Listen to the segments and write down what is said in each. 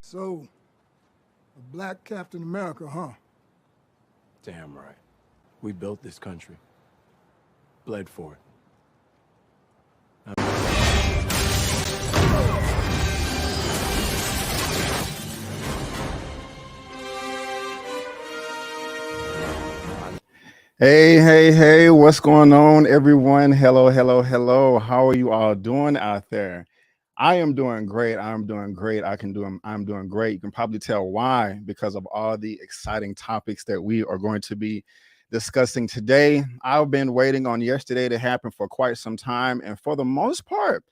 So, a black Captain America, huh? Damn right. We built this country. Bled for it. Hey, what's going on, everyone? Hello. How are you all doing out there? I am doing great. I'm doing great. I'm doing great. You can probably tell why, because of all the exciting topics that we are going to be discussing today. I've been waiting on yesterday to happen for quite some time, and for the most part,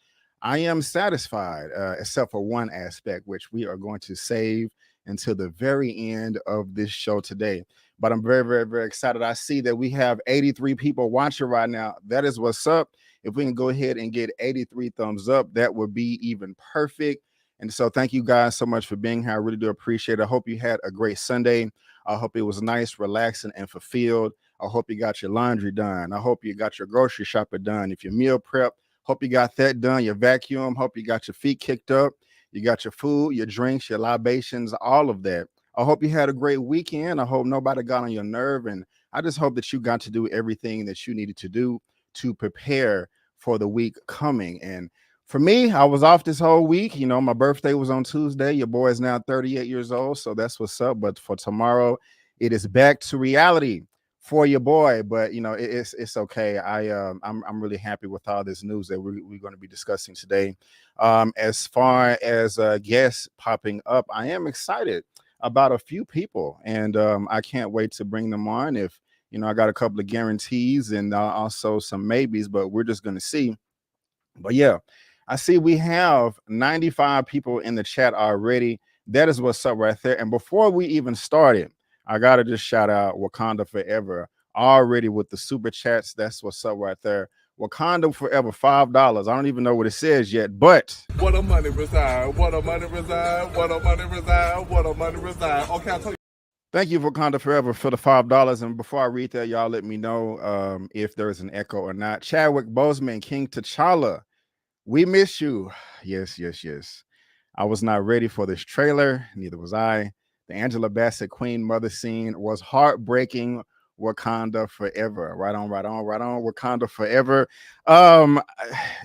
I am satisfied, except for one aspect, which we are going to save until the very end of this show today. But I'm very excited. I see that we have 83 people watching right now. That is what's up. If we can go ahead and get 83 thumbs up, that would be even perfect. And so thank you guys so much for being here. I really do appreciate it. I hope you had a great Sunday. I hope it was nice, relaxing, and fulfilled. I hope you got your laundry done. I hope you got your grocery shopping done. If you meal prep, hope you got that done. Your vacuum, hope you got your feet kicked up. You got your food, your drinks, your libations, all of that. I hope you had a great weekend. I hope nobody got on your nerve. And I just hope that you got to do everything that you needed to do to prepare for the week coming. And for me, I was off this whole week. You know, my birthday was on Tuesday. Your boy is now 38 years old. So that's what's up. But for tomorrow, it is back to reality for your boy. But, you know, it's okay. I'm really happy with all this news that we're going to be discussing today. As far as guests popping up, I am excited about a few people, and I can't wait to bring them on. If you know, I got a couple of guarantees and also some maybes, but we're just going to see. But yeah, I see we have 95 people in the chat already. That is what's up right there. And before we even started, I gotta just shout out Wakanda Forever already with the super chats. That's what's up right there. Wakanda Forever, $5. I don't even know what it says yet, but what a money reside, what a money reside, what a money reside, what a money reside. Okay, I'll tell you. Thank you, Wakanda Forever, for the $5. And before I read that, y'all let me know if there is an echo or not. Chadwick Boseman, King T'Challa, we miss you. Yes, yes, yes. I was not ready for this trailer. Neither was I. The Angela Bassett Queen Mother scene was heartbreaking. Wakanda Forever. Right on, right on, right on. Wakanda Forever.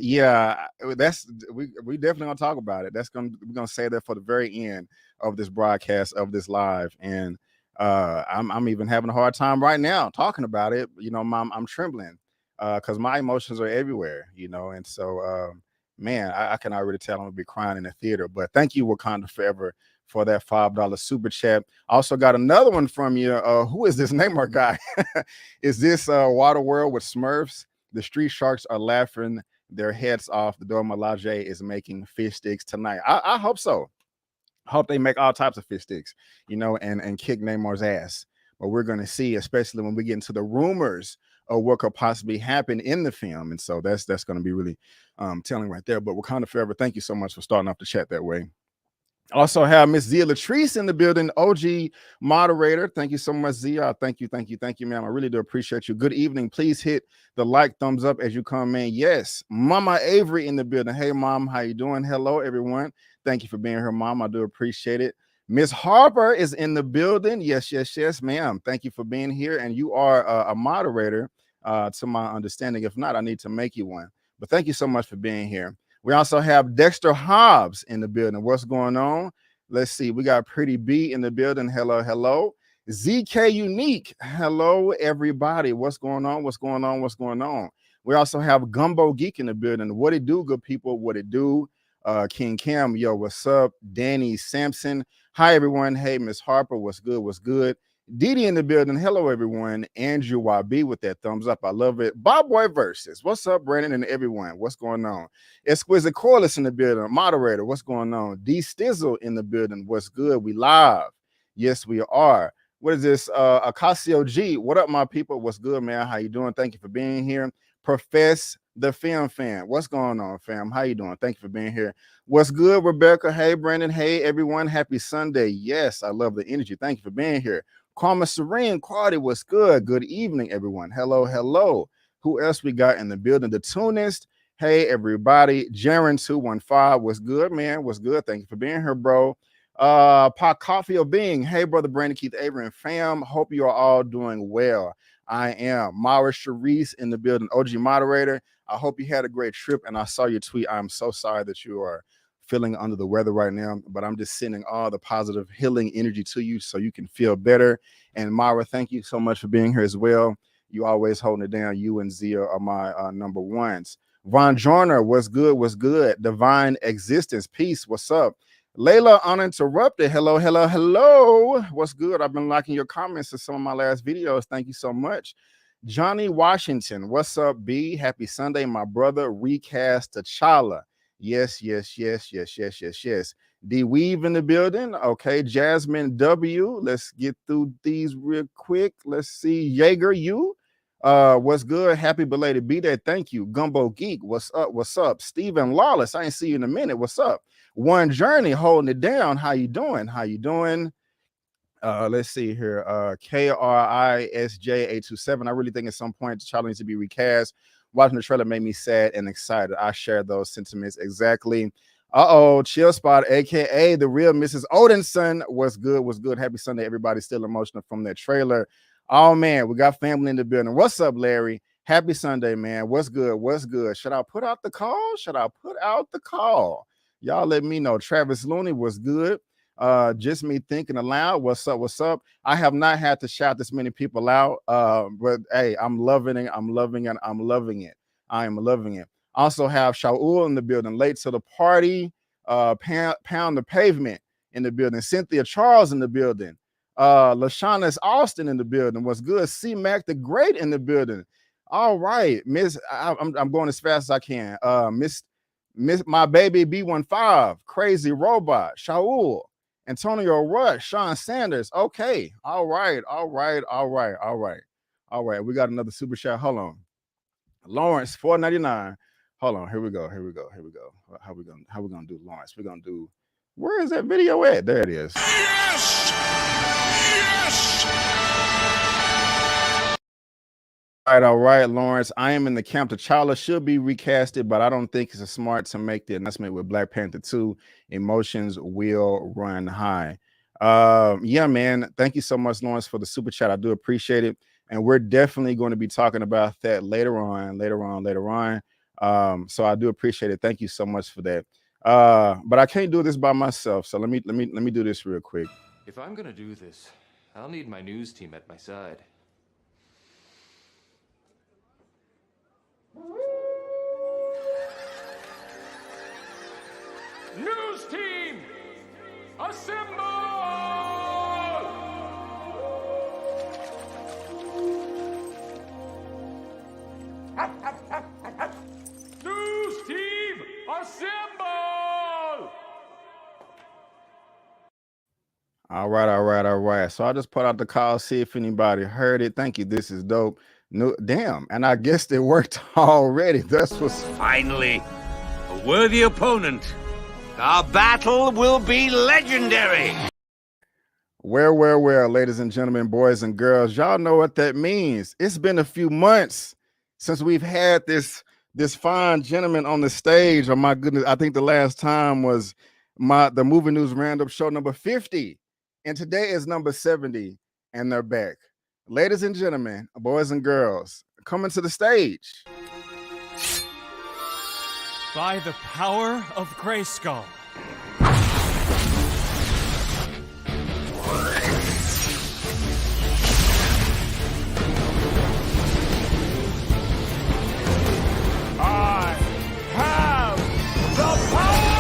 Yeah, that's we definitely gonna talk about it. We're gonna say that for the very end of this broadcast of this live. And I'm even having a hard time right now talking about it. You know, I'm trembling because my emotions are everywhere, you know, and so man, I can already tell I'm gonna be crying in the theater. But thank you, Wakanda Forever, for that $5 super chat. Also got another one from you. Who is this Neymar guy? Is this Waterworld with Smurfs? The street sharks are laughing their heads off. The Dora Milaje is making fish sticks tonight. I hope so. I hope they make all types of fish sticks, you know, and kick Neymar's ass. But we're going to see, especially when we get into the rumors of what could possibly happen in the film. And so that's going to be really telling right there. But Wakanda Forever, thank you so much for starting off the chat that way. Also have Miss Zia Latrice in the building, OG moderator. Thank you so much, Zia. Thank you, ma'am. I really do appreciate you. Good evening. Please hit the like, thumbs up as you come in. Yes, Mama Avery in the building. Hey, Mom, how you doing? Hello, everyone. Thank you for being here, Mom. I do appreciate it. Miss Harper is in the building. Yes, yes, yes, ma'am. Thank you for being here. And you are a moderator, to my understanding. If not, I need to make you one. But thank you so much for being here. We also have Dexter Hobbs in the building. What's going on? Let's see. We got Pretty B in the building. Hello, hello. ZK Unique. Hello, everybody. What's going on? What's going on? What's going on? We also have Gumbo Geek in the building. What it do, good people? What it do? King Cam, yo, what's up? Danny Sampson. Hi, everyone. Hey, Miss Harper. What's good? What's good? Didi in the building. Hello, everyone. Andrew YB with that thumbs up. I love it. Bob Boy Versus. What's up, Brandon and everyone? What's going on? Exquisite Corliss in the building. Moderator. What's going on? D Stizzle in the building. What's good? We live. Yes, we are. What is this? Acasio G. What up, my people? What's good, man? How you doing? Thank you for being here. Profess the Film Fan. What's going on, fam? How you doing? Thank you for being here. What's good, Rebecca? Hey, Brandon. Hey, everyone. Happy Sunday. Yes, I love the energy. Thank you for being here. Karma Serene, Quality, what's good? Good evening, everyone. Hello, hello. Who else we got in the building? The Tunist. Hey, everybody. Jaren215, what's good, man? What's good? Thank you for being here, bro. Pot Coffee of Being. Hey, brother Brandon, Keith, Avery, and fam. Hope you are all doing well. I am. Mara Sharice in the building, OG moderator. I hope you had a great trip, and I saw your tweet. I'm so sorry that you are feeling under the weather right now, but I'm just sending all the positive healing energy to you so you can feel better. And Mara, thank you so much for being here as well. You always holding it down. You and Zia are my number ones. Von Joyner, what's good? What's good? Divine Existence, peace. What's up? Layla Uninterrupted, hello, hello, hello. What's good? I've been liking your comments to some of my last videos. Thank you so much. Johnny Washington, what's up, B? Happy Sunday, my brother. Recast T'Challa. Yes, yes, yes, yes, yes, yes, yes. D Weave in the building. Okay, Jasmine W. Let's get through these real quick. Let's see. Jaeger, you. What's good? Happy belated B-Day. Thank you. Gumbo Geek. What's up? What's up? Stephen Lawless. I ain't see you in a minute. What's up? One Journey holding it down. How you doing? How you doing? Let's see here. KRISJ827. I really think at some point T'Challa needs to be recast. Watching the trailer made me sad and excited. I share those sentiments exactly. Chill Spot, aka the real Mrs. Odinson. What's good? What's good? Happy Sunday, everybody. Still emotional from that trailer. Oh man, we got family in the building. What's up, Larry? Happy Sunday, man. What's good? What's good? Should I put out the call? Should I put out the call? Y'all let me know. Travis Looney was good. Just me thinking aloud. What's up? What's up? I have not had to shout this many people out. But hey, I'm loving it. I'm loving it. I'm loving it. I am loving it. Also have Shaul in the building, late to the party. Pound the Pavement in the building. Cynthia Charles in the building. Lashana's Austin in the building. What's good? C Mac the Great in the building. All right, Miss. I'm going as fast as I can. Miss my baby B15, Crazy Robot, Shaul, Antonio Rush, Sean Sanders. Okay. All right. We got another super chat. Hold on. Lawrence, $4.99. Hold on. Here we go. How we gonna do Lawrence? We're gonna do, where is that video at? There it is. Yes! All right, Lawrence. I am in the camp. T'Challa should be recasted, but I don't think it's smart to make the announcement with Black Panther 2. Emotions will run high. Yeah, man. Thank you so much, Lawrence, for the super chat. I do appreciate it. And we're definitely going to be talking about that later on. So I do appreciate it. Thank you so much for that. But I can't do this by myself. So let me do this real quick. If I'm gonna do this, I'll need my news team at my side. News team, assemble! News team, assemble! All right. So I just put out the call, see if anybody heard it. Thank you. This is dope. No, damn. And I guess it worked already. That's what's Finally, a worthy opponent. Our battle will be legendary. Where, ladies and gentlemen, boys and girls, y'all know what that means. It's been a few months since we've had this fine gentleman on the stage. Oh my goodness, I think the last time was the Movie News Roundup show number 50, and today is number 70, and they're back. Ladies and gentlemen, boys and girls, coming to the stage. By the power of Grayskull. I have the power!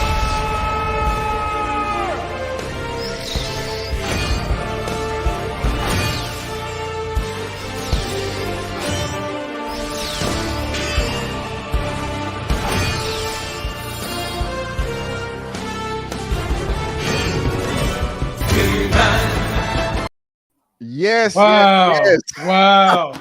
Yes. Wow. Yes. Wow.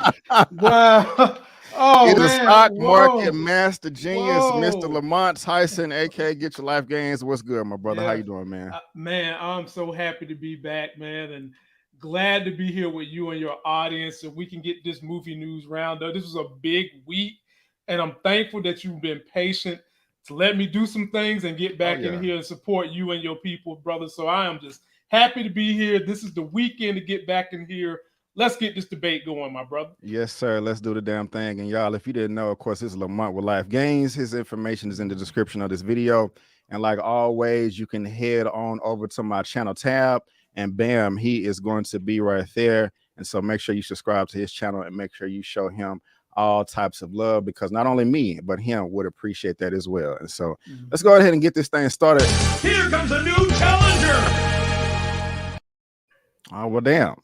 Wow. Oh, it is man. stock Whoa. market master genius, Whoa. Mr. Lamont Tyson, aka Get Your Life Gains. What's good, my brother? Yeah. How you doing, man? Man, I'm so happy to be back, man, and glad to be here with you and your audience so we can get this movie news roundup. This was a big week, and I'm thankful that you've been patient to let me do some things and get back in here and support you and your people, brother. So I am just happy to be here. This is the weekend to get back in here. Let's get this debate going, my brother. Yes, sir. Let's do the damn thing. And y'all, if you didn't know, of course, this is Lamont with Life Gains. His information is in the description of this video. And like always, you can head on over to my channel tab, and bam, he is going to be right there. And so make sure you subscribe to his channel and make sure you show him all types of love, because not only me, but him would appreciate that as well. And so let's go ahead and get this thing started. Here comes a new challenger. Oh, well, damn.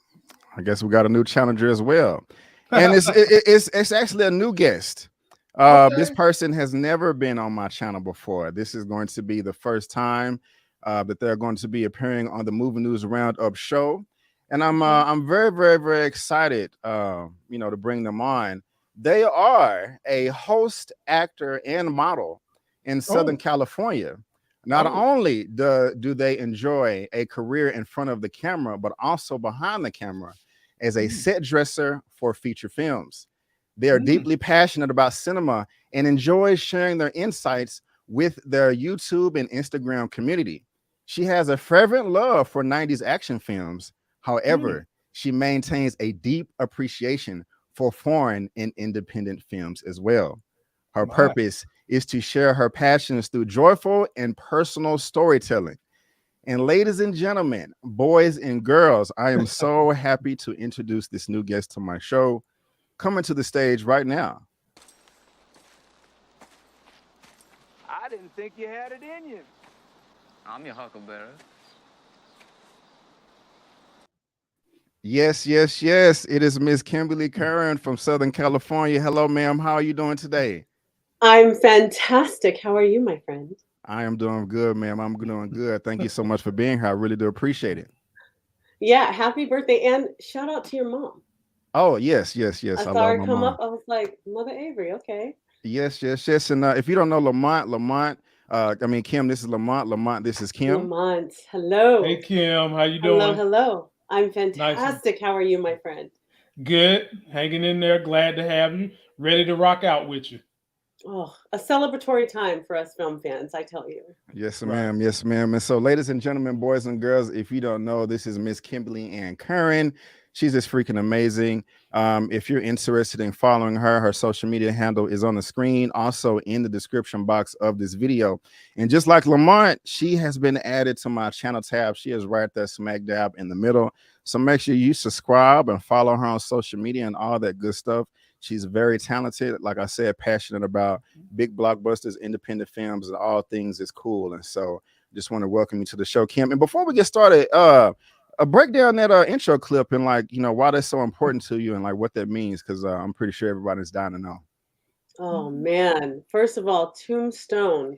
I guess we got a new challenger as well. And it's actually a new guest. This person has never been on my channel before. This is going to be the first time that they're going to be appearing on the Movie News Roundup show. And I'm very, very, very excited, to bring them on. They are a host, actor, and model in Southern California. Not only do they enjoy a career in front of the camera, but also behind the camera as a set dresser for feature films. They are deeply passionate about cinema and enjoy sharing their insights with their YouTube and Instagram community. She has a fervent love for 90s action films. However, she maintains a deep appreciation for foreign and independent films as well. Her purpose is to share her passions through joyful and personal storytelling. And ladies and gentlemen, boys and girls, I am so happy to introduce this new guest to my show, coming to the stage right now. I didn't think you had it in you. I'm your huckleberry. Yes. It is Miss Kimberly Currin from Southern California. Hello, ma'am. How are you doing today? I'm fantastic. How are you, my friend? I am doing good, ma'am. I'm doing good. Thank you so much for being here. I really do appreciate it. Yeah, happy birthday. And shout out to your mom. Oh, yes. I I saw love her my come mom. up. I was like, Mother Avery, okay. Yes. And if you don't know Lamont, Kim, this is Lamont, this is Kim. Lamont, hello. Hey, Kim, how you doing? Hello. I'm Nice. fantastic. How are you, my friend? Good. Hanging in there. Glad to have you. Ready to rock out with you. Oh, a celebratory time for us film fans, I tell you. Yes, ma'am. Yes, ma'am. And so, ladies and gentlemen, boys and girls, if you don't know, this is Miss Kimberly Currin. She's just freaking amazing. If you're interested in following her, her social media handle is on the screen, also in the description box of this video. And just like Lamont, she has been added to my channel tab. She is right there smack dab in the middle. So make sure you subscribe and follow her on social media and all that good stuff. She's very talented, like I said, passionate about big blockbusters, independent films, and all things is cool. And so just want to welcome you to the show, Kim. And before we get started, break down that intro clip and why that's so important to you and like what that means, because I'm pretty sure everybody's dying to know. Oh man. First of all, Tombstone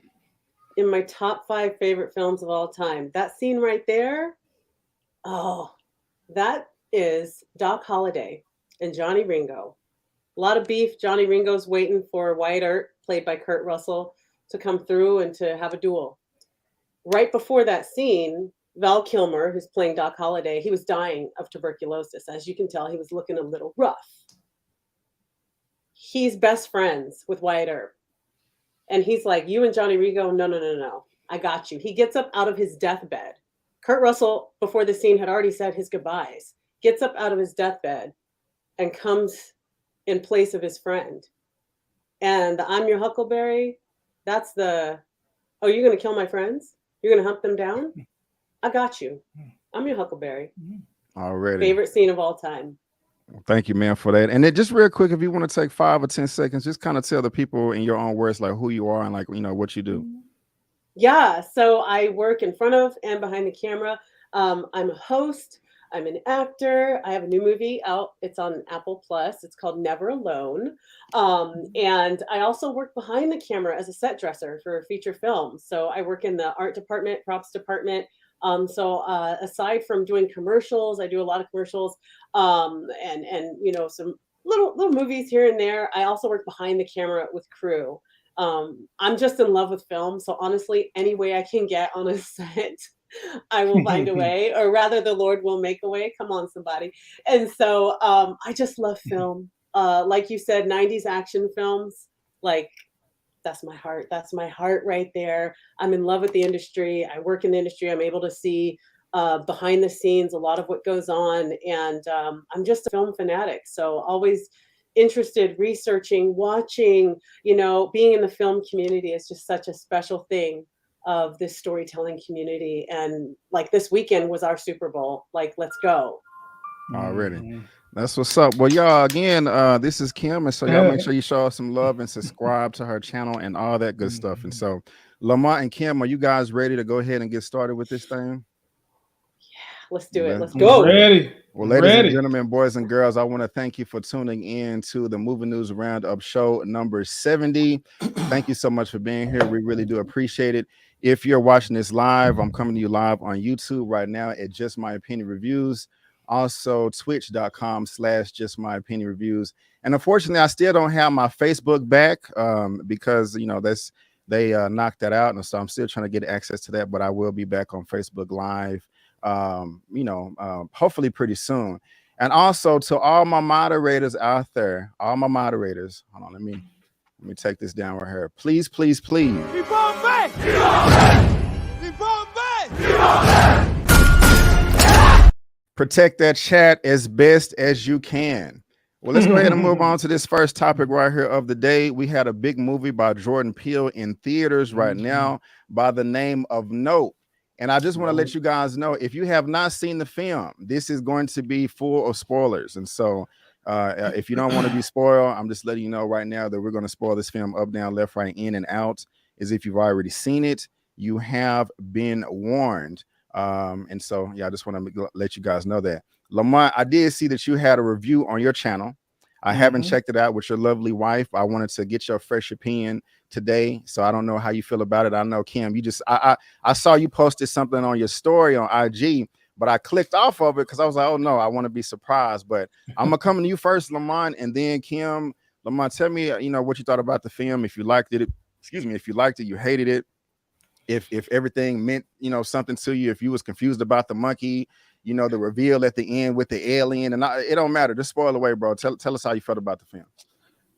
in my top 5 favorite films of all time. That scene right there, oh, that is Doc Holliday and Johnny Ringo. A lot of beef. Johnny Ringo's waiting for Wyatt Earp, played by Kurt Russell, to come through and to have a duel. Right before that scene, Val Kilmer, who's playing Doc Holliday, he was dying of tuberculosis. As you can tell, he was looking a little rough. He's best friends with Wyatt Earp. And he's like, you and Johnny Ringo, no. I got you. He gets up out of his deathbed. Kurt Russell, before the scene, had already said his goodbyes. Gets up out of his deathbed and comes in place of his friend. And the I'm your Huckleberry, that's the, oh, you're going to kill my friends? You're going to hunt them down? I got you. I'm your Huckleberry. Already. Favorite scene of all time. Thank you, man, for that. And then just real quick, if you want to take 5 or 10 seconds, just kind of tell the people in your own words, like who you are and like, what you do. Yeah, so I work in front of and behind the camera. I'm a host. I'm an actor. I have a new movie out. It's on Apple Plus. It's called Never Alone. And I also work behind the camera as a set dresser for feature films. So I work in the art department, props department. Aside from doing commercials, I do a lot of commercials and some little movies here and there. I also work behind the camera with crew. I'm just in love with film. So honestly, any way I can get on a set, I will find a way, or rather the Lord will make a way. Come on, somebody. And so I just love film. Like you said, 90s action films, like that's my heart. That's my heart right there. I'm in love with the industry. I work in the industry. I'm able to see behind the scenes a lot of what goes on. And I'm just a film fanatic. So always interested, researching, watching, being in the film community is just such a special thing of this storytelling community. And like this weekend was our Super Bowl. Like, let's go. Already. That's what's up. Well, y'all, again, this is Kim. And so y'all make sure you show us some love and subscribe to her channel and all that good stuff. And so Lamont and Kim, are you guys ready to go ahead and get started with this thing? Yeah, let's do it. Let's go. Ready. Well, ladies and gentlemen, boys and girls, I want to thank you for tuning in to the Movie News Roundup show number 70. Thank you so much for being here. We really do appreciate it. If you're watching this live, I'm coming to you live on YouTube right now at Just My Opinion Reviews. Also, twitch.com/JustMyOpinionReviews. And unfortunately, I still don't have my Facebook back because, they knocked that out. And so I'm still trying to get access to that, but I will be back on Facebook Live, hopefully pretty soon. And also to all my moderators out there, hold on, let me take this down right here. Please. Protect that chat as best as you can. Well, let's go ahead and move on to this first topic right here of the day. We had a big movie by Jordan Peele in theaters right now by the name of Nope. And I just want to let you guys know, if you have not seen the film, this is going to be full of spoilers. And so if you don't want to be spoiled, I'm just letting you know right now that we're going to spoil this film up, down, left, right, in, and out. As if you've already seen it, you have been warned. And so, yeah, I just want to let you guys know that. Lamont, I did see that you had a review on your channel. I haven't checked it out with your lovely wife. I wanted to get your fresh opinion today, so I don't know how you feel about it. I know, Kim, you just I saw you posted something on your story on IG, but I clicked off of it because I was like, oh no, I want to be surprised. But I'm gonna come to you first, Lamont, and then Kim. Lamont, tell me, what you thought about the film. If you liked it, if you liked it, you hated it. If everything meant, something to you. If you was confused about the monkey, the reveal at the end with the alien, and it don't matter. Just spoil away, bro. Tell us how you felt about the film.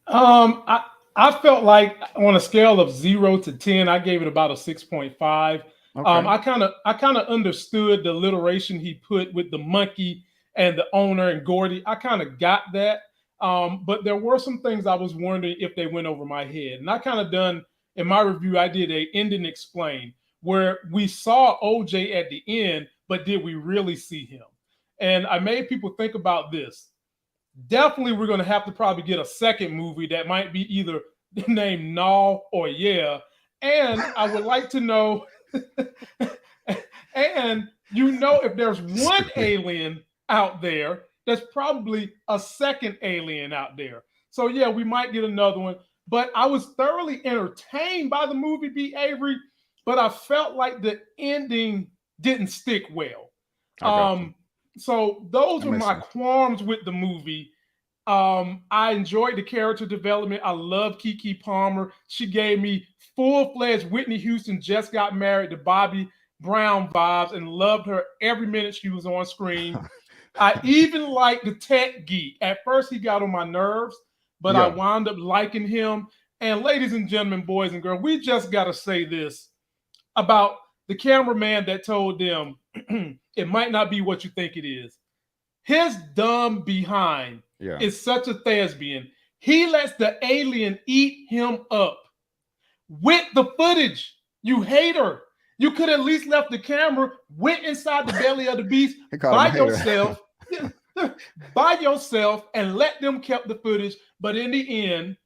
I felt like on a scale of 0 to 10, I gave it about a 6.5. Okay. I kind of understood the alliteration he put with the monkey and the owner and Gordy. I kind of got that. But there were some things I was wondering if they went over my head. And I kind of done, in my review, I did a end and explain, where we saw OJ at the end, but did we really see him? And I made people think about this. Definitely we're going to have to probably get a second movie that might be either named No or Yeah. And I would like to know, and if there's one alien out there, there's probably a second alien out there. So yeah, we might get another one. But I was thoroughly entertained by the movie, B. Avery, but I felt like the ending didn't stick well. So those are my qualms with the movie. I enjoyed the character development. I love Keke Palmer. She gave me full-fledged Whitney Houston just got married to Bobby Brown vibes, and loved her every minute she was on screen. I even liked the tech geek. At first, he got on my nerves, but I wound up liking him. And ladies and gentlemen, boys and girls, we just got to say this about the cameraman that told them it might not be what you think it is. His dumb behind is such a thespian. He lets the alien eat him up with the footage. You hater. You could at least left the camera, went inside the belly of the beast by yourself, and let them keep the footage. But in the end,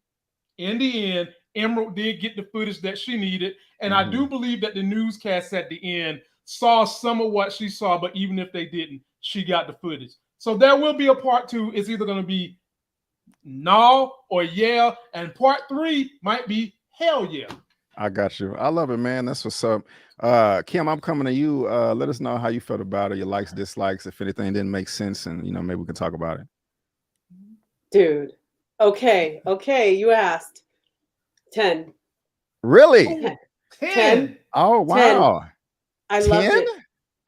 Emerald did get the footage that she needed. And I do believe that the newscasts at the end saw some of what she saw, but even if they didn't, she got the footage. So there will be a part 2. It's either going to be No or Yeah, and part 3 might be Hell Yeah. I got you. I love it, man. That's what's up. Kim, I'm coming to you. Let us know how you felt about it, your likes, dislikes, if anything didn't make sense, and maybe we can talk about it. Dude. Okay, you asked. 10. Really? 10. Oh, wow. 10. I love it.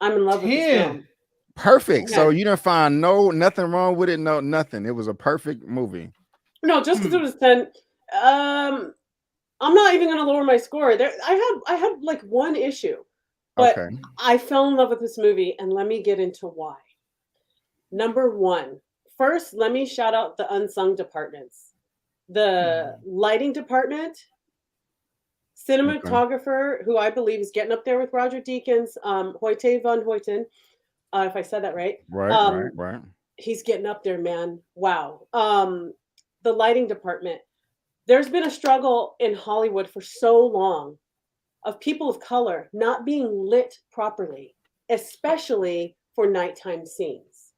I'm in love with this film. Perfect. Okay. So you didn't find nothing wrong with it? No, nothing. It was a perfect movie. No, just because it was 10. I'm not even going to lower my score. I had like one issue, but I fell in love with this movie, and let me get into why. Number 1, first, let me shout out the unsung departments. The lighting department, cinematographer, who I believe is getting up there with Roger Deakins, Hoyte van Hoyten, if I said that right. Right. He's getting up there, man. Wow. The lighting department. There's been a struggle in Hollywood for so long of people of color not being lit properly, especially for nighttime scenes.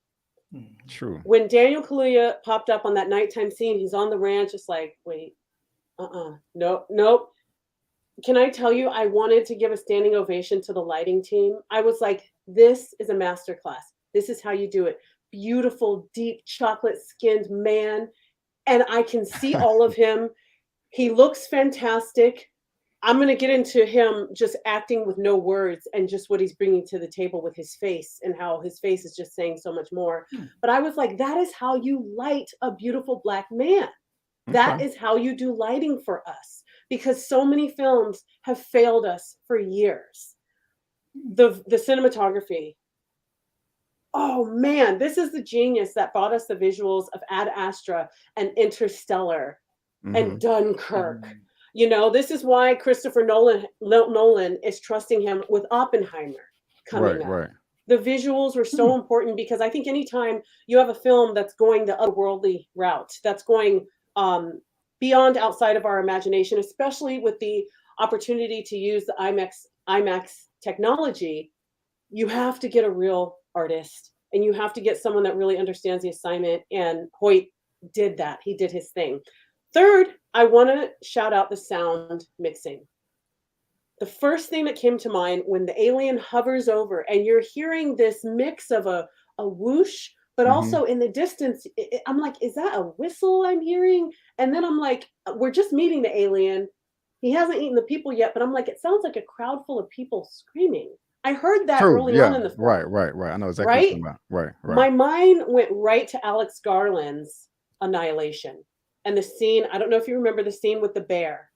True. When Daniel Kaluuya popped up on that nighttime scene, he's on the ranch, just like, wait, nope. Can I tell you, I wanted to give a standing ovation to the lighting team. I was like, this is a masterclass. This is how you do it. Beautiful, deep, chocolate-skinned man. And I can see all of him. He looks fantastic. I'm going to get into him just acting with no words and just what he's bringing to the table with his face, and how his face is just saying so much more. But I was like, that is how you light a beautiful Black man. That is how you do lighting for us, because so many films have failed us for years. The cinematography. Oh man, this is the genius that brought us the visuals of Ad Astra and Interstellar and Dunkirk. This is why Christopher Nolan is trusting him with Oppenheimer coming up. Right. The visuals were so important, because I think anytime you have a film that's going the otherworldly route, that's going beyond outside of our imagination, especially with the opportunity to use the IMAX technology, you have to get a real artist, and you have to get someone that really understands the assignment. And Hoyt did that. He did his thing. Third, I want to shout out the sound mixing. The first thing that came to mind when the alien hovers over and you're hearing this mix of a whoosh, but also in the distance, I'm like, is that a whistle I'm hearing? And then I'm like, we're just meeting the alien. He hasn't eaten the people yet, but I'm like, it sounds like a crowd full of people screaming. I heard that early on in the film. Right. I know exactly what you're talking about. Right. My mind went right to Alex Garland's Annihilation. And the scene, I don't know if you remember the scene with the bear.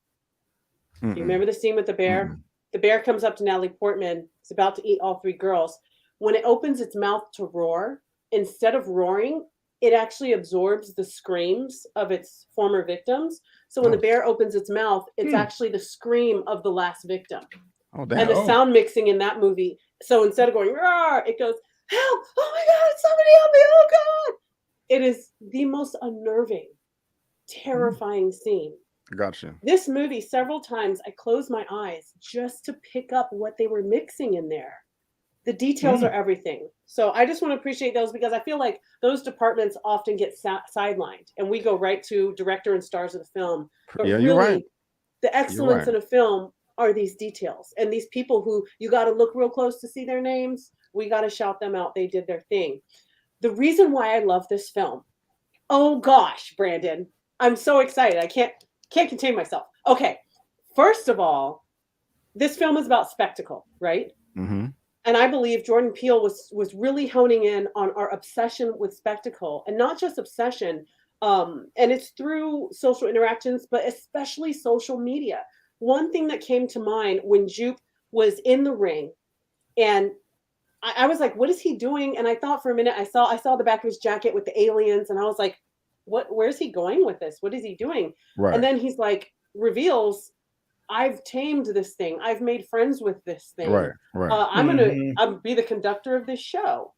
Do you remember the scene with the bear? The bear comes up to Natalie Portman. It's about to eat all three girls. When it opens its mouth to roar, instead of roaring, it actually absorbs the screams of its former victims. So when the bear opens its mouth, it's actually the scream of the last victim. Oh, damn. And the sound mixing in that movie. So instead of going, roar, it goes, help, oh my God, somebody help me, oh God. It is the most unnerving, terrifying scene. Gotcha. This movie, several times, I closed my eyes just to pick up what they were mixing in there. The details are everything. So I just want to appreciate those because I feel like those departments often get sidelined and we go right to director and stars of the film. But Yeah, really, you're right. The excellence in a film are these details. And these people who you got to look real close to see their names, we got to shout them out. They did their thing. The reason why I love this film, oh gosh, Brandon, I'm so excited. I can't contain myself. Okay, first of all, this film is about spectacle, right? And I believe Jordan Peele was really honing in on our obsession with spectacle, and not just obsession. And it's through social interactions, but especially social media. One thing that came to mind when Jupe was in the ring, and I was like, "What is he doing?" And I thought for a minute, I saw the back of his jacket with the aliens, and I was like, where's he going with this? What is he doing? Right. And then he's like, reveals, I've tamed this thing. I've made friends with this thing. Right. I'm gonna be the conductor of this show.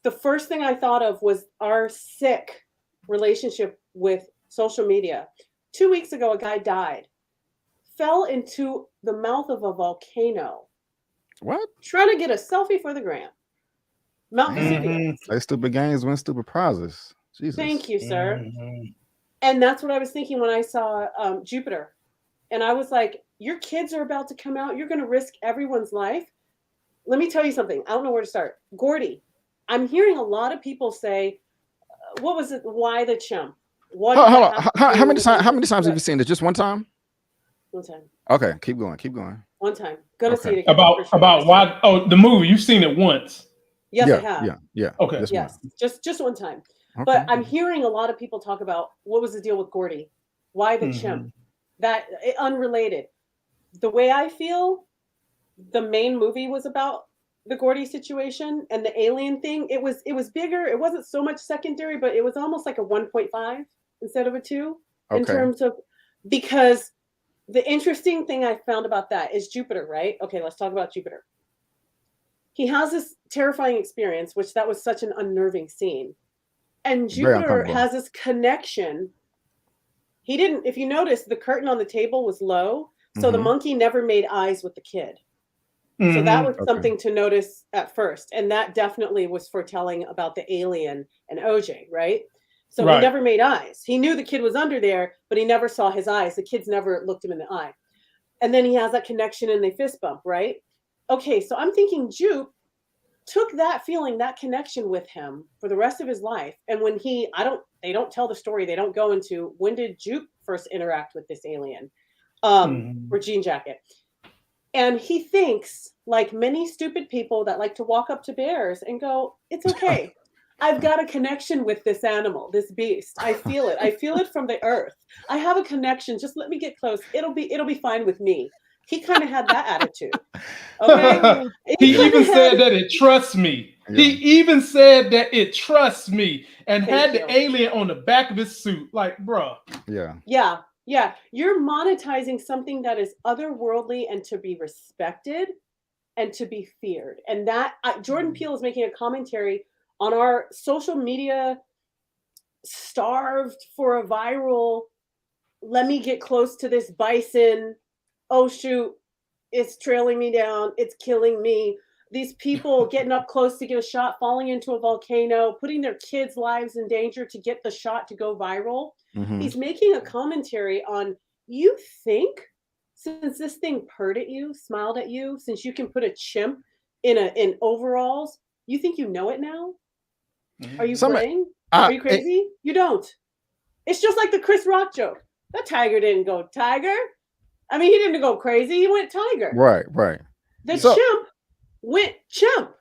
The first thing I thought of was our sick relationship with social media. 2 weeks ago, a guy died, fell into the mouth of a volcano. What? Trying to get a selfie for the gram. Mount Vesuvius. Play stupid games, win stupid prizes. Jesus. Thank you, sir. And that's what I was thinking when I saw Jupiter. And I was like, your kids are about to come out. You're going to risk everyone's life. Let me tell you something. I don't know where to start. Gordy, I'm hearing a lot of people say, what was it? Why the chimp? Hold on. How many times have you seen this? Just one time? One time. Okay, keep going. One time. Gonna see it again. About why? Oh, the movie. You've seen it once. Yes, I have. Yeah. Okay. Yes, just one time. Okay. But I'm hearing a lot of people talk about what was the deal with Gordy? Why the chimp? That unrelated. The way I feel, the main movie was about the Gordy situation and the alien thing. It was bigger. It wasn't so much secondary, but it was almost like a 1.5 instead of a 2 in terms of, because the interesting thing I found about that is Jupiter, right? Okay, let's talk about Jupiter. He has this terrifying experience, which that was such an unnerving scene. And Jupiter has this connection. He didn't, if you notice, the curtain on the table was low. So the monkey never made eyes with the kid. So that was something to notice at first. And that definitely was foretelling about the alien and OJ, right? So he never made eyes. He knew the kid was under there, but he never saw his eyes. The kids never looked him in the eye. And then he has that connection and they fist bump, right? Okay, so I'm thinking Jupe took that feeling, that connection with him for the rest of his life. And when they don't tell the story. They don't go into when did Jupe first interact with this alien or Jean Jacket. And he thinks, like many stupid people that like to walk up to bears and go, it's okay. I've got a connection with this animal, this beast. I feel it. I feel it from the earth. I have a connection. Just let me get close. It'll be fine with me. He kind of had that attitude. Okay. He even said that it trusts me. Yeah. He even said that it trusts me and had the alien on the back of his suit. Like, bruh. Yeah. You're monetizing something that is otherworldly and to be respected and to be feared. And that Jordan Peele is making a commentary on our social media starved for a viral, let me get close to this bison. Oh shoot, it's trailing me down. It's killing me. these people getting up close to get a shot, falling into a volcano, putting their kids' lives in danger to get the shot to go viral. Mhm. He's making a commentary on, you think since this thing purred at you, smiled at you, since you can put a chimp in overalls, you think you know it now? Are you playing? Are you crazy? You don't. It's just like the Chris Rock joke. That tiger didn't go tiger. I mean, he didn't go crazy. He went tiger. Right. The chimp went chimp.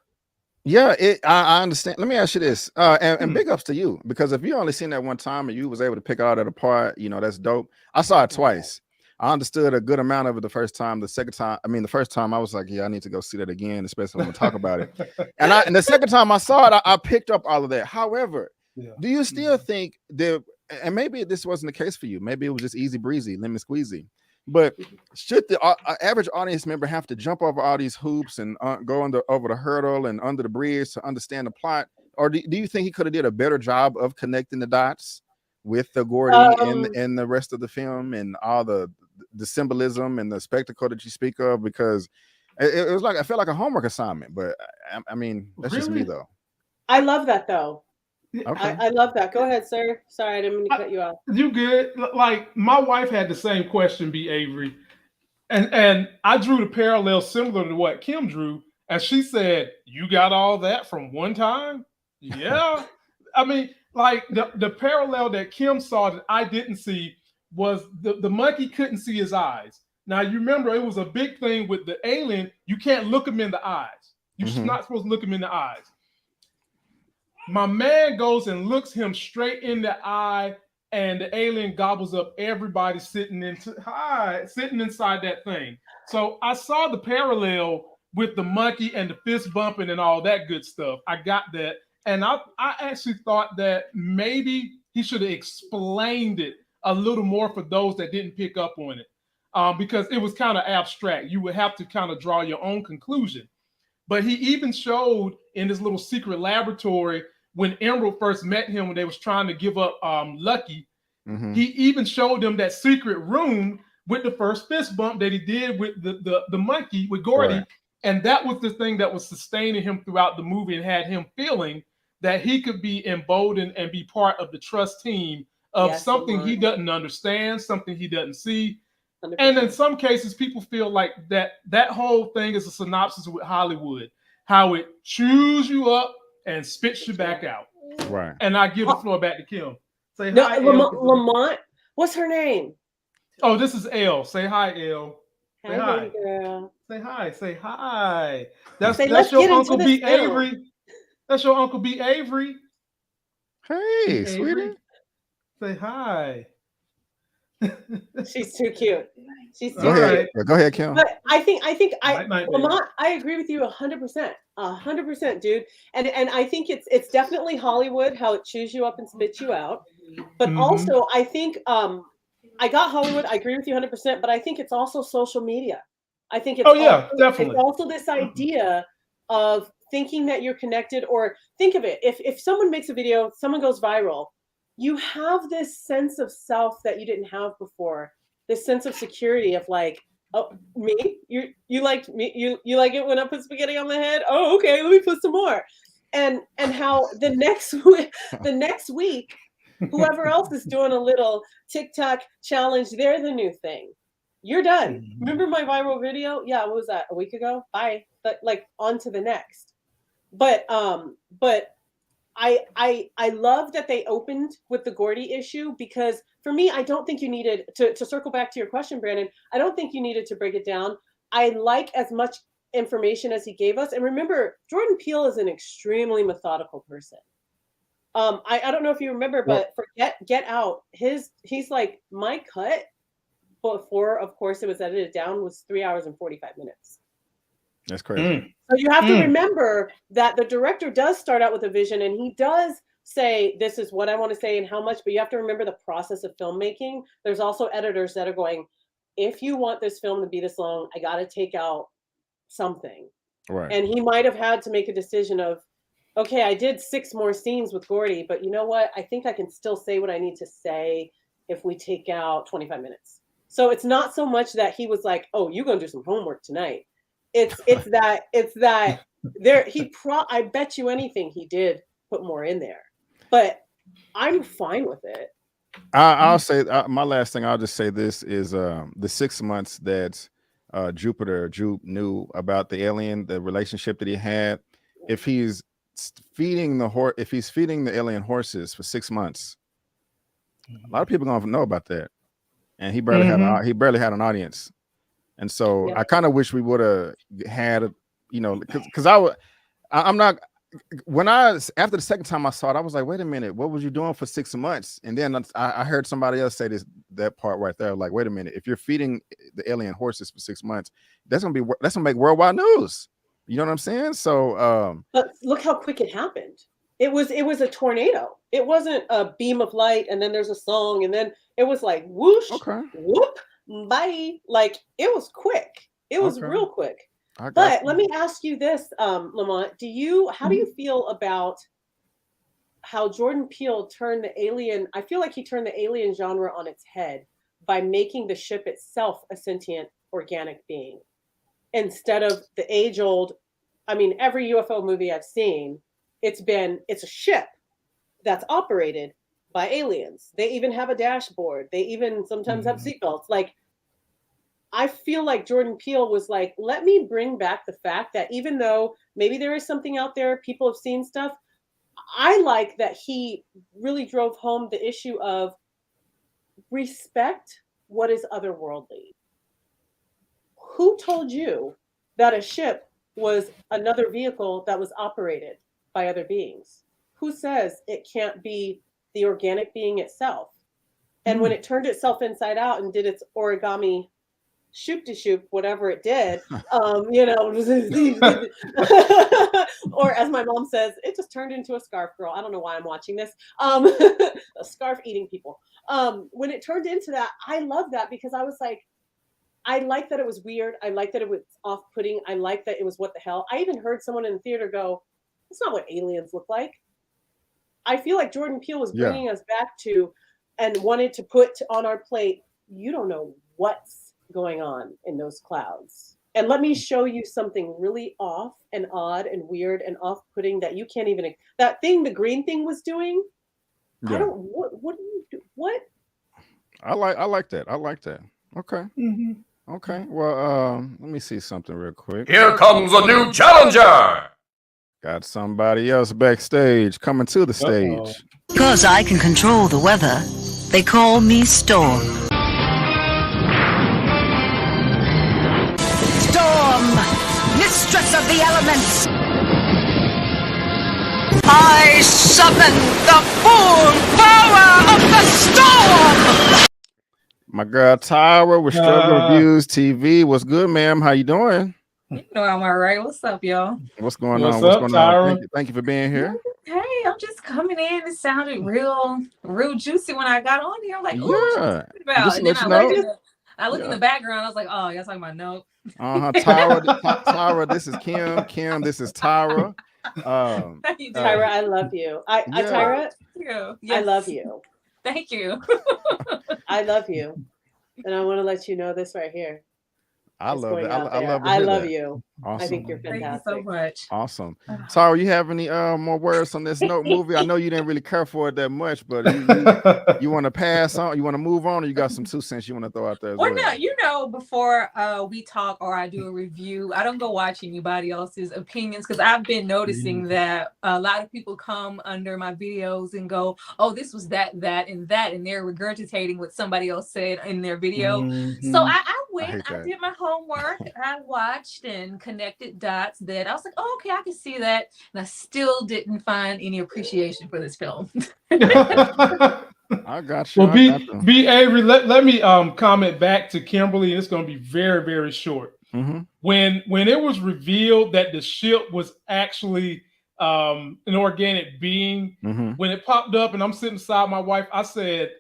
Yeah, I understand. Let me ask you this, and big ups to you, because if you only seen that one time and you was able to pick out at a part, you know, that's dope. I saw it twice. I understood a good amount of it the first time. The second time, the first time I was like, yeah, I need to go see that again, especially when we talk about it. And the second time I saw it, I picked up all of that. However, do you still think that, and maybe this wasn't the case for you, maybe it was just easy breezy, lemon squeezy, but should the average audience member have to jump over all these hoops and go over the hurdle and under the bridge to understand the plot? Or do you think he could have did a better job of connecting the dots with the Gordy and the rest of the film and all the symbolism and the spectacle that you speak of? Because it was like, I felt like a homework assignment, but I mean, that's just me though. I love that though. Okay. I love that. Go ahead, sir. Sorry, I didn't mean to cut you off. You good? Like my wife had the same question, B. Avery, and I drew the parallel similar to what Kim drew, and she said, "You got all that from one time?" Yeah, I mean, like the parallel that Kim saw that I didn't see was the monkey couldn't see his eyes. Now you remember it was a big thing with the alien. You can't look him in the eyes. You're not supposed to look him in the eyes. My man goes and looks him straight in the eye, and the alien gobbles up everybody sitting inside that thing. So I saw the parallel with the monkey and the fist bumping and all that good stuff. I got that. And I actually thought that maybe he should have explained it a little more for those that didn't pick up on it, because it was kind of abstract. You would have to kind of draw your own conclusion. But he even showed in this little secret laboratory when Emerald first met him, when they was trying to give up Lucky, he even showed them that secret room with the first fist bump that he did with the monkey, with Gordy. Right. And that was the thing that was sustaining him throughout the movie and had him feeling that he could be emboldened and be part of the trust team of something he doesn't understand, something he doesn't see. 100%. And in some cases, people feel like that whole thing is a synopsis with Hollywood, how it chews you up and spits you back out. Right. And I give the floor back to Kim. Say no, hi, Lamont. What's her name? Oh, this is Elle. Say hi, Elle. Say hi. Girl. Say hi. Say hi. That's your Uncle B. Avery. That's your Uncle B. Avery. Hey, sweetie. Say hi. She's too cute. She's too cute. Go ahead, Kim. But I think Lamont, I agree with you 100%. 100%, dude. And I think it's definitely Hollywood, how it chews you up and spits you out. But also I think I got Hollywood, I agree with you 100%, but I think it's also social media. I think it's definitely. It's also this idea of thinking that you're connected, or think of it, if someone makes a video, someone goes viral, you have this sense of self that you didn't have before. This sense of security of like, oh, me? You liked me? You like it when I put spaghetti on the head? Oh, okay, let me put some more. And how the next week, whoever else is doing a little TikTok challenge, they're the new thing. You're done. Remember my viral video? Yeah, what was that? A week ago? Bye. But like on to the next. But I love that they opened with the Gordy issue, because for me, I don't think you needed to circle back to your question, Brandon. I don't think you needed to break it down. I like as much information as he gave us. And remember, Jordan Peele is an extremely methodical person. I don't know if you remember, but for Get Out, he's like, my cut before, of course, it was edited down, was 3 hours and 45 minutes. That's crazy. So you have to remember that the director does start out with a vision, and he does say, this is what I want to say and how much, but you have to remember the process of filmmaking. There's also editors that are going, if you want this film to be this long, I got to take out something. Right. And he might have had to make a decision of, okay, I did 6 more scenes with Gordy, but you know what? I think I can still say what I need to say if we take out 25 minutes. So it's not so much that he was like, oh, you're going to do some homework tonight. It's that I bet you anything he did put more in there, but I'm fine with it. I'll say my last thing. I'll just say this is the 6 months that Jupe knew about the alien, the relationship that he had. If he's feeding the alien horses for 6 months, a lot of people gonna know about that, and he barely had an audience, and so I kind of wish we would have had, because I'm not. After the second time I saw it, I was like, wait a minute, what was you doing for 6 months? And then I heard somebody else say that part right there, like, wait a minute, if you're feeding the alien horses for 6 months, that's gonna make worldwide news. You know what I'm saying? So but look how quick it happened. It was a tornado. It wasn't a beam of light and then there's a song and then it was like whoosh, whoop, bye. Like it was quick. It was real quick. But let me ask you this, Lamont. How do you feel about how Jordan Peele turned the alien? I feel like he turned the alien genre on its head by making the ship itself a sentient organic being instead of the age-old. I mean, every UFO movie I've seen, it's a ship that's operated by aliens. They even have a dashboard. They even sometimes have seatbelts. Like, I feel like Jordan Peele was like, let me bring back the fact that even though maybe there is something out there, people have seen stuff. I like that he really drove home the issue of respect what is otherworldly. Who told you that a ship was another vehicle that was operated by other beings? Who says it can't be the organic being itself? And when it turned itself inside out and did its origami shoop whatever it did, or as my mom says, it just turned into a scarf girl. I don't know why I'm watching this. A scarf eating people. When it turned into that, I love that because I was like, I like that it was weird. I like that it was off-putting. I like that it was what the hell. I even heard someone in the theater go, "That's not what aliens look like." I feel like Jordan Peele was bringing us back to and wanted to put on our plate, you don't know what's going on in those clouds. And let me show you something really off and odd and weird and off-putting that you can't even, that thing the green thing was doing. I don't, what do you do? What? I like that. I like that. Okay. Okay. Well, let me see something real quick. Here comes a new challenger. Got somebody else backstage coming to the stage. Because I can control the weather, they call me Storm. Storm, mistress of the elements. I summon the full power of the storm. My girl Tyra with Reviewz TV. What's good, ma'am? How you doing? You know I'm all right. What's up, y'all? What's going on? What's going on? Thank you for being here. Hey, I'm just coming in. It sounded real juicy when I got on here. I'm like, oh, about. And then I looked in the background. I was like, oh, y'all talking about no. Tyra, this is Kim. Kim, this is Tyra. Tyra, I love you. Tyra, yes. I love you. Thank you. I love you. And I want to let you know this right here. I love it. I love you. Awesome. I think you're fantastic. Thank you so much. Awesome. Tyra, you have any more words on this Note movie? I know you didn't really care for it that much, but you want to pass on? You want to move on, or you got some 2 cents you want to throw out there? Well, no, before we talk or I do a review, I don't go watch anybody else's opinions because I've been noticing that a lot of people come under my videos and go, "Oh, this was that, and that," and they're regurgitating what somebody else said in their video. So I went, I did my homework, I watched and connected dots that I was like, oh, okay, I can see that. And I still didn't find any appreciation for this film. I got you. Well, B. Avery, let me comment back to Kimberly, and it's going to be very, very short. When it was revealed that the ship was actually an organic being, when it popped up and I'm sitting beside my wife, I said,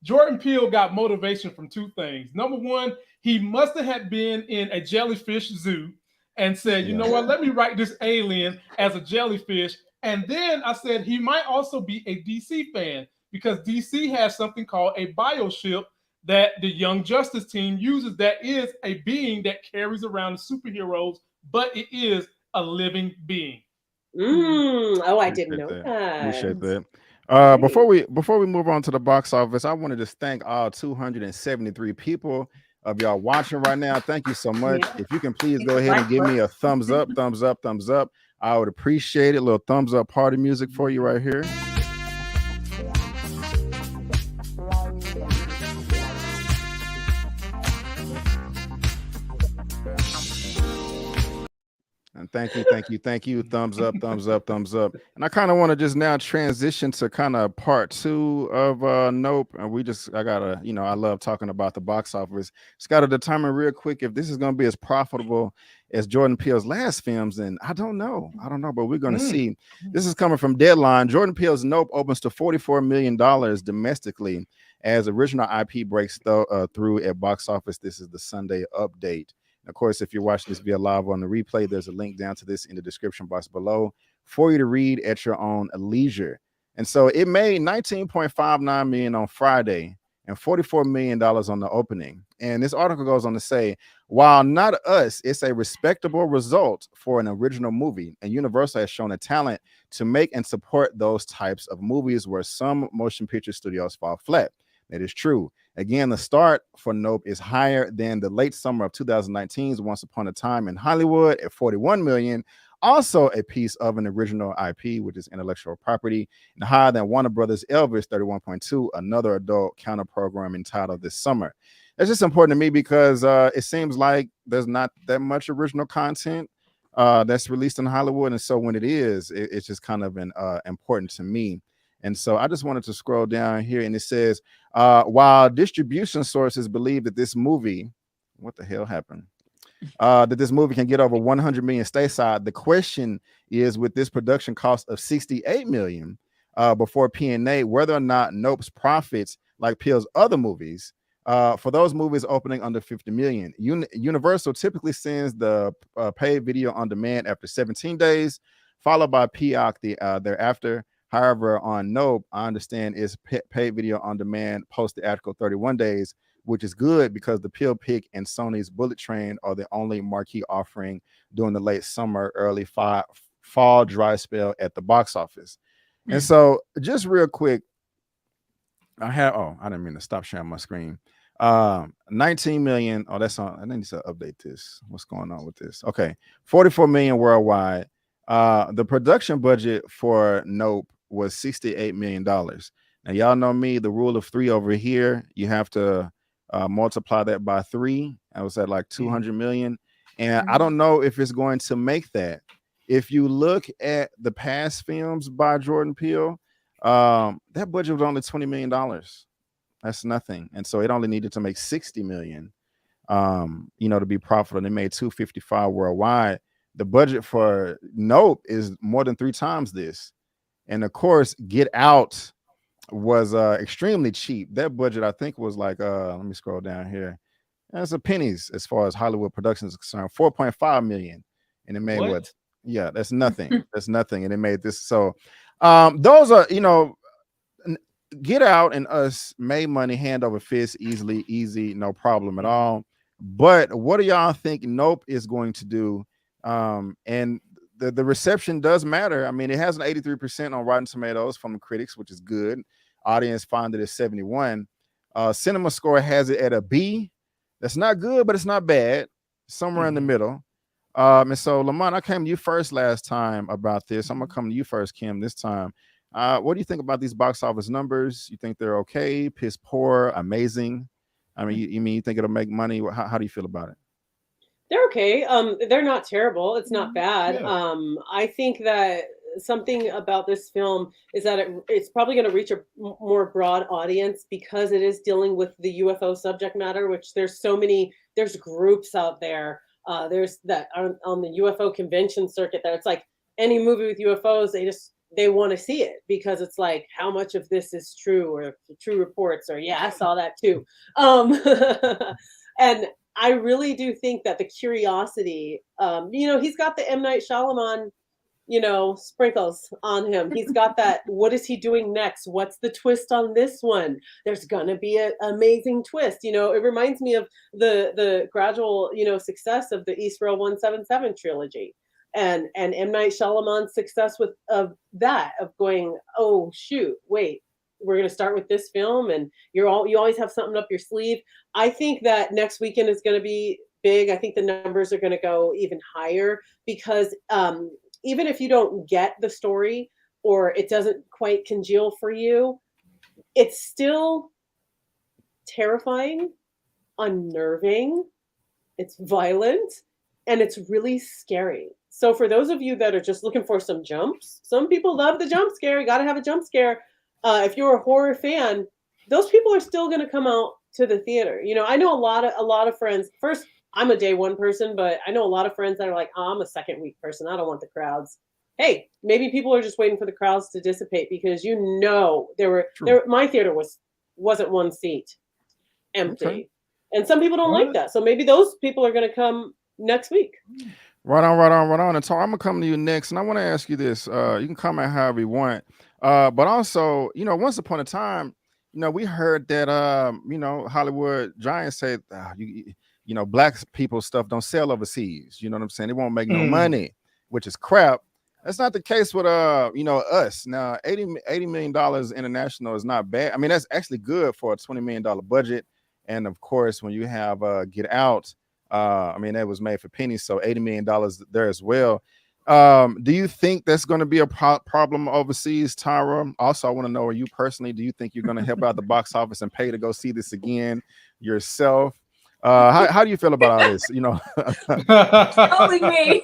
Jordan Peele got motivation from 2 things. Number one, he must have been in a jellyfish zoo and said, you know what, let me write this alien as a jellyfish. And then I said he might also be a DC fan because DC has something called a bioship that the Young Justice team uses that is a being that carries around the superheroes, but it is a living being. Oh, I didn't know Appreciate that. that. Before we move on to the box office, I want to just thank all 273 people of y'all watching right now. Thank you so much. Yeah. If you can please go ahead and give me a thumbs up, thumbs up, thumbs up. I would appreciate it. A little thumbs up party music for you right here. And thank you. Thumbs up, thumbs up, thumbs up. And I kind of want to just now transition to kind of part 2 of Nope. And I gotta, I love talking about the box office. Just gotta determine real quick if this is gonna be as profitable as Jordan Peele's last films. And I don't know, but we're gonna see. This is coming from Deadline. Jordan Peele's Nope opens to $44 million domestically as original IP breaks through at box office. This is the Sunday update. Of course, if you're watching this via live on the replay, there's a link down to this in the description box below for you to read at your own leisure. And so it made $19.59 million on Friday and $44 million on the opening. And this article goes on to say, while not us, it's a respectable result for an original movie. And Universal has shown a talent to make and support those types of movies where some motion picture studios fall flat. That is true. Again, the start for Nope is higher than the late summer of 2019's Once Upon a Time in Hollywood at $41 million. Also a piece of an original IP, which is intellectual property, and higher than Warner Brothers' Elvis, $31.2, another adult counter program entitled This Summer. That's just important to me because it seems like there's not that much original content that's released in Hollywood. And so when it is, it's just kind of important to me. And so I just wanted to scroll down here, and it says, while distribution sources believe that this movie, what the hell happened? That this movie can get over 100 million stateside. The question is, with this production cost of 68 million before P&A, whether or not Nope's profits, like Peele's other movies, for those movies opening under 50 million. Universal typically sends the paid video on demand after 17 days, followed by POC thereafter. However, on Nope, I understand is paid video on demand post theatrical 31 days, which is good because the Peele Pick and Sony's Bullet Train are the only marquee offering during the late summer, early fall dry spell at the box office. And so just real quick, I didn't mean to stop sharing my screen. 19 million. Oh, that's on. I need to update this. What's going on with this? Okay. 44 million worldwide. The production budget for Nope was $68 million. Now, y'all know me, the rule of 3 over here, you have to multiply that by 3. I was at like 200 million. And I don't know if it's going to make that. If you look at the past films by Jordan Peele, that budget was only $20 million. That's nothing. And so it only needed to make 60 million, to be profitable. They made 255 worldwide. The budget for Nope is more than 3 times this. And of course, Get Out was extremely cheap. That budget, I think, was like, let me scroll down here. That's a pennies as far as Hollywood productions is concerned, 4.5 million. And it made what? Yeah, that's nothing. That's nothing. And it made this. So those are, Get Out and Us made money hand over fist, easy, no problem at all. But what do y'all think Nope is going to do? And the reception does matter. I mean, it has an 83% on Rotten Tomatoes from the critics, which is good. Audience found it at 71. Cinema Score has it at a B. That's not good, but it's not bad. Somewhere in the middle. And so, Lamont, I came to you first last time about this. I'm gonna come to you first, Kim, this time. What do you think about these box office numbers? You think they're okay, piss poor, amazing? I mean, you think it'll make money? How do you feel about it? They're okay. They're not terrible. It's not bad. Yeah. I think that something about this film is that it's probably going to reach a more broad audience because it is dealing with the UFO subject matter, which there's groups out there. There's that on the UFO convention circuit that it's like any movie with UFOs, they want to see it because it's like, how much of this is true or true reports or, yeah, I saw that too. And I really do think that the curiosity, he's got the M. Night Shyamalan, sprinkles on him. He's got that, what is he doing next? What's the twist on this one? There's gonna be an amazing twist. It reminds me of the gradual, success of the East Row 177 trilogy. and M. Night Shyamalan's success with of going, oh shoot, wait, we're gonna start with this film, and you always have something up your sleeve. I think that next weekend is gonna be big. I think the numbers are gonna go even higher because even if you don't get the story or it doesn't quite congeal for you, it's still terrifying, unnerving, it's violent, and it's really scary. So for those of you that are just looking for some jumps, some people love the jump scare. You got to have a jump scare. If you're a horror fan, those people are still going to come out to the theater. You know, I know a lot of friends. First, I'm a day one person, but I know a lot of friends that are like, oh, I'm a second week person. I don't want the crowds. Hey, maybe people are just waiting for the crowds to dissipate because my theater wasn't one seat empty. Okay. And some people don't like that. So maybe those people are going to come next week. Right on. And so I'm gonna come to you next, and I want to ask you this. You can comment however you want, but also, you know, once upon a time, you know, we heard that you know, Hollywood giants said, you know, black people stuff don't sell overseas. You know what I'm saying? They won't make no money, which is crap. That's not the case with you know, us. Now, $80 million international is not bad. I mean, that's actually good for a $20 million budget, and of course, when you have Get Out. I mean, that was made for pennies, so $80 million there as well. Do you think that's going to be a problem overseas, Tyra? Also, I want to know, are you personally, do you think you're going to help out the box office and pay to go see this again yourself? How do you feel about all this? You know, telling me.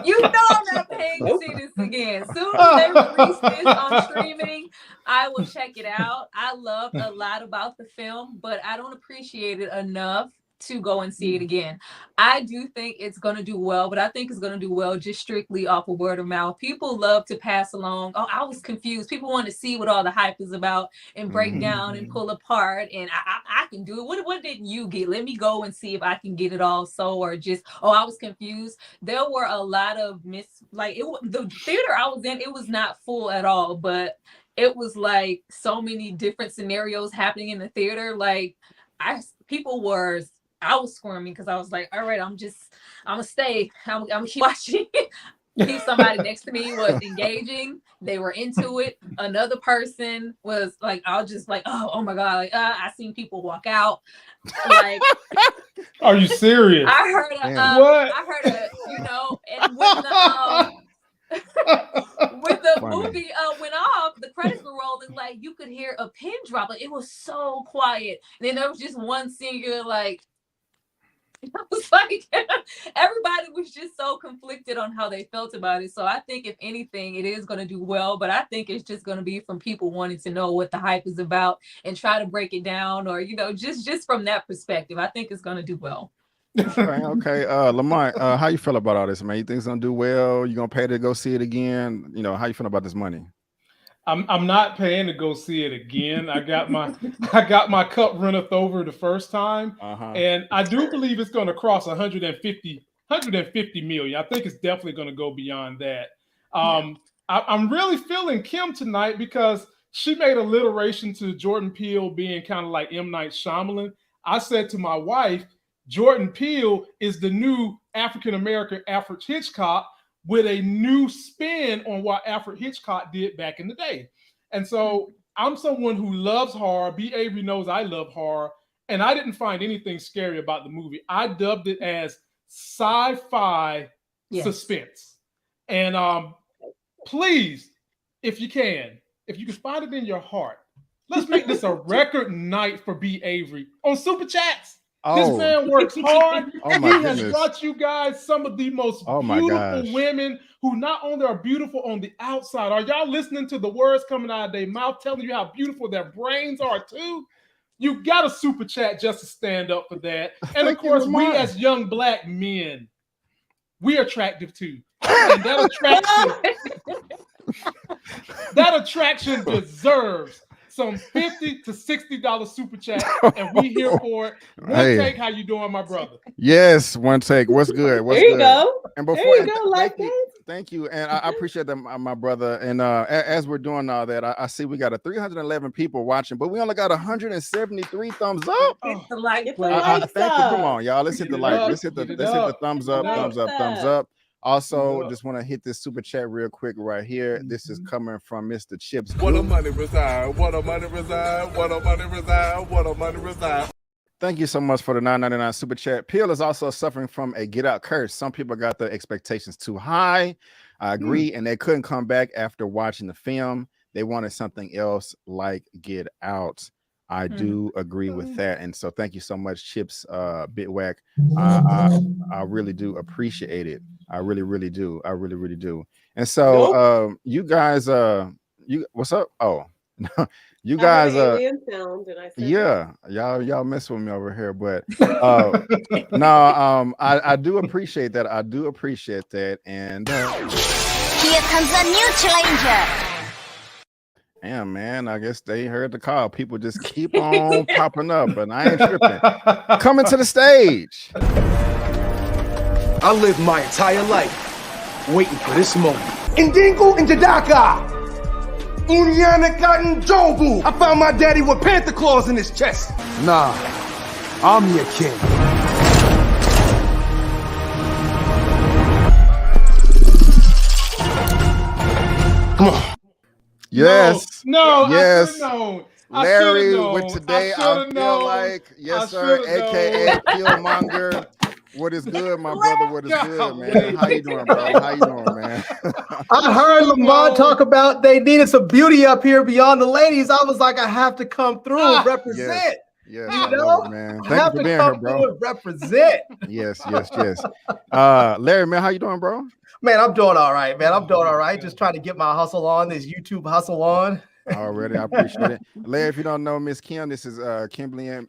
You know I'm not paying to see this again. As soon as they release this on streaming, I will check it out. I loved a lot about the film, but I don't appreciate it enough to go and see it again. I do think it's going to do well, but I think it's going to do well just strictly off of word of mouth. People love to pass along, oh, I was confused. People want to see what all the hype is about and break down and pull apart, and I can do it. What didn't you get? Let me go and see if I can get it all. So, or just, oh, I was confused. There were a lot of the theater I was in, it was not full at all, but it was like so many different scenarios happening in the theater. Like I was squirming because I was like, all right, I'm gonna stay. I'm gonna keep watching. Somebody next to me was engaging. They were into it. Another person was like, I was just like, oh my God. Like, I seen people walk out. Like, are you serious? I heard you know, and when the movie went off, the credits were rolling, like you could hear a pin drop. Like, it was so quiet. And then there was just one singular, like, it was like everybody was just so conflicted on how they felt about it. So I think if anything, it is going to do well, but I think it's just going to be from people wanting to know what the hype is about and try to break it down, or, you know, just from that perspective, I think it's going to do well. Okay. Lamont, how you feel about all this, man? You think it's gonna do well? You gonna pay to go see it again? You know, how you feel about this money? I'm not paying to go see it again. I got my cup runneth over the first time, and I do believe it's going to cross 150 million. I think it's definitely going to go beyond that. I'm really feeling Kim tonight because she made alliteration to Jordan Peele being kind of like M. Night Shyamalan. I said to my wife, Jordan Peele is the new African-American Alfred Hitchcock, with a new spin on what Alfred Hitchcock did back in the day. And so I'm someone who loves horror. B. Avery knows I love horror, and I didn't find anything scary about the movie. I dubbed it as sci-fi suspense. And please, if you can find it in your heart, let's make this a record night for B. Avery on Super Chats. This man works hard. He has brought you guys some of the most beautiful women who not only are beautiful on the outside. Are y'all listening to the words coming out of their mouth telling you how beautiful their brains are too? You got a super chat just to stand up for that. And of course, we as young black men, we're attractive too. And that attraction deserves some $50 to $60 super chat, and we here for it. One Take, how you doing, my brother? Yes, One Take. What's good? What's there you good? go. And before, there you go, like that. Thank you, and I appreciate that, my brother. And as we're doing all that, I see we got 311 people watching, but we only got 173 thumbs up. Hit the like Get the button. likes Thank you. Come up. on, y'all. Let's hit the like. Let's hit the thumbs up, thumbs up, thumbs up. Also, just want to hit this super chat real quick right here. This is coming from Mr. Chips. What a money reside, what a money reside, what a money reside, what a money reside. Thank you so much for the $9.99 super chat. Peel is also suffering from a get out curse. Some people got their expectations too high. I agree, and they couldn't come back after watching the film. They wanted something else like Get Out. I do agree with that, and so thank you so much, Chips, Bitwack. I really do appreciate it. I really, really do. I really, really do. And so, you guys, what's up? Oh, you guys, alien sound, and I said yeah, y'all mess with me over here, but no, I do appreciate that. I do appreciate that, and Here comes a new challenger. damn, man, I guess they heard the call. People just keep on popping up, and I ain't tripping. Coming to the stage. I lived my entire life waiting for this moment. Indingo Indadaka! Unyanaka Njobu! I found my daddy with Panther claws in his chest. Nah, I'm your king. Come on. Yes. No, yes. I should've known. Larry with today, I feel like, yes, sir, aka Killmonger. What is good, my brother? What is good, man? How you doing, bro? How you doing, man? I heard Lamont talk about they needed some beauty up here beyond the ladies. I was like, I have to come through and represent. Yes, you I know, love it, man. Thank you for being here, bro. And represent. Yes. Larry, man, how you doing, bro? Man, I'm doing all right, man. I'm doing all right. Just trying to get my hustle on, this YouTube hustle on. Already, I appreciate it. Larry, if you don't know Miss Kim, this is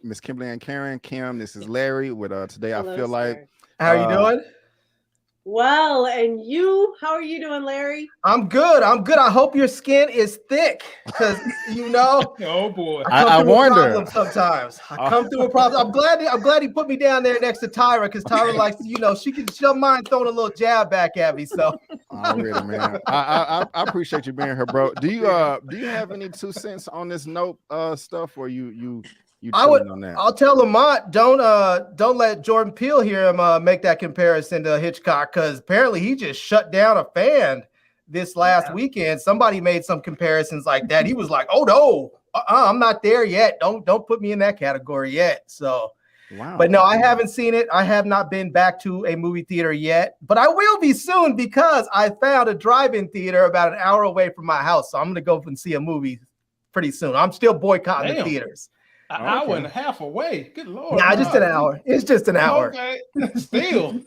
Miss Kimberly and Currin. Kim, this is Larry with today. Hello, I feel like. How are you doing? Well, and you? How are you doing, Larry? I'm good. I hope your skin is thick, because you know. Oh boy, I wonder. Sometimes I come through a problem. I'm glad he put me down there next to Tyra, because Tyra likes, she don't mind throwing a little jab back at me. So. Already, man. I appreciate you being here, bro. Do you have any 2 cents on this note stuff, or you on that? I'll tell Lamont, don't let Jordan Peele hear him make that comparison to Hitchcock, because apparently he just shut down a fan this last weekend. Somebody made some comparisons like that. He was like, "Oh no, I'm not there yet. Don't put me in that category yet." So, wow. But no, I haven't seen it. I have not been back to a movie theater yet, but I will be soon, because I found a drive-in theater about an hour away from my house. So I'm going to go and see a movie pretty soon. I'm still boycotting the theaters. An hour and a half away. Good Lord. Nah, just an hour. It's just an hour. Okay. Still.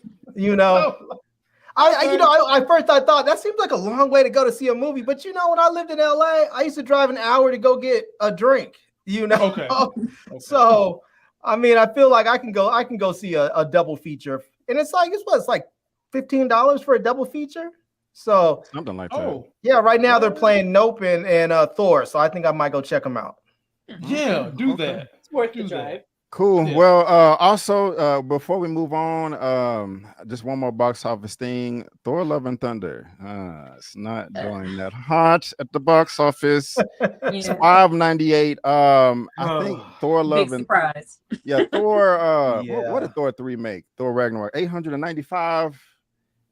I first I thought that seems like a long way to go to see a movie, but when I lived in LA, I used to drive an hour to go get a drink. Okay. So I mean, I feel like I can go see a double feature, and it's like $15 for a double feature. So something like that. Yeah, right now they're playing Nope and Thor, so I think I might go check them out. Yeah, do that. It's worth the drive. Cool. Yeah. Well, also, before we move on, just one more box office thing. Thor: Love and Thunder. It's not doing that hot at the box office. It's $598. I think Thor: Love and surprise. Yeah, Thor. What did Thor 3 make? Thor Ragnarok, $895.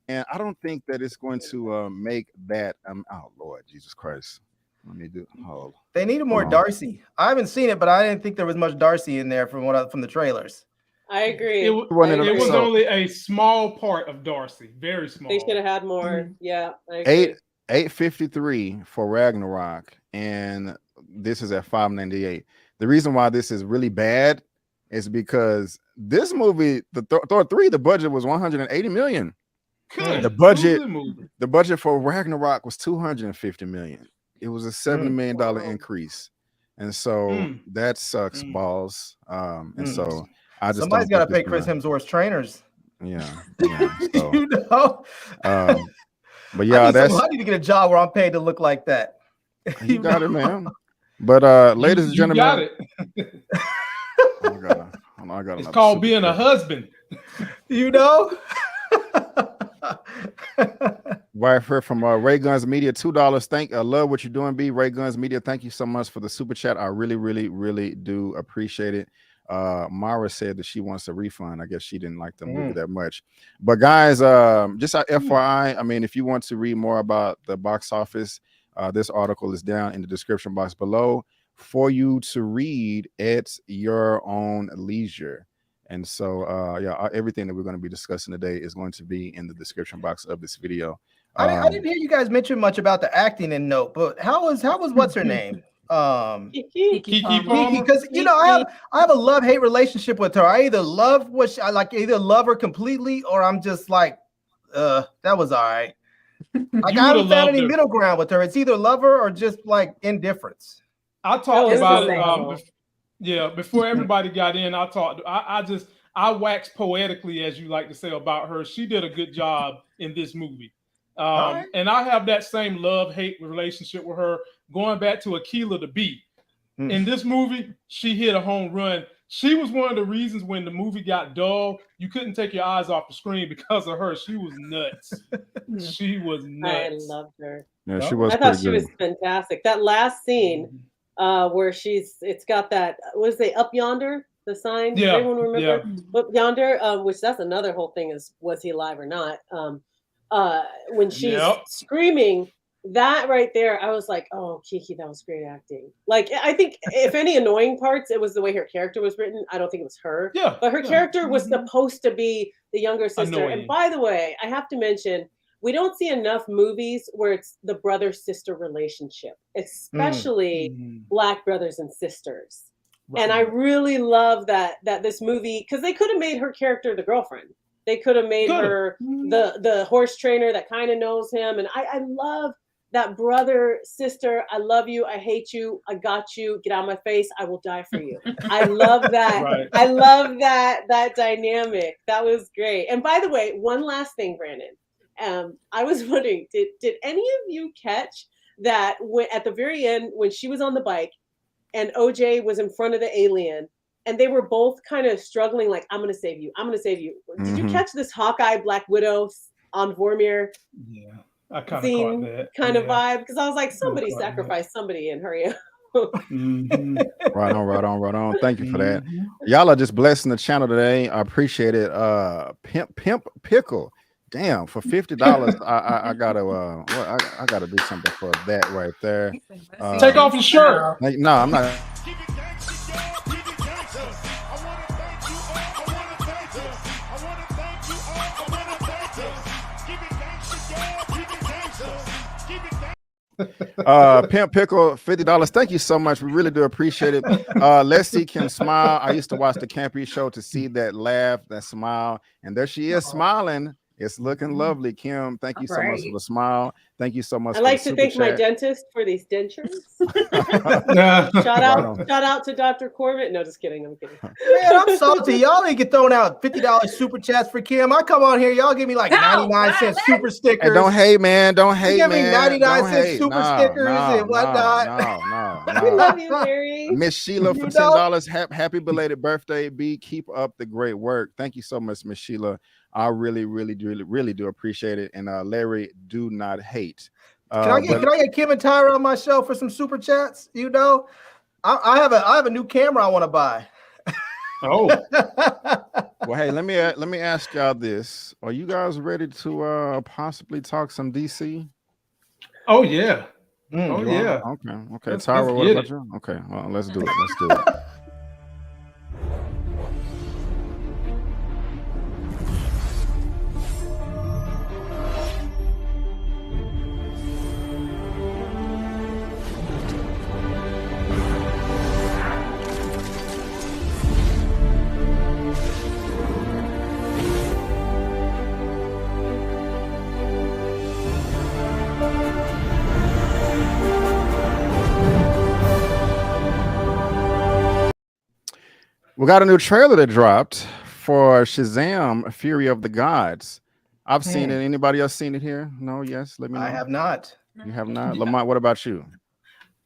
And I don't think that it's going to make that. Oh Lord Jesus Christ. Let me do. Hold. They needed more Darcy. I haven't seen it, but I didn't think there was much Darcy in there from the trailers. I agree. It was only a small part of Darcy, very small. They should have had more. Yeah, I agree. $853 for Ragnarok, and this is at $598. The reason why this is really bad is because this movie, the Thor 3, the budget was $180 million. Good. The budget for Ragnarok was $250 million. It was a $70 million increase, and so that sucks balls. And so I just somebody's got to pay Chris Hemsworth's trainers. Yeah. So, but yeah, I need to get a job where I'm paid to look like that. You got it, man. But ladies and gentlemen, got it. I got it's called being a husband. Right here from Ray Guns Media, $2. I love what you're doing, B. Ray Guns Media. Thank you so much for the super chat. I really do appreciate it. Mara said that she wants a refund. I guess she didn't like the movie that much. But guys, just FYI, I mean, if you want to read more about the box office, this article is down in the description box below for you to read at your own leisure. And so, yeah, everything that we're going to be discussing today is going to be in the description box of this video. I didn't hear you guys mention much about the acting in Note, but how was what's her name? Kiki, because you know I have a love-hate relationship with her. I either love either love her completely, or I'm just like, that was all right. Like I haven't found any middle ground with her. It's either love her or just like indifference. I talked about it. Before everybody got in, I waxed poetically, as you like to say, about her. She did a good job in this movie. And I have that same love-hate relationship with her going back to Aquila the Bee. In this movie, she hit a home run. She was one of the reasons when the movie got dull, you couldn't take your eyes off the screen because of her. She was nuts. She was nuts. I loved her. Yeah, she was. I thought she was fantastic. That last scene where it's got that, what is it, Up Yonder, the sign? Yeah. Does anyone remember? Up Yonder, which that's another whole thing is, was he alive or not? When she's screaming, that right there, I was like, oh, Kiki, that was great acting. Like, I think if any annoying parts, it was the way her character was written. I don't think it was her. Yeah. But her character was supposed to be the younger sister. Annoying. And by the way, I have to mention, we don't see enough movies where it's the brother-sister relationship, especially Black brothers and sisters. Right. And I really love that this movie, because they could have made her character the girlfriend. They could have made her the horse trainer that kind of knows him. And I love that brother, sister, I love you, I hate you, I got you, get out of my face, I will die for you. I love that. Right. I love that dynamic. That was great. And by the way, one last thing, Brandon. I was wondering, did any of you catch that at the very end when she was on the bike and OJ was in front of the alien and they were both kind of struggling, like, I'm going to save you, I'm going to save you. Did you catch this Hawkeye Black Widow on Vormir? Yeah. I kind of caught that vibe, because I was like, somebody sacrificed somebody and hurry up. Right on. Thank you for that. Y'all are just blessing the channel today. I appreciate it. Pimp Pickle. Damn, for $50, I gotta do something for that right there. Take off your shirt. No, I'm not. Pimp Pickle, $50. Thank you so much. We really do appreciate it. Let's see Kim smile. I used to watch the Campy show to see that laugh, that smile, and there she is smiling. It's looking lovely, Kim. Thank you so much for the smile. Thank you so much. I like to thank my dentist for these dentures. Shout out to Dr. Corbett. No, just kidding. I'm kidding. Man, I'm salty. Y'all ain't get throwing out $50 super chats for Kim. I come on here, y'all give me like 99-cent super stickers. Hey, don't hate, man. Don't hate, man. Give me 99-cent super stickers and whatnot. No. We love you, Harry. Miss Sheila for $10. Happy belated birthday, B. Keep up the great work. Thank you so much, Miss Sheila. I really do appreciate it. And Larry, do not hate. Can I get Kim and Tyra on my show for some super chats? You know, I have a new camera I want to buy. Oh. Well, hey, let me ask y'all this: are you guys ready to possibly talk some DC? Oh yeah. Okay. Tyra, what about you? Okay, well, let's do it. We got a new trailer that dropped for Shazam, Fury of the Gods. I've seen it. Anybody else seen it here? No? Yes? Let me know. I have not. You have not? Lamont, what about you?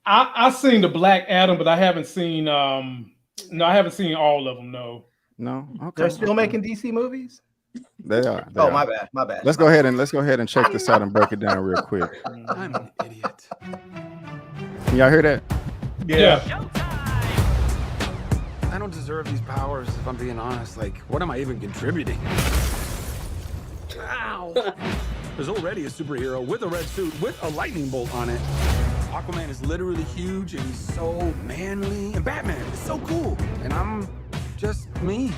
I've seen the Black Adam, but I haven't seen I haven't seen all of them, no. No? Okay. They're still making DC movies? They are. Oh, my bad. My bad. Let's go ahead and check this out and break it down real quick. I'm an idiot. Can y'all hear that? Yeah. I don't deserve these powers, if I'm being honest. Like, what am I even contributing? Ow! There's already a superhero with a red suit with a lightning bolt on it. Aquaman is literally huge and he's so manly. And Batman is so cool. And I'm just me.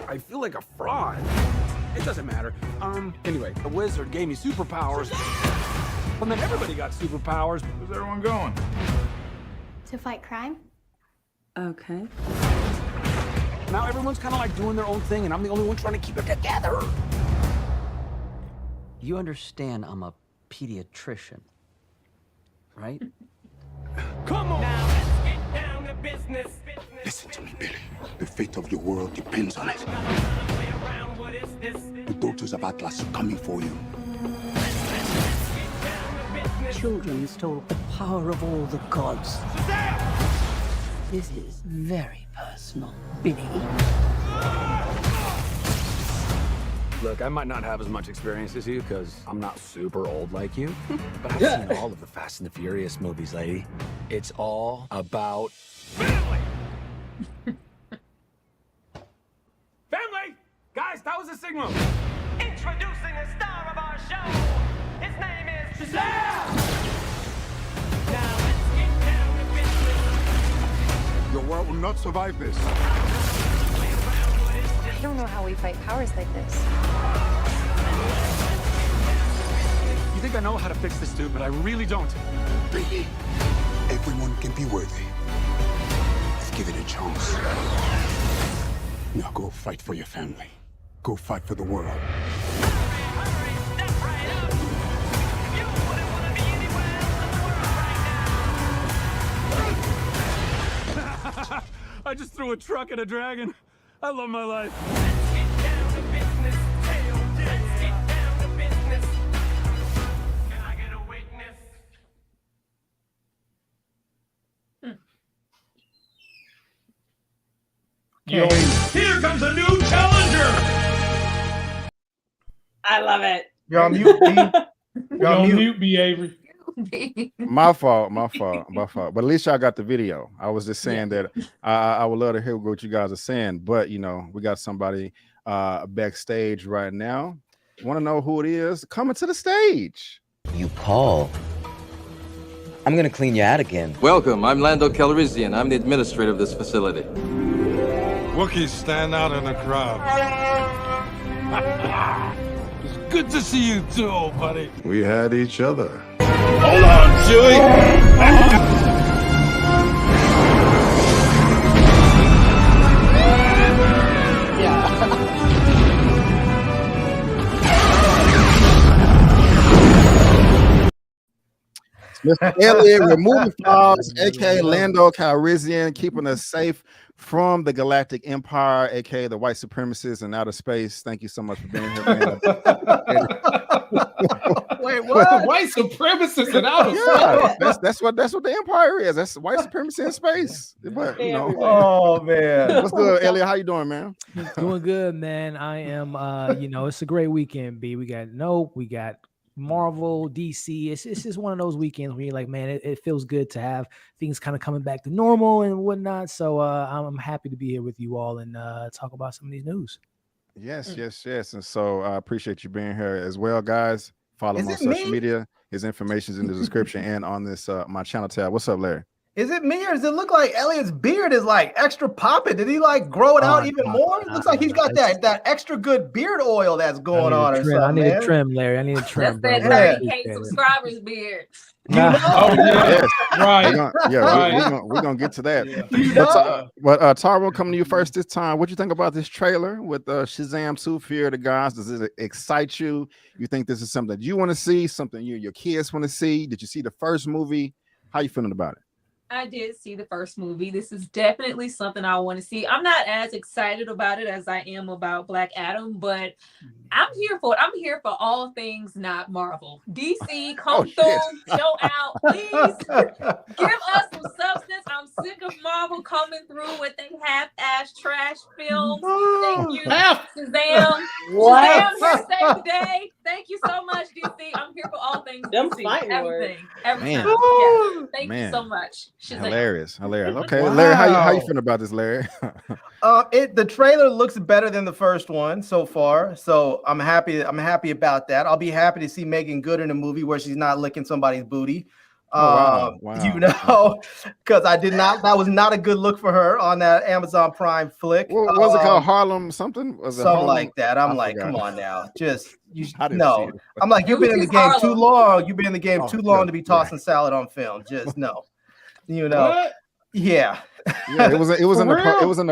I feel like a fraud. It doesn't matter. Anyway, the wizard gave me superpowers. But then everybody got superpowers. Where's everyone going? To fight crime? Okay. Now everyone's kind of like doing their own thing, and I'm the only one trying to keep it together. You understand I'm a pediatrician, right? Come on! Now let's get down to business. Listen to me, Billy. The fate of your world depends on it. The daughters of Atlas are coming for you. Children stole the power of all the gods. This is very personal, Billy. Look, I might not have as much experience as you because I'm not super old like you, but I've seen all of the Fast and the Furious movies, lady. It's all about family. Family! Guys, that was a signal. Introducing the star of our show. His name is Shazam! Now let's get down to business. Your world will not survive this. I don't know how we fight powers like this. You think I know how to fix this dude, but I really don't. Billy, everyone can be worthy. Let's give it a chance. Now go fight for your family. Go fight for the world. I just threw a truck at a dragon. I love my life. Let's get down to business. Let's get down to business. Can I get a witness? Here comes a new challenger! I love it. You're on mute, B. You're on mute, B. Avery. My fault. But at least y'all got the video. I was just saying that I would love to hear what you guys are saying. But you know, we got somebody backstage right now. Want to know who it is? Coming to the stage. You call. I'm gonna clean you out again. Welcome, I'm Lando Calrissian. I'm the administrator of this facility. Wookiees stand out in the crowd. It's good to see you too, old buddy. We had each other. Hold on, Chewie! Mr. Elliot, removing flaws, aka Lando Calrissian, keeping us safe from the Galactic Empire, aka the white supremacists in outer space. Thank you so much for being here, man. Wait, what? White supremacists in outer space? That's what the Empire is. That's white supremacy in space. But you know, oh man, what's good, Elliot? How you doing, man? Doing good, man. I am. You know, it's a great weekend, B. We got Nope. We got Marvel, DC. It's just one of those weekends where you're like, man, it feels good to have things kind of coming back to normal and whatnot. So I'm happy to be here with you all and talk about some of these news. Yes. And so I appreciate you being here as well, guys. Follow him on social media. His information is in the description and on this my channel tab. What's up, Larry? Is it me or does it look like Elliot's beard is like extra popping? Did he like grow it out even more? It looks like he's got that extra good beard oil that's going on or something. I need a trim, Larry. I need a trim. That's that 30K subscribers beard. Oh, yeah. Right. We're gonna get to that. Yeah. But Taro, coming to you first this time. What you think about this trailer with Shazam 2: Fear of the Gods? Does it excite you? You think this is something that you want to see? Something you and your kids want to see? Did you see the first movie? How you feeling about it? I did see the first movie. This is definitely something I want to see. I'm not as excited about it as I am about Black Adam, but I'm here for it. I'm here for all things not Marvel. DC, come through, show out, please. Give us some sick of Marvel coming through with their half-ass trash films. Thank you, Shazam. What? Shazam here to save the day. Thank you so much, DC. I'm here for all things Them DC. fighting Everything. words. Every Man. time. Yeah. Thank you Man. so much. Shazam. Hilarious. Okay, Larry, how you feeling about this, Larry? The trailer looks better than the first one so far, so I'm happy about that. I'll be happy to see Megan Good in a movie where she's not licking somebody's booty. Wow. You know, because that was not a good look for her on that Amazon Prime flick. What was it called? Harlem something? Was it something Harlem? like that. I'm I like, forgot. come on now, just I didn't see no. it. I'm like, you've been in the game too long. You've been in the game too long good. to be tossing salad on film. Just no, you know. What? Yeah. Yeah, it was in For the real? it was in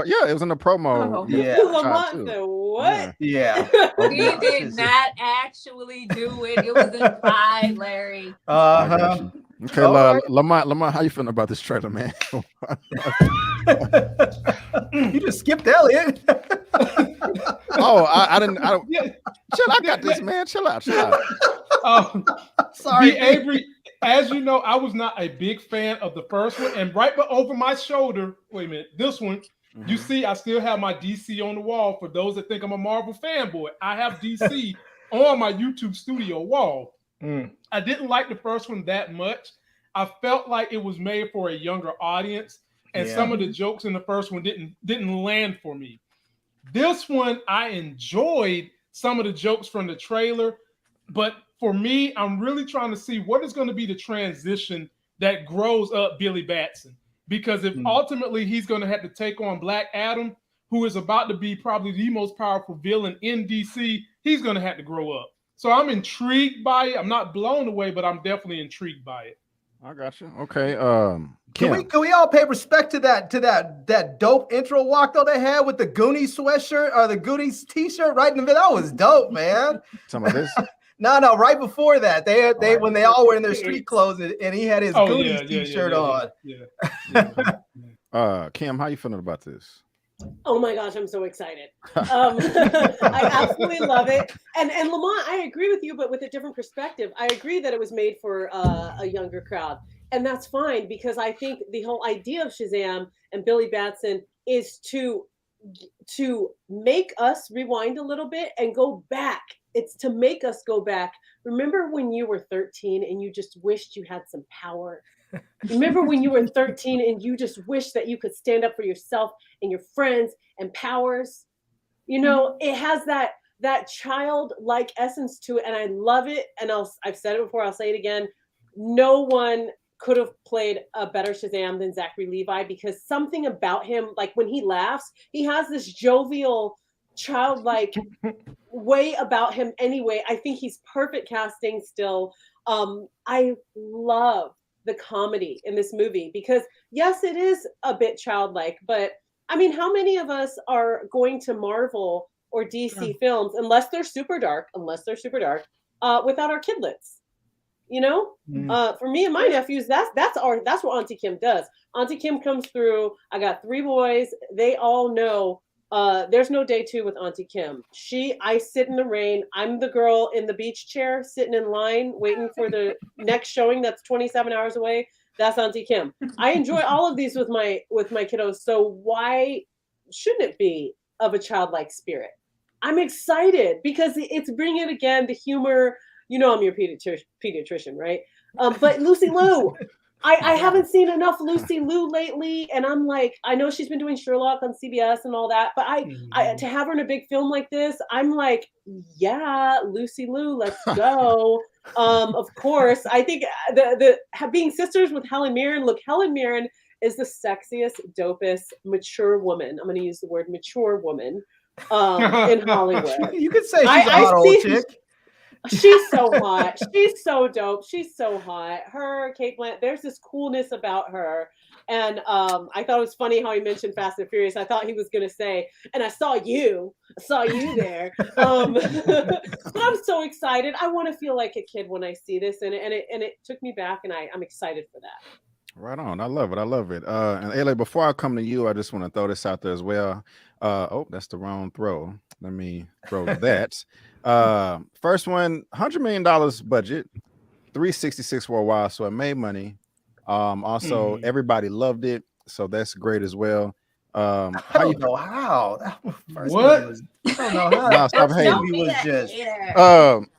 the promo. Oh. Yeah. Lamont said, what? Yeah. He did not actually do it. It was implied, Larry. Okay, Lamont, how you feeling about this trailer, man? You just skipped Elliot. I didn't. Chill, I got this, man. Chill out. Sorry, Avery. As you know, I was not a big fan of the first one, and right over my shoulder. Wait a minute, this one. You see, I still have my DC on the wall. For those that think I'm a Marvel fanboy, I have DC on my YouTube studio wall. I didn't like the first one that much. I felt like it was made for a younger audience, and some of the jokes in the first one didn't land for me. This one, I enjoyed some of the jokes from the trailer, but for me, I'm really trying to see what is going to be the transition that grows up Billy Batson. Because if ultimately he's going to have to take on Black Adam, who is about to be probably the most powerful villain in DC, he's going to have to grow up. So I'm intrigued by it. I'm not blown away, but I'm definitely intrigued by it. I got you. Okay. Can we all pay respect to that dope intro walk though they had with the Goonies sweatshirt or the Goonies t-shirt right in the middle? That was dope, man. Some of this. No, right before that, they when they all were in their street clothes and he had his Goonies t-shirt on. Kim, how you feeling about this? Oh my gosh, I'm so excited. I absolutely love it. And Lamont, I agree with you, but with a different perspective. I agree that it was made for a younger crowd. And that's fine, because I think the whole idea of Shazam and Billy Batson is to make us rewind a little bit and go back. It's to make us go back. Remember when you were 13 and you just wished you had some power? Remember when you were 13 and you just wished that you could stand up for yourself and your friends and powers? You know, it has that childlike essence to it, and I love it. And I've said it before, I'll say it again. No one could have played a better Shazam than Zachary Levi, because something about him, like when he laughs, he has this jovial, childlike way about him anyway. I think he's perfect casting still. I love the comedy in this movie, because yes, it is a bit childlike, but I mean, how many of us are going to Marvel or DC films, unless they're super dark, without our kidlets? You know, for me and my nephews, that's what Auntie Kim does. Auntie Kim comes through. I got 3 boys. They all know there's no day 2 with Auntie Kim. I sit in the rain. I'm the girl in the beach chair sitting in line waiting for the next showing that's 27 hours away. That's Auntie Kim. I enjoy all of these with my kiddos. So why shouldn't it be of a childlike spirit? I'm excited because it's bringing again the humor. You know, I'm your pediatrician, right? But Lucy Liu, I haven't seen enough Lucy Liu lately, and I'm like, I know she's been doing Sherlock on CBS and all that, but I to have her in a big film like this, I'm like, yeah, Lucy Liu, let's go. Of course, I think the being sisters with Helen Mirren. Look, Helen Mirren is the sexiest, dopest, mature woman. I'm going to use the word mature woman in Hollywood. You could say she's a hot old chick. She's so hot. She's so dope. She's so hot. Her, Kate Blanchett, there's this coolness about her. And I thought it was funny how he mentioned Fast and Furious. I thought he was going to say, and I saw you there. But I'm so excited. I want to feel like a kid when I see this. And it took me back, and I'm excited for that. Right on. I love it. And Elia, before I come to you, I just want to throw this out there as well. Oh, that's the wrong throw. Let me throw that. First one, $100 million budget, 366 worldwide, so it made money. Also, everybody loved it. So that's great as well. I don't know how. First What? movie was, I don't know how. Nah, That stop first hating. movie was just.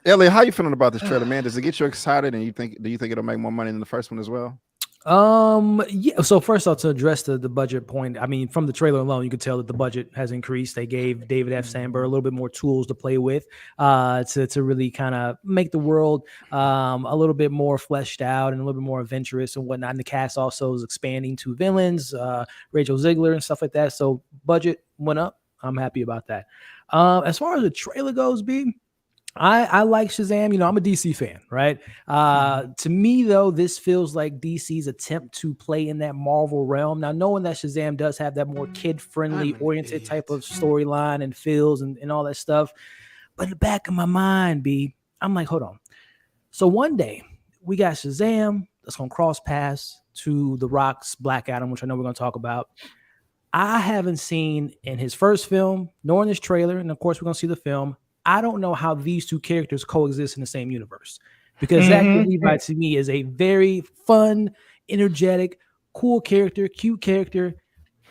Elliot, how you feeling about this trailer, man? Does it get you excited? And do you think it'll make more money than the first one as well? Yeah. So first off, to address the budget point, I mean, from the trailer alone, you could tell that the budget has increased. They gave David F. Sandberg a little bit more tools to play with, to really kind of make the world a little bit more fleshed out and a little bit more adventurous and whatnot. And the cast also is expanding to villains, Rachel Ziegler and stuff like that. So budget went up. I'm happy about that. As far as the trailer goes, B, I like Shazam. You know, I'm a DC fan, right? To me, though, this feels like DC's attempt to play in that Marvel realm. Now, knowing that Shazam does have that more kid-friendly oriented type of storyline and feels and all that stuff. But in the back of my mind, B, I'm like, hold on. So one day, we got Shazam that's going to cross paths to The Rock's Black Adam, which I know we're going to talk about. I haven't seen in his first film, nor in this trailer, and of course, we're going to see the film, I don't know how these two characters coexist in the same universe, because Zachary Levi to me is a very fun, energetic, cool character, cute character,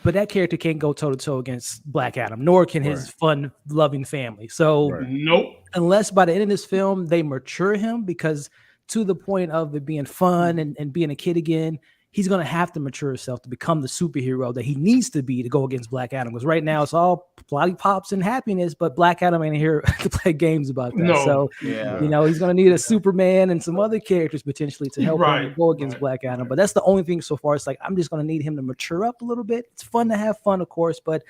but that character can't go toe to toe against Black Adam, nor can his fun, loving family. So nope. Unless by the end of this film they mature him, because to the point of it being fun and being a kid again, he's going to have to mature himself to become the superhero that he needs to be to go against Black Adam. Because right now it's all lollipops and happiness, but Black Adam ain't here to play games about that. No. So, you know, he's going to need a Superman and some other characters potentially to help him go against Black Adam. But that's the only thing so far. It's like, I'm just going to need him to mature up a little bit. It's fun to have fun, of course, but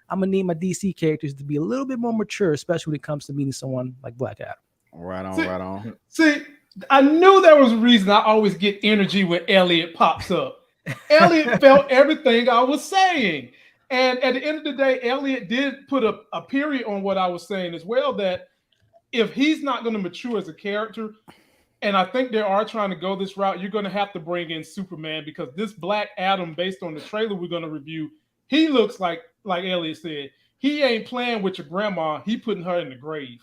I'm going to need my DC characters to be a little bit more mature, especially when it comes to meeting someone like Black Adam. Right on. See, I knew there was a reason I always get energy when Elliot pops up. Elliot felt everything I was saying. And at the end of the day, Elliot did put a period on what I was saying as well, that if he's not going to mature as a character, and I think they are trying to go this route, you're going to have to bring in Superman, because this Black Adam, based on the trailer we're going to review, he looks like Elliot said, he ain't playing with your grandma. He putting her in the grave.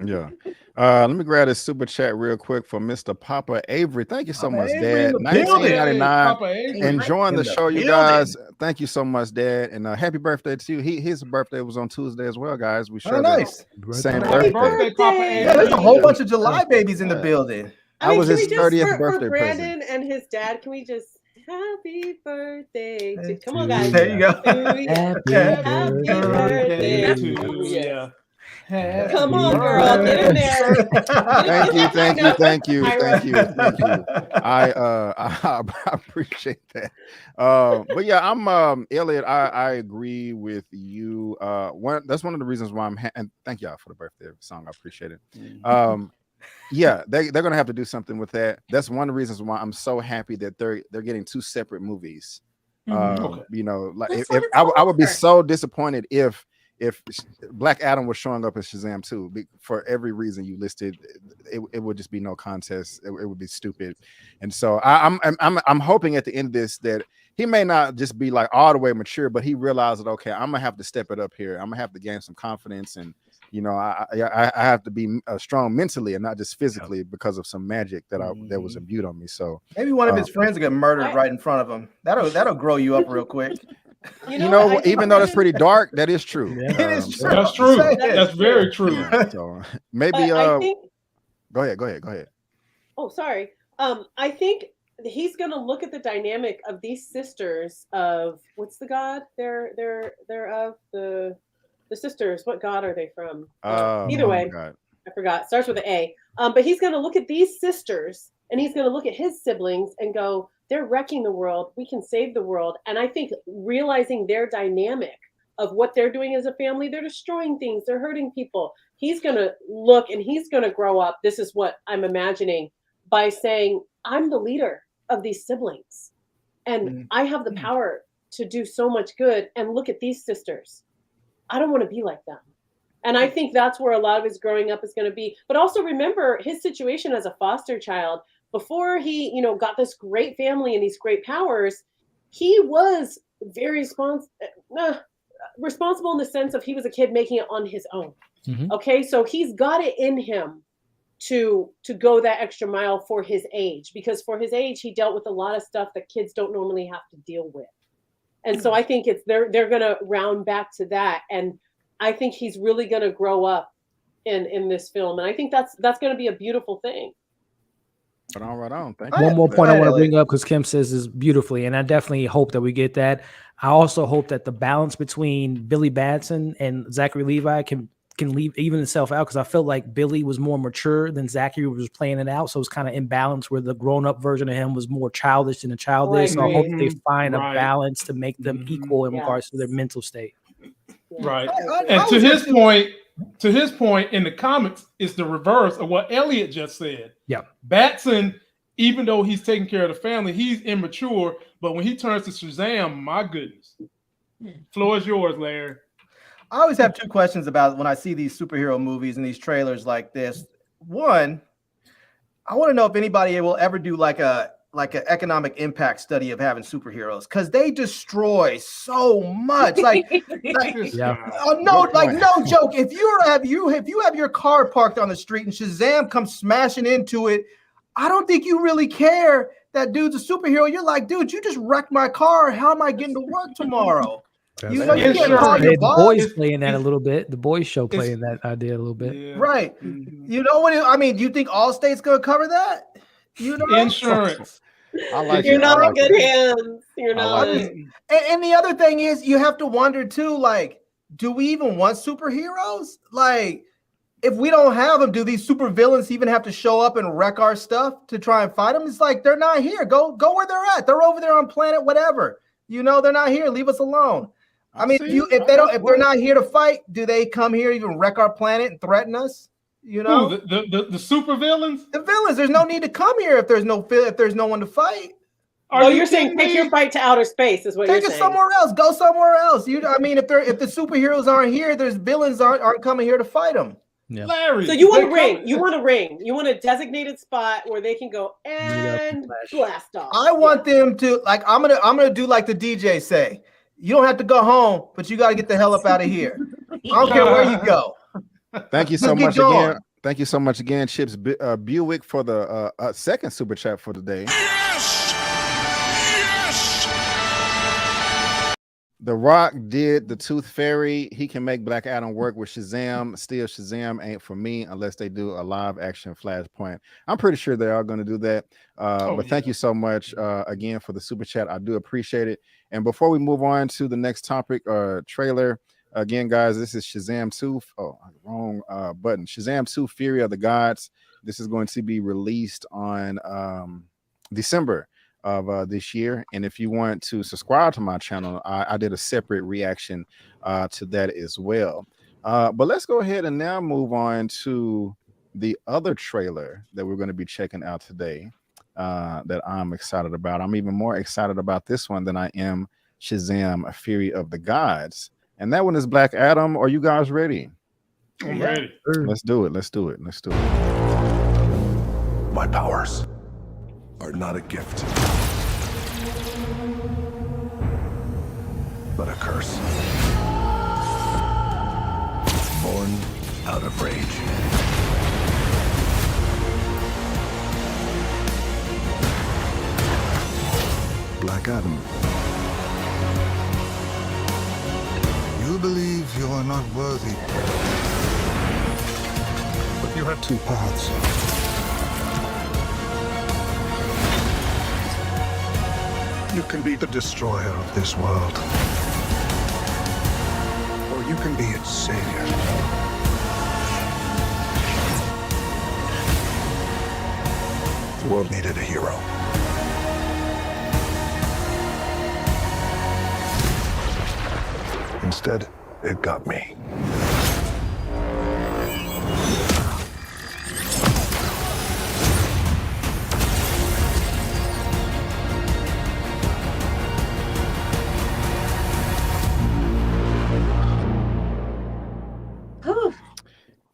Yeah. Let me grab this super chat real quick for Mr. Papa Avery. Thank you so much, Dad. 1999. Enjoying the show, you guys. Thank you so much, Dad. And happy birthday to you. His birthday was on Tuesday as well, guys. We shared the same birthday. Yeah, there's a whole bunch of July babies in the building. I was his 30th birthday for Brandon present. and his dad, can we just happy birthday to, come on, guys. There you go. Happy birthday to you. Come on, girl, get in there. Thank you. I appreciate that. But yeah, I'm Elliot. I agree with you. That's one of the reasons why and thank y'all for the birthday song. I appreciate it. Yeah, they're gonna have to do something with that. That's one of the reasons why I'm so happy that they're getting two separate movies. You know, like if I would be so disappointed if Black Adam was showing up as Shazam too, for every reason you listed, it would just be no contest. It would be stupid. And so I'm hoping at the end of this that he may not just be like all the way mature, but he realized that, okay, I'm gonna have to step it up here. I'm gonna have to gain some confidence, and you know, I have to be strong mentally and not just physically because of some magic that was imbued on me. So maybe one of his friends will get murdered right in front of him. That'll grow you up real quick. You know, even though that's pretty dark, that is true. It is true. That's true. That's very true. Yeah, so maybe I think, go ahead. Oh, sorry. I think he's gonna look at the dynamic of these sisters of what's the god they're of the sisters. What god are they from? Either way, I forgot. Starts with an A. But he's gonna look at these sisters and he's gonna look at his siblings and go, they're wrecking the world. We can save the world. And I think realizing their dynamic of what they're doing as a family, they're destroying things, they're hurting people. He's going to look and he's going to grow up. This is what I'm imagining, by saying, I'm the leader of these siblings and I have the power to do so much good. And look at these sisters. I don't want to be like them. And I think that's where a lot of his growing up is going to be. But also remember his situation as a foster child. Before he, you know, got this great family and these great powers, he was very responsible in the sense of he was a kid making it on his own. Okay, so he's got it in him to go that extra mile for his age, because for his age, he dealt with a lot of stuff that kids don't normally have to deal with. And so I think they're going to round back to that. And I think he's really going to grow up in this film. And I think that's going to be a beautiful thing. Right on. Thank One you. more point I want to bring up, because Kim says this beautifully, and I definitely hope that we get that. I also hope that the balance between Billy Batson and Zachary Levi can even itself out, because I felt like Billy was more mature than Zachary was playing it out, so it's kind of imbalance where the grown-up version of him was more childish than the child is. So I hope they find a balance to make them equal in regards to their mental state. Right. And to his point, in the comics, it's the reverse of what Elliot just said. Yeah. Batson, even though he's taking care of the family, he's immature. But when he turns to Shazam, my goodness. Floor is yours, Larry. I always have two questions about when I see these superhero movies and these trailers like this. One, I want to know if anybody will ever do like an economic impact study of having superheroes, because they destroy so much. No joke. If you have your car parked on the street and Shazam comes smashing into it, I don't think you really care that dude's a superhero. You're like, dude, you just wrecked my car. How am I getting to work tomorrow? You can't call your The boss. boys playing that a little bit. The boys show playing that idea a little bit. Right. You know what? I mean, do you think Allstate's going to cover that? You know, insurance. You're not in good hands. You're not. And the other thing is, you have to wonder too, like, do we even want superheroes? Like, if we don't have them, do these supervillains even have to show up and wreck our stuff to try and fight them? It's like, they're not here. Go where they're at. They're over there on planet whatever. You know, they're not here. Leave us alone. I mean, if they're not here to fight, do they come here even wreck our planet and threaten us? You know, the super villains. The villains. There's no need to come here if there's no one to fight. You're saying take your fight to outer space is what you're saying. Take it somewhere else. Go somewhere else. I mean, if the superheroes aren't here, there's villains aren't coming here to fight them. Yeah. Larry. So you want a ring. You want a ring. You want a designated spot where they can go and blast off. I want them to, like, I'm gonna do like the DJ say. You don't have to go home, but you got to get the hell up out of here. I don't care where you go. Thank you so much again. Thank you so much again, Chips Buick, for the second super chat for today. The Rock did the Tooth Fairy. He can make Black Adam work with Shazam. Still, Shazam ain't for me unless they do a live action Flashpoint. I'm pretty sure they are going to do that. But thank you so much again for the super chat. I do appreciate it. And before we move on to the next topic or trailer, again, guys, this is Shazam 2. Oh, wrong button. Shazam 2: Fury of the Gods. This is going to be released on December of this year. And if you want to subscribe to my channel, I did a separate reaction to that as well. But let's go ahead and now move on to the other trailer that we're going to be checking out today that I'm excited about. I'm even more excited about this one than I am Shazam: Fury of the Gods. And that one is Black Adam. Are you guys ready? I'm ready. Let's do it. Let's do it. Let's do it. My powers are not a gift, but a curse. Born out of rage. Black Adam. You believe you are not worthy, but you have two paths. You can be the destroyer of this world, or you can be its savior. The world needed a hero. Instead, it got me.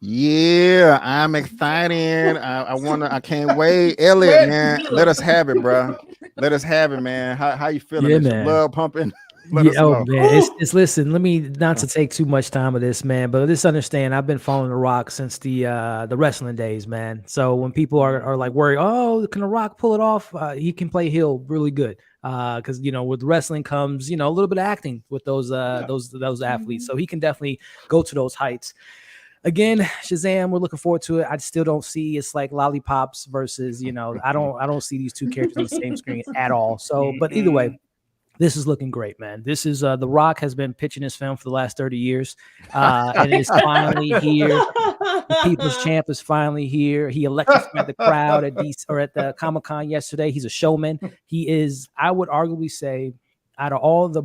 Yeah, I'm excited. I can't wait. Elliot, man, let us have it, bro. Let us have it, man. How you feeling? Yeah, Is your man. blood pumping? Man, it's listen. Let me not to take too much time of this, man, but just understand I've been following The Rock since the wrestling days, man. So when people are like worried, oh, can The Rock pull it off? He can play heel really good. because with wrestling comes a little bit of acting with those athletes. So he can definitely go to those heights. Again, Shazam, we're looking forward to it. I still don't see it's like lollipops versus I don't see these two characters on the same screen at all. So, but either way, this is looking great, man. This is The Rock has been pitching this film for the last 30 years, and it's finally here. The People's Champ is finally here. He electrified the crowd at the Comic-Con yesterday. He's a showman. He is, I would arguably say, out of all the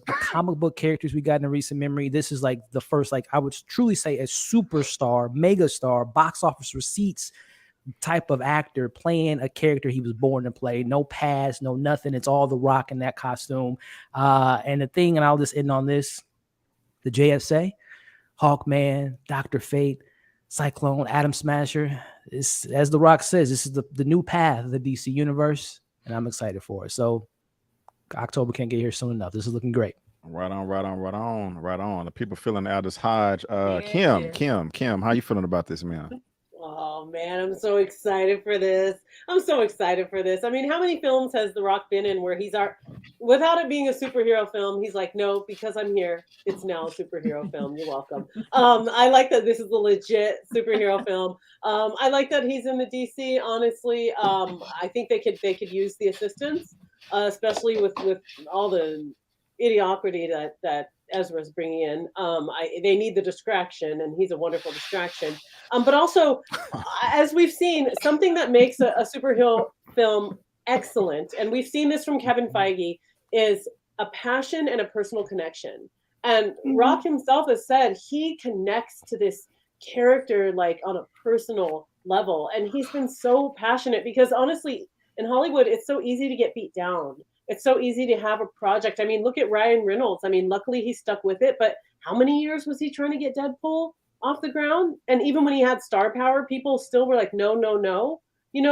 comic book characters we got in recent memory, this is like the first, I would truly say, a superstar, megastar, box office receipts type of actor playing a character he was born to play. No past, no nothing. It's all The Rock in that costume. And the thing, and I'll just end on this: the JSA, Hawkman, Dr. Fate, Cyclone, Atom Smasher. As The Rock says, this is the new path of the DC universe, and I'm excited for it. So October can't get here soon enough. This is looking great. Right on. The people feeling Aldous Hodge. Kim, how you feeling about this, man? Oh man, I'm so excited for this. I mean, how many films has The Rock been in where without it being a superhero film, he's like, no, because I'm here, it's now a superhero film. You're welcome. I like that this is a legit superhero film. I like that he's in the DC. Honestly, I think they could use the assistance, especially with all the idiocracy that Ezra's bringing in. They need the distraction, and he's a wonderful distraction. But also, as we've seen, something that makes a superhero film excellent, and we've seen this from Kevin Feige, is a passion and a personal connection. And Rock himself has said he connects to this character on a personal level, and he's been so passionate because honestly, in Hollywood, it's so easy to get beat down. It's so easy to have a project. I mean, look at Ryan Reynolds. I mean, luckily he stuck with it, but how many years was he trying to get Deadpool off the ground? And even when he had star power, people still were like, no.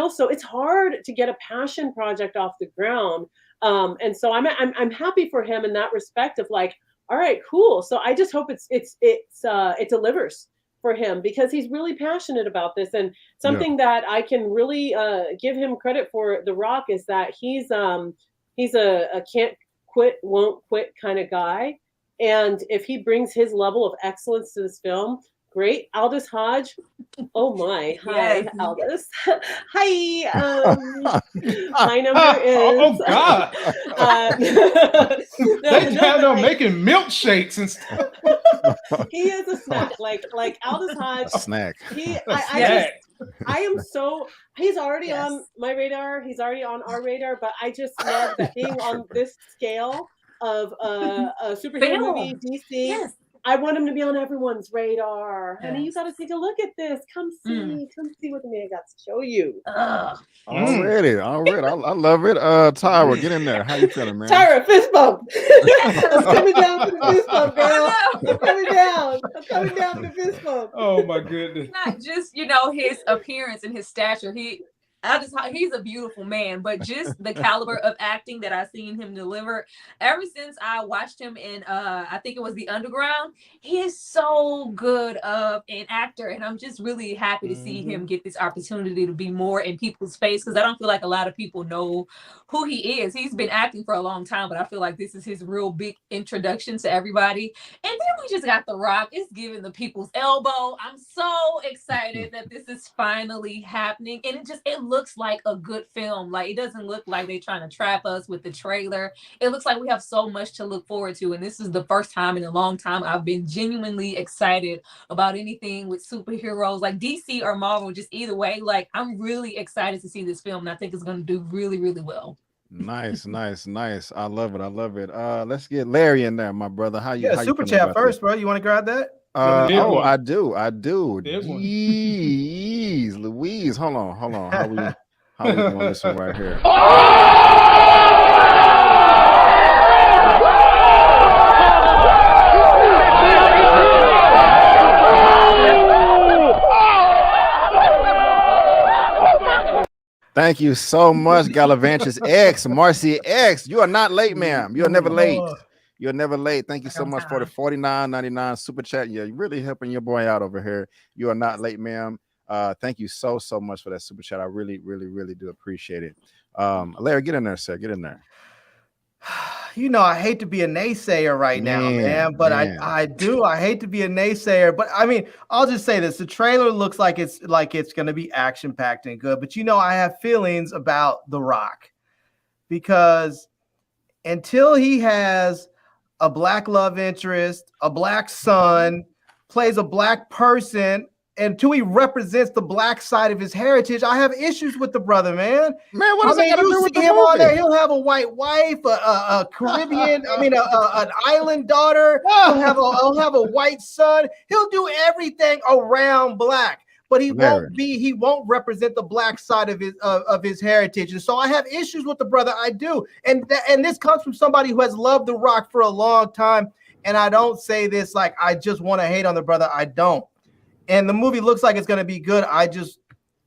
So it's hard to get a passion project off the ground. And so I'm happy for him in that respect of all right, cool. So I just hope it delivers for him because he's really passionate about this. And something that I can really give him credit for, The Rock, is that he's a can't quit, won't quit kind of guy. And if he brings his level of excellence to this film, great. Aldous Hodge. Oh my. Hi, yes. Aldous. Hi. My number is. Oh God. They're making milkshakes and stuff. He is a snack. Like Aldous Hodge. A snack. He's already on my radar. He's already on our radar, but I just love that being on this scale of a superhero movie, DC. Yes. I want him to be on everyone's radar. Yes. Honey, you got to take a look at this. Come see what the man got to show you. Already. I love it. Tyra, get in there. How you feeling, man? Tyra, fist bump. I'm coming down for the fist bump, girl. I'm coming down for the fist bump. Oh my goodness. It's not just, his appearance and his stature. He's a beautiful man, but just the caliber of acting that I've seen him deliver ever since I watched him in I think it was The Underground. He is so good of an actor, and I'm just really happy to see him get this opportunity to be more in people's face, because I don't feel like a lot of people know who he is. He's been acting for a long time, but I feel like this is his real big introduction to everybody. And then we just got The Rock. It's giving the people's elbow. I'm so excited that this is finally happening, and it looks like a good film. Like, it doesn't look like they're trying to trap us with the trailer. It looks like we have so much to look forward to, and this is the first time in a long time I've been genuinely excited about anything with superheroes, like DC or Marvel, just either way. Like, I'm really excited to see this film, and I think it's going to do really, really well. Nice. I love it. Let's get Larry in there, my brother. How you? Super chat first, bro. You want to grab that? I do. Jeez, Louise, hold on. How we doing this one right here? Thank you so much, Galavantis X, Marcy X. You are not late, ma'am. You are never late. You're never late. Thank you so much for the $49.99 super chat. Yeah, you're really helping your boy out over here. You are not late, ma'am. Thank you so much for that super chat. I really do appreciate it. Larry, get in there, sir. Get in there. You know, I hate to be a naysayer right now, man, but I do. I hate to be a naysayer, but I mean, I'll just say this: the trailer looks like it's going to be action packed and good. But you know, I have feelings about The Rock because until he has a black love interest, a black son, plays a black person, until he represents the black side of his heritage, I have issues with the brother, man. Man, what does that got to do with the him on there? movie? He'll have a white wife, a Caribbean, an island daughter. He'll have a white son. He'll do everything around black, but he won't represent the black side of his heritage. And so I have issues with the brother. I do, and this comes from somebody who has loved The Rock for a long time. And I don't say this like I just want to hate on the brother. I don't. And the movie looks like it's going to be good. I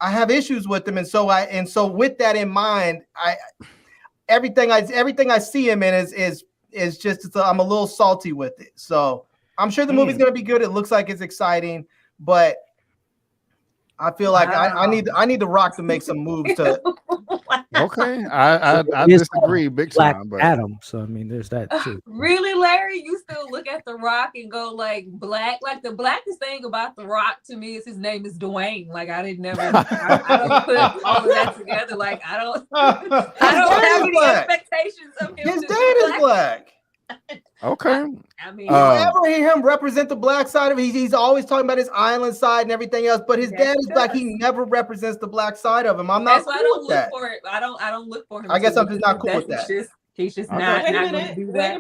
have issues with him, and so with that in mind, everything I see him in is just I'm a little salty with it. So I'm sure the movie's going to be good. It looks like it's exciting, but I feel like I need The Rock to make some moves to. Okay, I disagree big time. But Adam, so I mean, there's that too. Really, Larry? You still look at The Rock and go like black? Like the blackest thing about The Rock to me is his name is Dwayne. Like I don't put all of that together. Like I don't have any expectations of him. His dad is black. Okay. I mean, you ever hear him represent the black side of it? He's always talking about his island side and everything else, but his dad is black. He never represents the black side of him. I'm not. That's why I don't look for it. I don't look for him. I guess I'm just not cool with that. He's just not going to do that.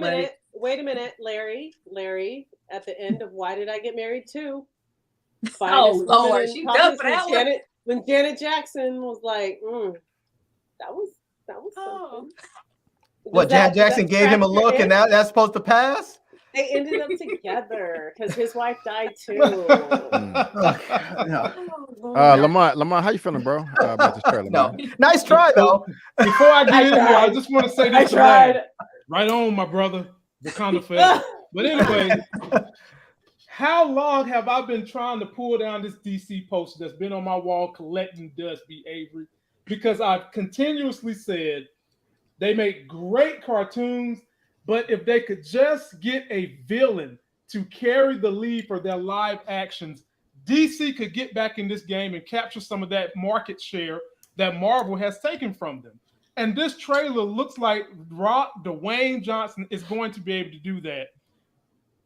Wait a minute, Larry. At the end of Why Did I Get Married Too? Oh Lord, she done for that one. When Janet Jackson was like, that was something. What, Janet Jackson gave him a look and that's supposed to pass? They ended up together because his wife died too. Lamont, how you feeling, bro? About this trailer, man? Nice try though. Before I get into it, I just want to say this. Right on, my brother. Wakanda forever. But anyway, how long have I been trying to pull down this DC poster that's been on my wall collecting dust, B. Avery? Because I've continuously said they make great cartoons, but if they could just get a villain to carry the lead for their live actions, DC could get back in this game and capture some of that market share that Marvel has taken from them. And this trailer looks like Dwayne Johnson is going to be able to do that.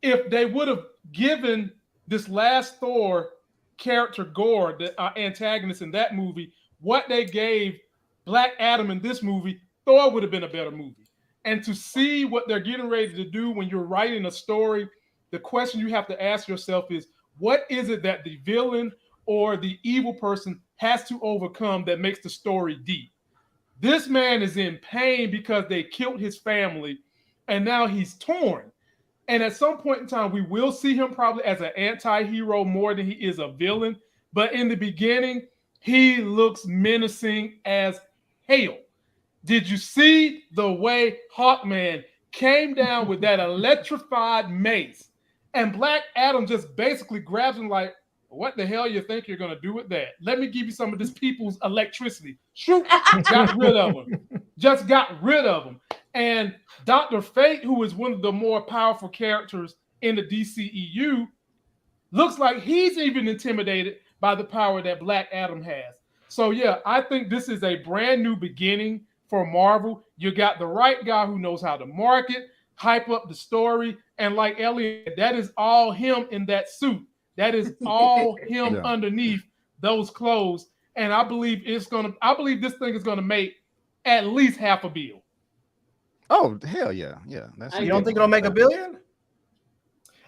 If they would have given this last Thor character Gore, the antagonist in that movie, what they gave Black Adam in this movie, Thor would have been a better movie. And to see what they're getting ready to do when you're writing a story, the question you have to ask yourself is, what is it that the villain or the evil person has to overcome that makes the story deep? This man is in pain because they killed his family, and now he's torn. And at some point in time, we will see him probably as an anti-hero more than he is a villain. But in the beginning, he looks menacing as hell. Did you see the way Hawkman came down with that electrified mace? And Black Adam just basically grabs him like, what the hell you think you're going to do with that? Let me give you some of this people's electricity. Shoot, got rid of him. Just got rid of him. And Dr. Fate, who is one of the more powerful characters in the DCEU, looks like he's even intimidated by the power that Black Adam has. So yeah, I think this is a brand new beginning for Marvel. You got the right guy who knows how to market, hype up the story, and like Elliot, that is all him in that suit. That is all him underneath those clothes. And I believe this thing is gonna make at least $500 million. Oh, hell yeah. Yeah. You don't think it'll make $1 billion?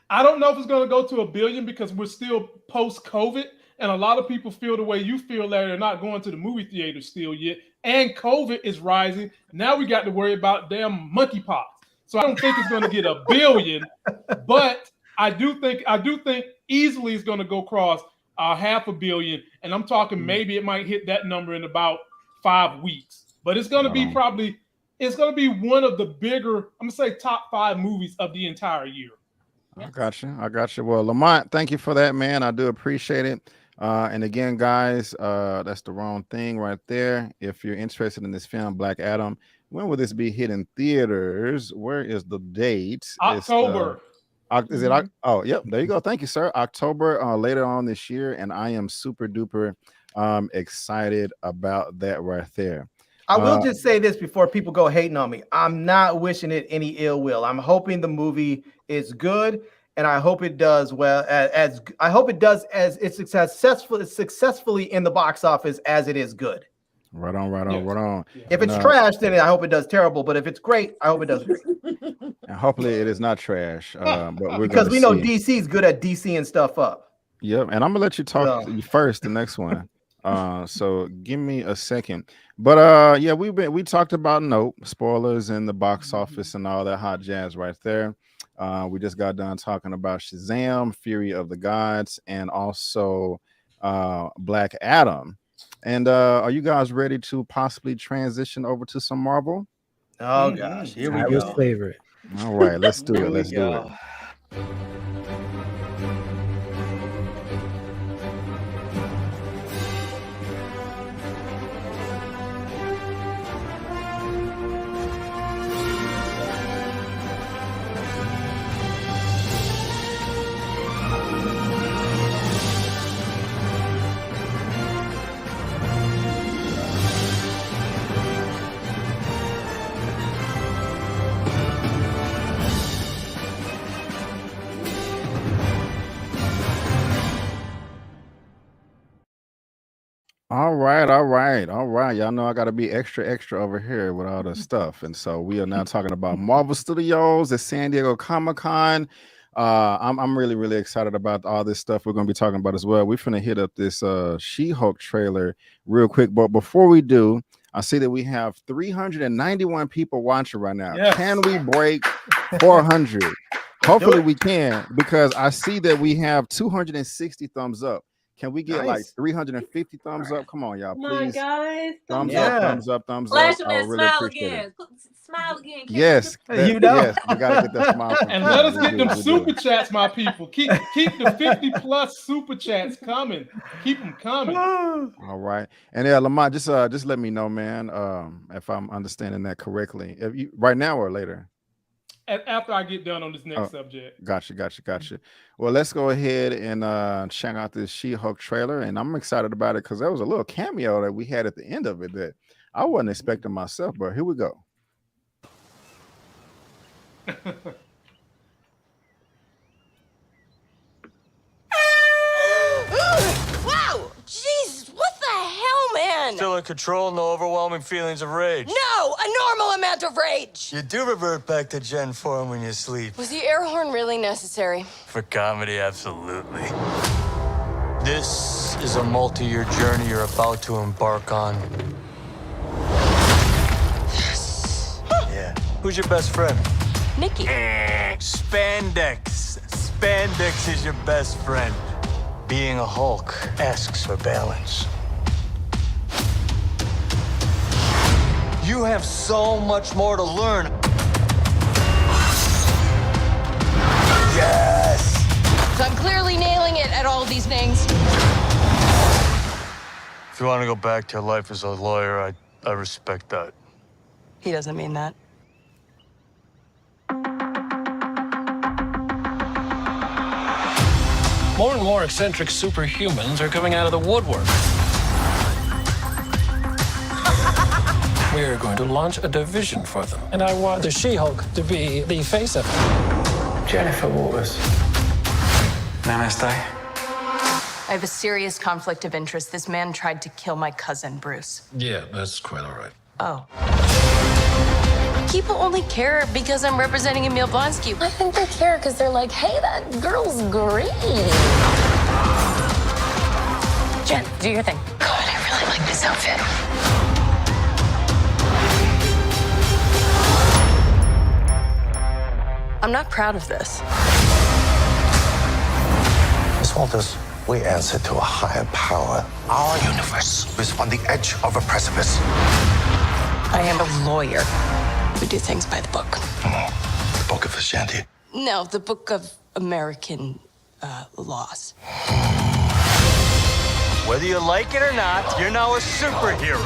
I don't know if it's gonna go to $1 billion because we're still post-COVID, and a lot of people feel the way you feel, Larry. They're not going to the movie theater still yet. And COVID is rising. Now we got to worry about damn monkeypox. So I don't think it's going to get $1 billion, but I do think easily it's going to go across $500 million, and I'm talking maybe it might hit that number in about 5 weeks. But it's going to be one of the bigger, I'm going to say top 5 movies of the entire year. I got you. Well, Lamont, thank you for that, man. I do appreciate it. And again, guys, that's the wrong thing right there. If you're interested in this film, Black Adam, when will this be hitting theaters? Where is the date? October. Is it? Oh, yep. There you go. Thank you, sir. October, later on this year, and I am super duper excited about that right there. I will just say this before people go hating on me. I'm not wishing it any ill will. I'm hoping the movie is good, and I hope it does well. I hope it does as it's successfully in the box office as it is good. Right on, right on, right on. If it's trash, then I hope it does terrible. But if it's great, I hope it does great. And hopefully it is not trash. But we're because we know see. DC's good at DCing stuff up. Yep, and I'm gonna let you talk first. The next one. So give me a second. But yeah, we talked about spoilers in the box office and all that hot jazz right there. We just got done talking about Shazam, Fury of the Gods, and also Black Adam. And are you guys ready to possibly transition over to some Marvel? Oh gosh, here we go. Tyler's favorite. All right, let's do it. Let's do it. All right. Y'all know I got to be extra over here with all the stuff. And so we are now talking about Marvel Studios at San Diego Comic-Con. I'm really excited about all this stuff we're going to be talking about as well. We're finna hit up this She-Hulk trailer real quick. But before we do, I see that we have 391 people watching right now. Yes. Can we break 400? Hopefully we can, because I see that we have 260 thumbs up. Can we get like 350 thumbs up? Come on, y'all, please. Guys, thumbs up. Flash him and smile again. Smile again. Yes, yes, we gotta get that smile. And let us get them super chats, my people. Keep the 50+ super chats coming. Keep them coming. All right, and yeah, Lamont, just let me know, man, if I'm understanding that correctly. If you right now or later. After I get done on this next subject. Gotcha. Well, let's go ahead and check out this She-Hulk trailer, and I'm excited about it because there was a little cameo that we had at the end of it that I wasn't expecting myself, but here we go. Wow! Jesus, what the hell, man? Still in control, no overwhelming feelings of rage. No, a normal amount of rage. You do revert back to Gen form when you sleep. Was the air horn really necessary? For comedy, absolutely. This is a multi-year journey you're about to embark on. Yes. Yeah. Who's your best friend? Nikki. Spandex. Spandex is your best friend. Being a Hulk asks for balance. You have so much more to learn. Yes! So I'm clearly nailing it at all these things. If you want to go back to your life as a lawyer, I respect that. He doesn't mean that. More and more eccentric superhumans are coming out of the woodwork. We're going to launch a division for them. And I want the She-Hulk to be the face of it. Jennifer Waters. Namaste. I have a serious conflict of interest. This man tried to kill my cousin, Bruce. Yeah, that's quite all right. Oh. People only care because I'm representing Emil Blonsky. I think they care because they're like, hey, that girl's great. Jen, do your thing. God, I really like this outfit. I'm not proud of this. Miss Walters, we answer to a higher power. Our universe is on the edge of a precipice. I am a lawyer. We do things by the book. The Book of Ashanti. No, the Book of American laws. Whether you like it or not, you're now a superhero.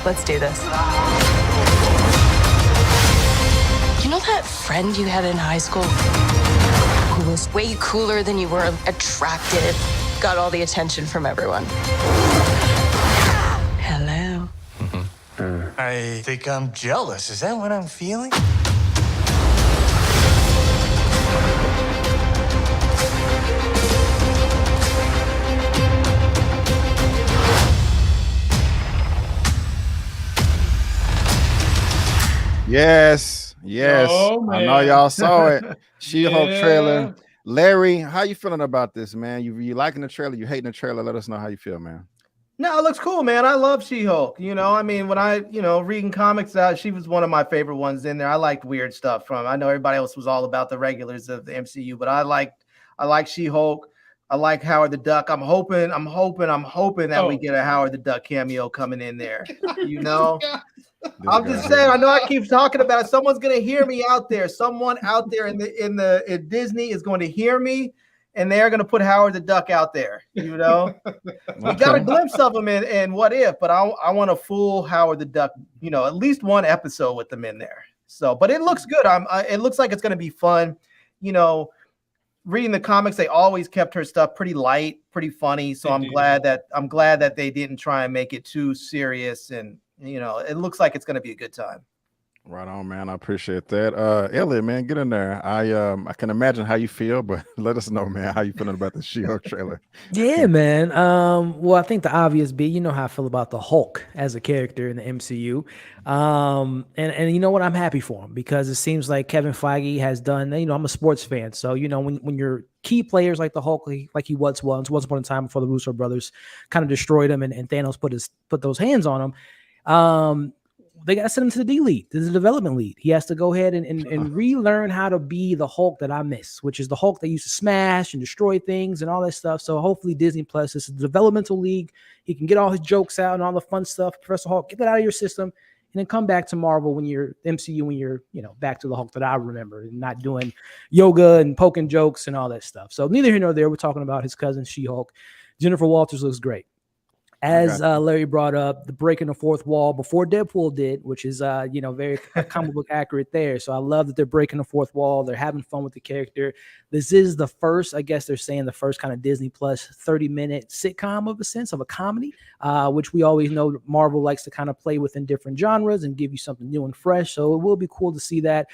Let's do this. You know that friend you had in high school who was way cooler than you were, attractive, got all the attention from everyone? Hello. I think I'm jealous. Is that what I'm feeling? Yes, I know y'all saw it. She-Hulk trailer. Larry, how you feeling about this, man? You liking the trailer? You hating the trailer? Let us know how you feel, man. No, it looks cool, man. I love She-Hulk. You know, I mean, when I, reading comics, she was one of my favorite ones in there. I liked weird stuff from. I know everybody else was all about the regulars of the MCU, but I like She-Hulk. I like Howard the Duck. I'm hoping that we get a Howard the Duck cameo coming in there. You know, I'm just saying. I know I keep talking about it. Someone's gonna hear me out there. Someone out there in Disney is going to hear me. And they're going to put Howard the Duck out there, you know. We got a glimpse of him in What If, but I want a full Howard the Duck, at least one episode with them in there. So, but it looks good. It looks like it's going to be fun. Reading the comics, they always kept her stuff pretty light, pretty funny. So I'm glad that they didn't try and make it too serious. And it looks like it's going to be a good time. Right on, man. I appreciate that. Elliot, man, get in there. I can imagine how you feel, but let us know, man, how you feeling about the She-Hulk trailer. Yeah, man. Well, I think the obvious be, you know how I feel about the Hulk as a character in the MCU. And you know what? I'm happy for him because it seems like Kevin Feige has done, I'm a sports fan. So, when you're key players like the Hulk, like he once upon a time before the Russo brothers kind of destroyed him and Thanos put those hands on him. They got to send him to the D league, to the development lead. He has to go ahead and relearn how to be the Hulk that I miss, which is the Hulk that used to smash and destroy things and all that stuff. So hopefully Disney Plus is a developmental league. He can get all his jokes out and all the fun stuff. Professor Hulk, get that out of your system and then come back to Marvel when you're MCU, when you're, back to the Hulk that I remember and not doing yoga and poking jokes and all that stuff. So neither here nor there. We're talking about his cousin, She-Hulk. Jennifer Walters looks great. As Larry brought up, the breaking the fourth wall before Deadpool did, which is, very comic book accurate there. So I love that they're breaking the fourth wall. They're having fun with the character. This is the first, I guess they're saying the first kind of Disney Plus 30-minute sitcom of a sense of a comedy, which we always know Marvel likes to kind of play within different genres and give you something new and fresh. So it will be cool to see that.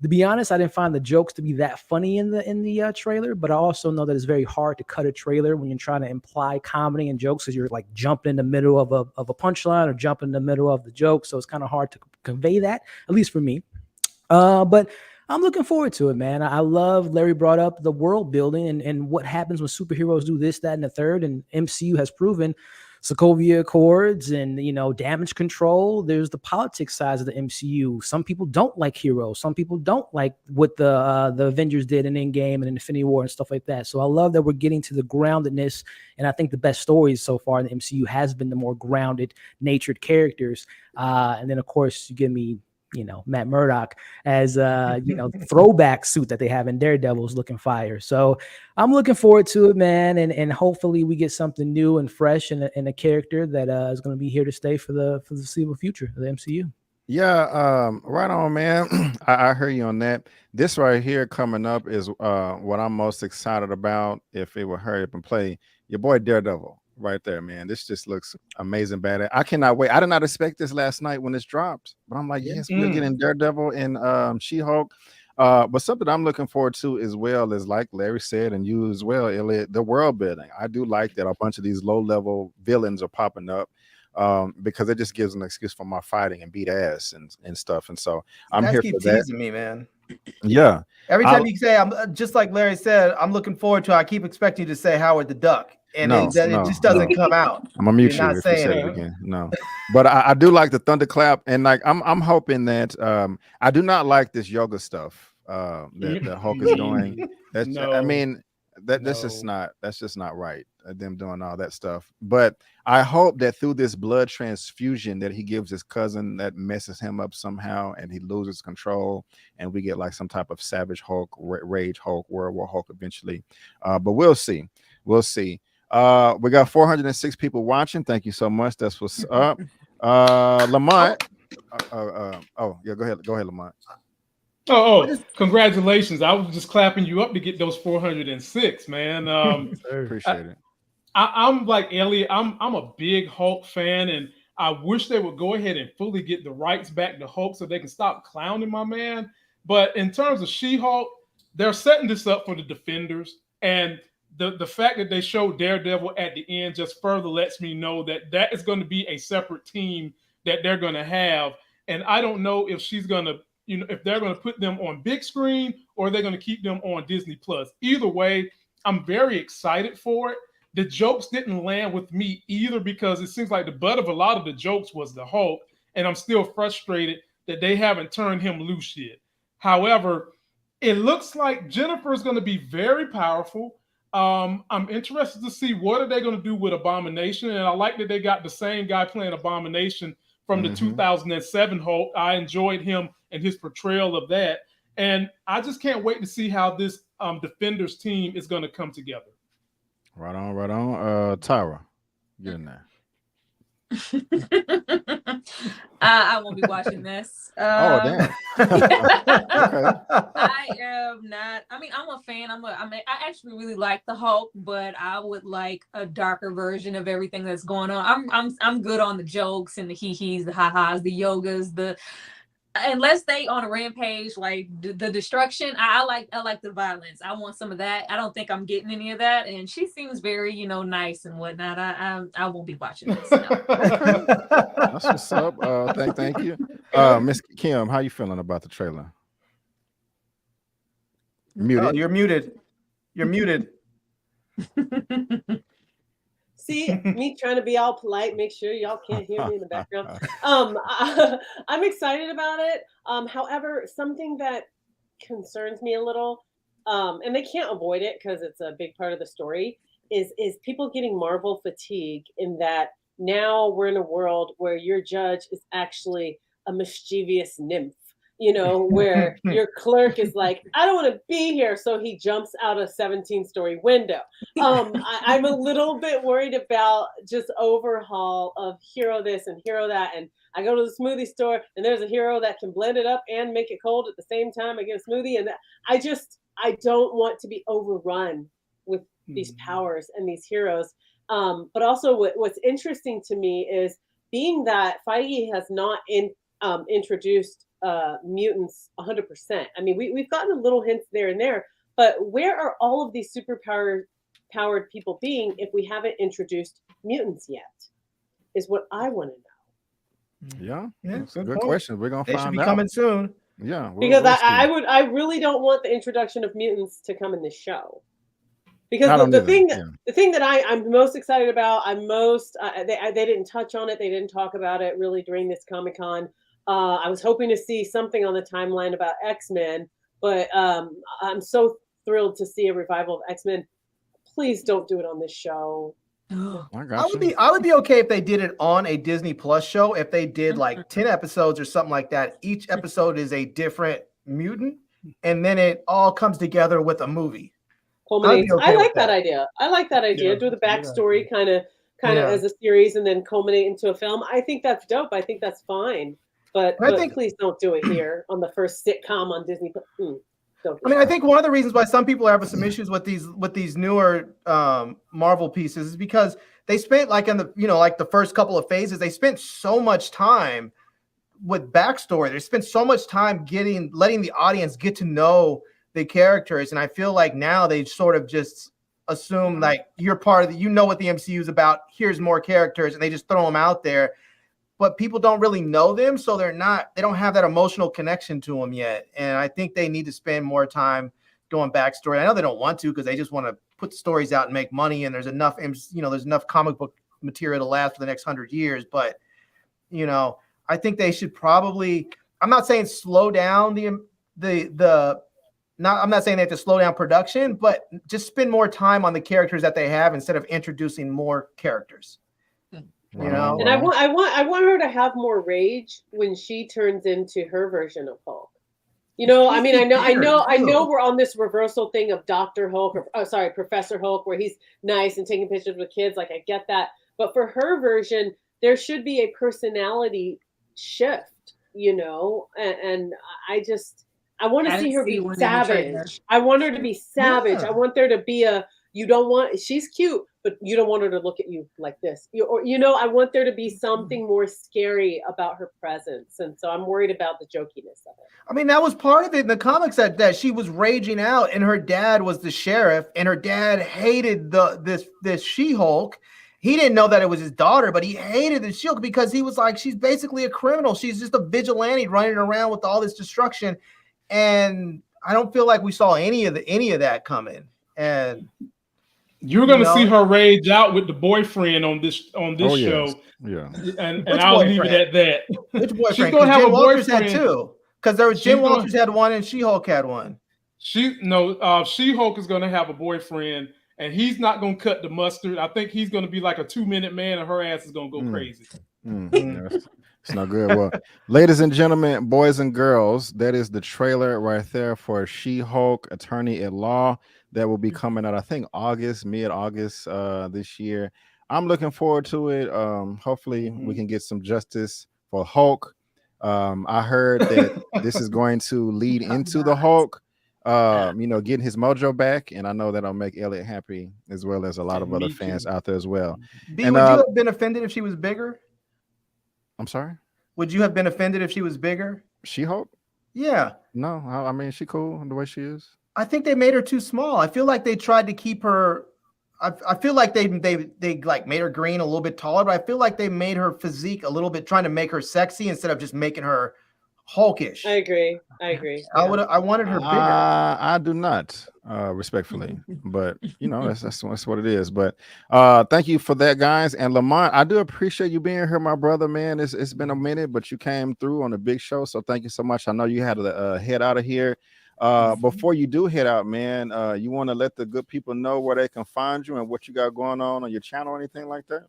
To be honest, I didn't find the jokes to be that funny in the trailer, but I also know that it's very hard to cut a trailer when you're trying to imply comedy and jokes because you're like jumping in the middle of a punchline or jumping in the middle of the joke. So it's kind of hard to convey that, at least for me. But I'm looking forward to it, man. I love Larry brought up the world building and what happens when superheroes do this, that, and the third. And MCU has proven Sokovia Accords and, damage control. There's the politics side of the MCU. Some people don't like heroes. Some people don't like what the Avengers did in Endgame and Infinity War and stuff like that. So I love that we're getting to the groundedness. And I think the best stories so far in the MCU has been the more grounded, natured characters. And then, of course, you give me Matt Murdock as throwback suit that they have in Daredevil's looking fire. So I'm looking forward to it, man. And hopefully we get something new and fresh and a character that is going to be here to stay for the foreseeable future of the MCU. Yeah, right on, man. I hear you on that. This right here coming up is what I'm most excited about. If it will hurry up and play your boy Daredevil. Right there, man. This just looks amazing, bad. I cannot wait. I did not expect this last night when this dropped, but I'm like, yes, we're getting Daredevil and She-Hulk. But something I'm looking forward to as well is, like Larry said, and you as well, Elliot, the world building. I do like that a bunch of these low-level villains are popping up because it just gives an excuse for my fighting and beat ass and stuff. And so I'm here for that. Teasing me, man. Yeah. Every time you say, I'm just like Larry said, I'm looking forward to it. I keep expecting you to say Howard the Duck. And it just doesn't come out. I'm gonna mute you if you say it again. No, but I do like the thunderclap, and like I'm hoping that I do not like this yoga stuff that Hulk is doing. That's I mean that's just not right. Them doing all that stuff. But I hope that through this blood transfusion that he gives his cousin, that messes him up somehow, and he loses control, and we get like some type of Savage Hulk, Rage Hulk, World War Hulk eventually. But we'll see. We'll see. We got 406 people watching. Thank you so much. That's what's up. Lamont. Oh, yeah, go ahead, Lamont. Congratulations. I was just clapping you up to get those 406, man. Appreciate it. I'm like Elliot. I'm a big Hulk fan, and I wish they would go ahead and fully get the rights back to Hulk so they can stop clowning my man. But in terms of She-Hulk, they're setting this up for the Defenders, and the fact that they showed Daredevil at the end just further lets me know that is going to be a separate team that they're going to have. And I don't know if she's going to, if they're going to put them on big screen or they're going to keep them on Disney Plus. Either way, I'm very excited for it. The jokes didn't land with me either because it seems like the butt of a lot of the jokes was the Hulk, and I'm still frustrated that they haven't turned him loose yet. However, it looks like Jennifer's going to be very powerful. I'm interested to see what are they going to do with Abomination, and I like that they got the same guy playing Abomination from the 2007 Hulk. I enjoyed him and his portrayal of that, and I just can't wait to see how this Defenders team is going to come together. Right on. Tyra, get in there. I won't be watching this. Oh, damn. I am not. I mean, I'm a fan. I actually really like the Hulk, but I would like a darker version of everything that's going on. I'm good on the jokes and the hee-hees, the ha-has, the yogas, unless they on a rampage like the destruction. I like the violence. I want some of that. I don't think I'm getting any of that, and she seems very nice and whatnot. I won't be watching this. No. That's what's up. Thank you, Miss Kim. How you feeling about the trailer? Muted. Oh, you're muted. See, me trying to be all polite, make sure y'all can't hear me in the background. I'm excited about it. However, something that concerns me a little, and they can't avoid it because it's a big part of the story, is people getting Marvel fatigue in that now we're in a world where your judge is actually a mischievous nymph. Where your clerk is like, I don't want to be here. So he jumps out a 17-story window. I'm a little bit worried about just overhaul of hero this and hero that. And I go to the smoothie store and there's a hero that can blend it up and make it cold at the same time. I get a smoothie and I don't want to be overrun with these powers and these heroes. But also what's interesting to me is being that Feige has not introduced mutants 100%. I mean, we've gotten a little hints there and there, but where are all of these powered people being if we haven't introduced mutants yet? Is what I want to know. Yeah, that's a good question. We're gonna they find should be out. coming soon. Yeah, because I really don't want the introduction of mutants to come in this show. Because the thing that I'm most excited about, they didn't touch on it, they didn't talk about it really during this Comic-Con. I was hoping to see something on the timeline about X-Men, but I'm so thrilled to see a revival of X-Men. Please don't do it on this show. I would be okay if they did it on a Disney Plus show. If they did like 10 episodes or something like that, each episode is a different mutant, and then it all comes together with a movie. I like that idea. Yeah, do the backstory kind of as a series and then culminate into a film. I think that's dope. I think that's fine. But please don't do it here on the first sitcom on Disney. I think one of the reasons why some people are having some issues with these newer Marvel pieces is because they spent like in the first couple of phases, they spent so much time with backstory. They spent so much time letting the audience get to know the characters, and I feel like now they sort of just assume like you're part of what the MCU is about. Here's more characters, and they just throw them out there. But people don't really know them, so they don't have that emotional connection to them yet. And I think they need to spend more time doing backstory. I know they don't want to because they just want to put stories out and make money. And there's enough, there's enough comic book material to last for the next 100 years. But I think they should probably. I'm not saying slow down I'm not saying they have to slow down production, but just spend more time on the characters that they have instead of introducing more characters. And I want her to have more rage when she turns into her version of Hulk. You know, I mean, I know we're on this reversal thing of Dr. Hulk, Professor Hulk, where he's nice and taking pictures with kids. Like, I get that. But for her version, there should be a personality shift, you know? And I want to see her be savage. I want her to be savage. Yeah. I want there to be she's cute, but you don't want her to look at you like this. I want there to be something more scary about her presence. And so I'm worried about the jokiness of it. I mean, that was part of it in the comics that she was raging out, and her dad was the sheriff, and her dad hated this She-Hulk. He didn't know that it was his daughter, but he hated the She-Hulk because he was like, she's basically a criminal. She's just a vigilante running around with all this destruction. And I don't feel like we saw any of that coming. And you're going to see her rage out with the boyfriend on this show. Yeah. And I'll leave it at that. Which boyfriend? She's going to have a Walters boyfriend. had two. Because there was Jim Walters had one and She-Hulk had one. She-Hulk is going to have a boyfriend, and he's not going to cut the mustard. I think he's going to be like a 2-minute man, and her ass is going to go crazy. Yeah, it's not good. Well, ladies and gentlemen, boys and girls, that is the trailer right there for She-Hulk, Attorney at Law. That will be coming out, I think, mid-August this year. I'm looking forward to it. Hopefully, we can get some justice for Hulk. I heard that this is going to lead into the Hulk, getting his mojo back, and I know that'll make Elliot happy as well as a lot of other fans out there as well. Would you have been offended if she was bigger? I'm sorry? Would you have been offended if she was bigger? She-Hulk? Yeah. No, I mean, she cool the way she is. I think they made her too small. I feel like they tried to keep her. I feel like they like made her green a little bit taller, but I feel like they made her physique a little bit, trying to make her sexy instead of just making her Hulkish. I agree. I wanted her bigger. I do not, respectfully, but that's what it is. But thank you for that, guys. And Lamont, I do appreciate you being here, my brother, man. It's been a minute, but you came through on a big show, so thank you so much. I know you had to head out of here. Before you do head out, man, you want to let the good people know where they can find you and what you got going on your channel or anything like that?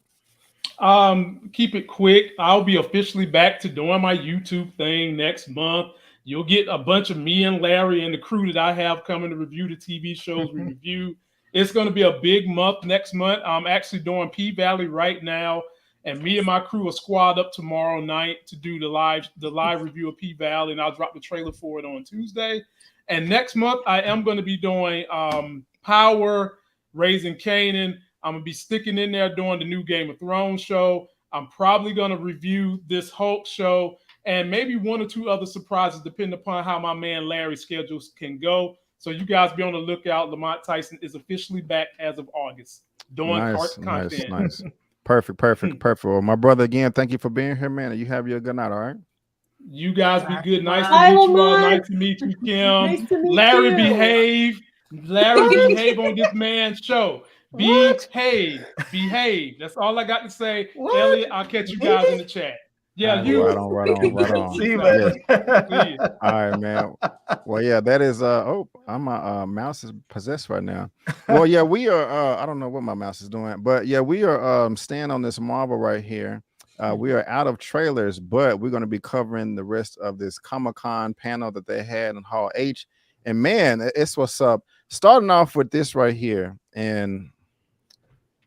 Keep it quick. I'll be officially back to doing my YouTube thing next month. You'll get a bunch of me and Larry and the crew that I have coming to review the TV shows we review. It's going to be a big month next month. I'm actually doing P-Valley right now, and me and my crew will squad up tomorrow night to do the live review of P-Valley, and I'll drop the trailer for it on Tuesday. And next month, I am going to be doing Power, Raising Kanan. I'm going to be sticking in there doing the new Game of Thrones show. I'm probably going to review this Hulk show and maybe one or two other surprises, depending upon how my man Larry's schedules can go. So you guys be on the lookout. Lamont Tyson is officially back as of August doing content. Nice. Perfect. Well, my brother, again, thank you for being here, man. You have your good night, all right? You guys be good. Nice to meet you all. Nice to meet you, Kim. Nice to meet Larry, you. behave. Larry, behave on this man's show. Behave. That's all I got to say. What? Elliot, I'll catch you guys in the chat. Yeah, you. Right on. See you, man. See you. All right, man. Well, yeah, that is my mouse is possessed right now. Well, yeah, we are I don't know what my mouse is doing, but yeah, we are staying on this Marvel right here. We are out of trailers, but we're going to be covering the rest of this Comic-Con panel that they had in Hall H. And man, it's what's up. Starting off with this right here, and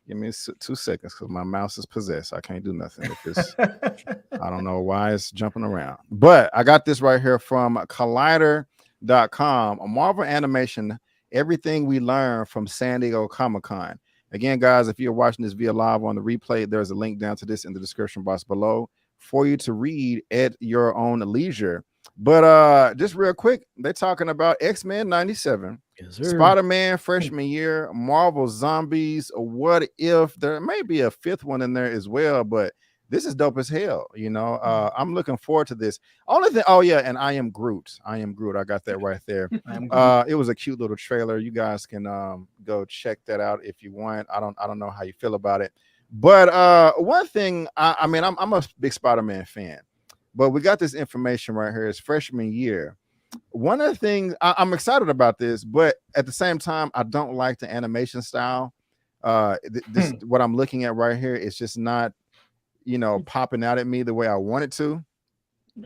give me 2 seconds because my mouse is possessed. I can't do nothing with this. I don't know why it's jumping around. But I got this right here from Collider.com, a Marvel animation, everything we learned from San Diego Comic-Con. Again, guys, if you're watching this via live on the replay, there's a link down to this in the description box below for you to read at your own leisure. But just real quick, they're talking about X-Men 97, Spider-Man freshman year, Marvel Zombies, What If. There may be a fifth one in there as well, but this is dope as hell. I'm looking forward to this. Only thing, and I Am Groot. I got that right there. It was a cute little trailer. You guys can go check that out if you want. I don't know how you feel about it, but one thing, I'm a big Spider-Man fan, but we got this information right here. It's freshman year. One of the things I'm excited about this, but at the same time, I don't like the animation style. This what I'm looking at right here is just not popping out at me the way I want it to.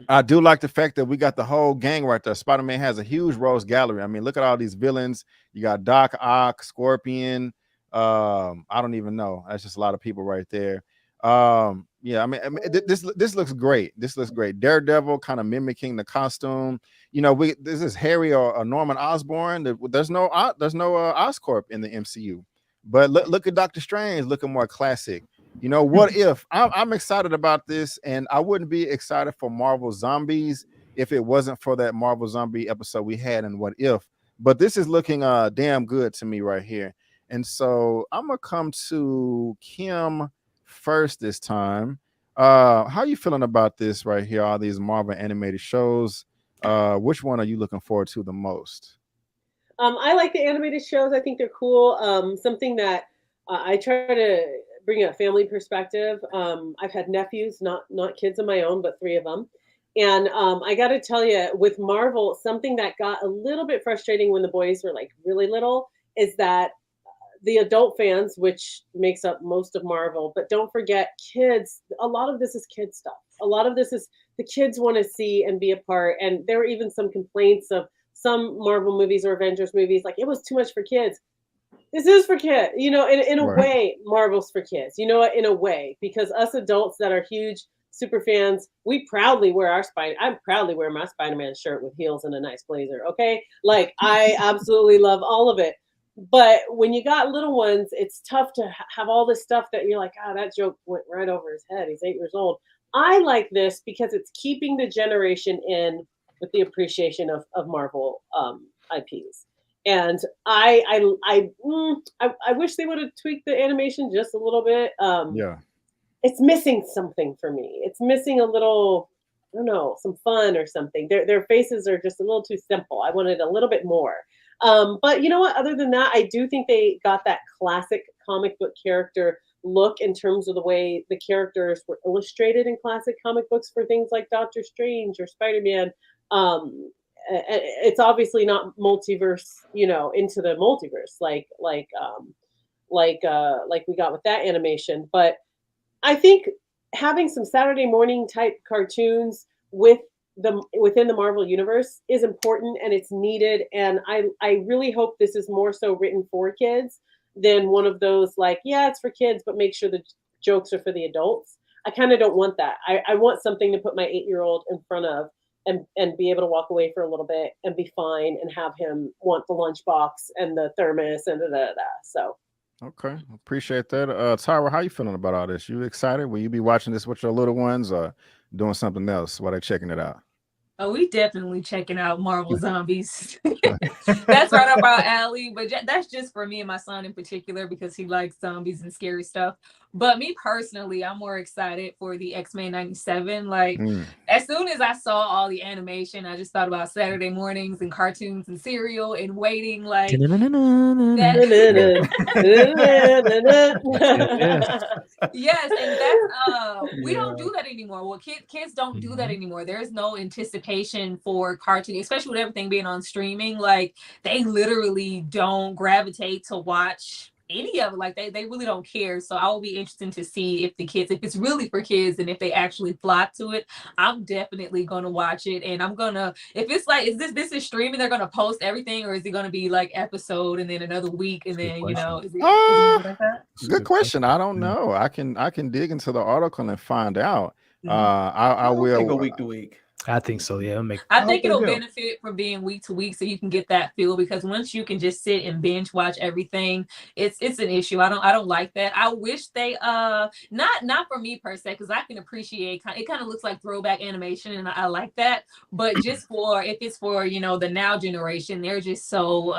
I do like the fact that we got the whole gang right there. Spider-Man has a huge rogues gallery. I mean, look at all these villains. You got Doc Ock, Scorpion. I don't even know. That's just a lot of people right there. Yeah, I mean this looks great. This looks great. Daredevil kind of mimicking the costume. You know, this is Harry or Norman Osborn. There's no Oscorp in the MCU. But look at Doctor Strange looking more classic. You know, what if I'm excited about this, and I wouldn't be excited for Marvel Zombies if it wasn't for that Marvel Zombie episode we had in What If. But this is looking damn good to me right here. And so I'm gonna come to Kim first this time. How are you feeling about this right here? All these Marvel animated shows. Which one are you looking forward to the most? I like the animated shows. I think they're cool. Something that I try to bring a family perspective. I've had nephews, not kids of my own, but 3 of them. And I got to tell you, with Marvel, something that got a little bit frustrating when the boys were like really little is that the adult fans, which makes up most of Marvel, but don't forget kids. A lot of this is kid stuff. A lot of this is the kids want to see and be a part. And there were even some complaints of some Marvel movies or Avengers movies, like it was too much for kids. This is for kids, you know, in a way, Marvel's for kids, you know, in a way, because us adults that are huge super fans, we proudly wear I proudly wear my Spider-Man shirt with heels and a nice blazer. Okay. Like I absolutely love all of it. But when you got little ones, it's tough to have all this stuff that you're like, oh, that joke went right over his head. He's 8 years old. I like this because it's keeping the generation in with the appreciation of Marvel IPs. And I wish they would have tweaked the animation just a little bit. Yeah. It's missing something for me. It's missing a little, I don't know, some fun or something. Their faces are just a little too simple. I wanted a little bit more. But you know what? Other than that, I do think they got that classic comic book character look in terms of the way the characters were illustrated in classic comic books for things like Doctor Strange or Spider-Man. It's obviously not multiverse, you know, into the multiverse like we got with that animation. But I think having some Saturday morning type cartoons within the Marvel universe is important and it's needed. And I really hope this is more so written for kids than one of those like, yeah, it's for kids, but make sure the jokes are for the adults. I kind of don't want that. I want something to put my 8-year-old in front of and be able to walk away for a little bit and be fine and have him want the lunchbox and the thermos and so. Okay, appreciate that. Tyra, how you feeling about all this? You excited? Will you be watching this with your little ones or doing something else while they're checking it out? Oh, we definitely checking out Marvel Zombies. That's right up our alley. But that's just for me and my son in particular because he likes zombies and scary stuff. But me personally, I'm more excited for the X-Men 97. Like, as soon as I saw all the animation, I just thought about Saturday mornings and cartoons and cereal and waiting. Like, yes, and that's we don't do that anymore. Well, kids don't do that anymore. There's no anticipation for cartoon, especially with everything being on streaming. Like, they literally don't gravitate to watch any of it. Like they really don't care. So I will be interested to see if it's really for kids and if they actually flock to it. I'm definitely going to watch it, and I'm gonna, if it's like, is this is streaming, they're gonna post everything, or is it gonna be like episode and then another week and then you know is it like that? Good question. I don't know. I can dig into the article and find out. I will go week to week. I think so. Yeah, I think it'll benefit from being week to week, so you can get that feel. Because once you can just sit and binge watch everything, it's an issue. I don't like that. I wish they not for me per se, because I can appreciate it. Kind of looks like throwback animation, and I like that. But just if it's for the now generation, they're just so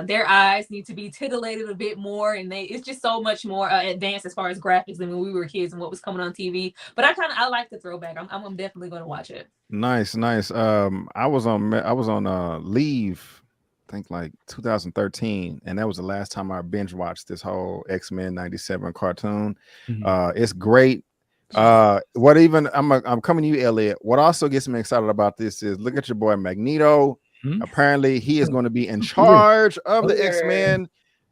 their eyes need to be titillated a bit more, and it's just so much more advanced as far as graphics than when we were kids and what was coming on TV. But I like the throwback. I'm definitely going to watch it. Nice. I was on leave, I think like 2013, and that was the last time I binge watched this whole X-Men 97 cartoon. It's great. I'm coming to you, Elliot. What also gets me excited about this is look at your boy Magneto. Apparently he is going to be in charge of the X-Men.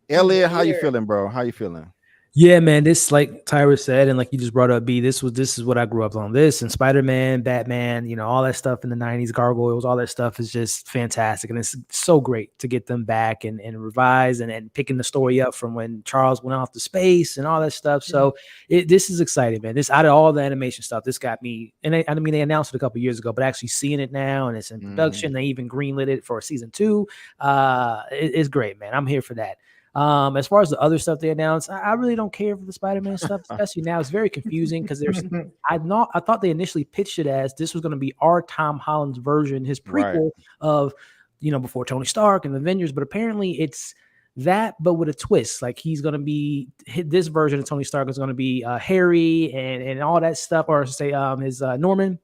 Elliot, how you feeling, bro? How you feeling? Yeah, man. This, like Tyra said, and like you just brought up, B. This is what I grew up on. This and Spider-Man, Batman, all that stuff in the '90s, Gargoyles, all that stuff is just fantastic, and it's so great to get them back and revise and picking the story up from when Charles went off to space and all that stuff. So this is exciting, man. This, out of all the animation stuff, this got me. And I mean, they announced it a couple years ago, but actually seeing it now and it's in production. They even greenlit it for season 2. It's great, man. I'm here for that. As far as the other stuff they announced, I really don't care for the Spider-Man stuff, especially now. It's very confusing because I thought they initially pitched it as this was going to be our Tom Holland's version, his prequel of, before Tony Stark and the Avengers, but apparently it's that, but with a twist. Like he's going to be, this version of Tony Stark is going to be Harry and all that stuff, or say his Norman.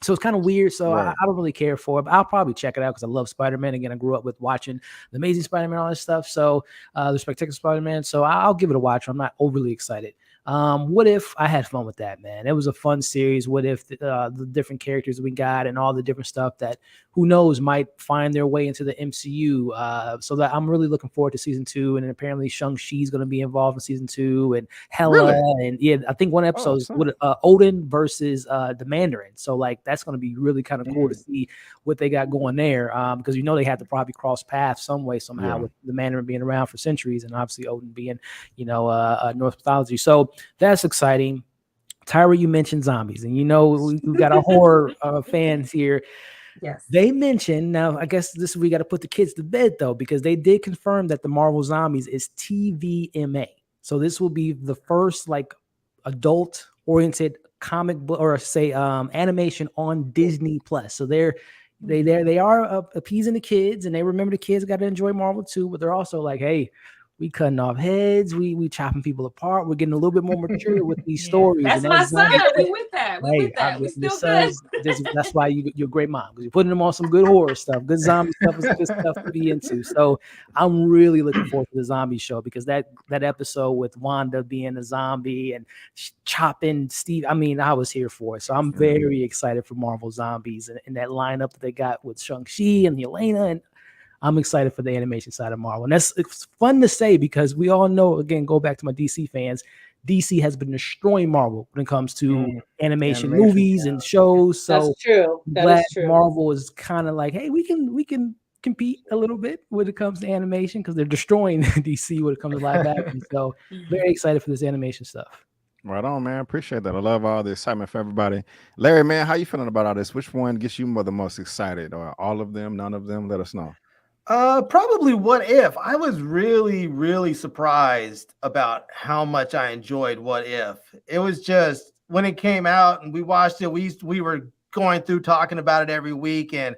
So it's kind of weird. So I don't really care for it, but I'll probably check it out because I love Spider-Man. Again, I grew up with watching the Amazing Spider-Man, all that stuff. So the Spectacular Spider-Man. So I'll give it a watch. I'm not overly excited. What If, I had fun with that, man. It was a fun series. What if the different characters we got and all the different stuff that who knows might find their way into the MCU. So that I'm really looking forward to season 2. And apparently Shang-Chi's going to be involved in season 2 and Hela. And yeah, I think one episode is with Odin versus the Mandarin. So like that's going to be really kind of cool to see what they got going there. Because they had to probably cross paths some way somehow with the Mandarin being around for centuries and obviously Odin being Norse mythology. So that's exciting. Tyra, you mentioned zombies, and we've got our horror fans here. Yes. They mentioned, now I guess we got to put the kids to bed though, because they did confirm that the Marvel Zombies is TVMA. So this will be the first like adult oriented comic book or say animation on Disney Plus. So they are appeasing the kids, and they remember the kids got to enjoy Marvel too, but they're also like, hey, we cutting off heads, we chopping people apart, we're getting a little bit more mature with these stories. That's my son. We with that. We with that. We still good. That's why you're a great mom, because you're putting them on some good horror stuff. Good zombie stuff is good stuff to be into. So I'm really looking forward to the zombie show, because that episode with Wanda being a zombie and chopping Steve, I mean, I was here for it. So I'm very excited for Marvel Zombies and that lineup that they got with Shang-Chi and Yelena, and I'm excited for the animation side of Marvel. And it's fun to say, because we all know, again, go back to my DC fans, DC has been destroying Marvel when it comes to animation movies and shows. So that's true. That is true. Marvel is kind of like, hey, we can compete a little bit when it comes to animation, because they're destroying DC when it comes to live action. So very excited for this animation stuff. Right on, man. Appreciate that. I love all the excitement for everybody. Larry, man, how you feeling about all this? Which one gets you the most excited? Or all of them, none of them? Let us know. Probably What If. I was really, really surprised about how much I enjoyed What If. It was just, when it came out and we watched it, we were going through talking about it every week, and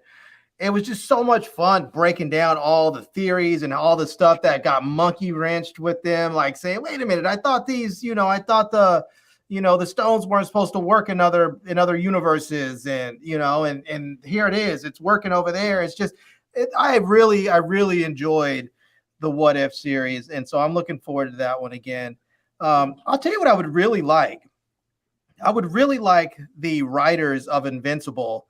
it was just so much fun breaking down all the theories and all the stuff that got monkey wrenched with them, like saying, wait a minute, I thought the stones weren't supposed to work in other universes, and and here it is, it's working over there. It's just, I really enjoyed the What If series, and so I'm looking forward to that one again. I'll tell you what I would really like. I would really like the writers of Invincible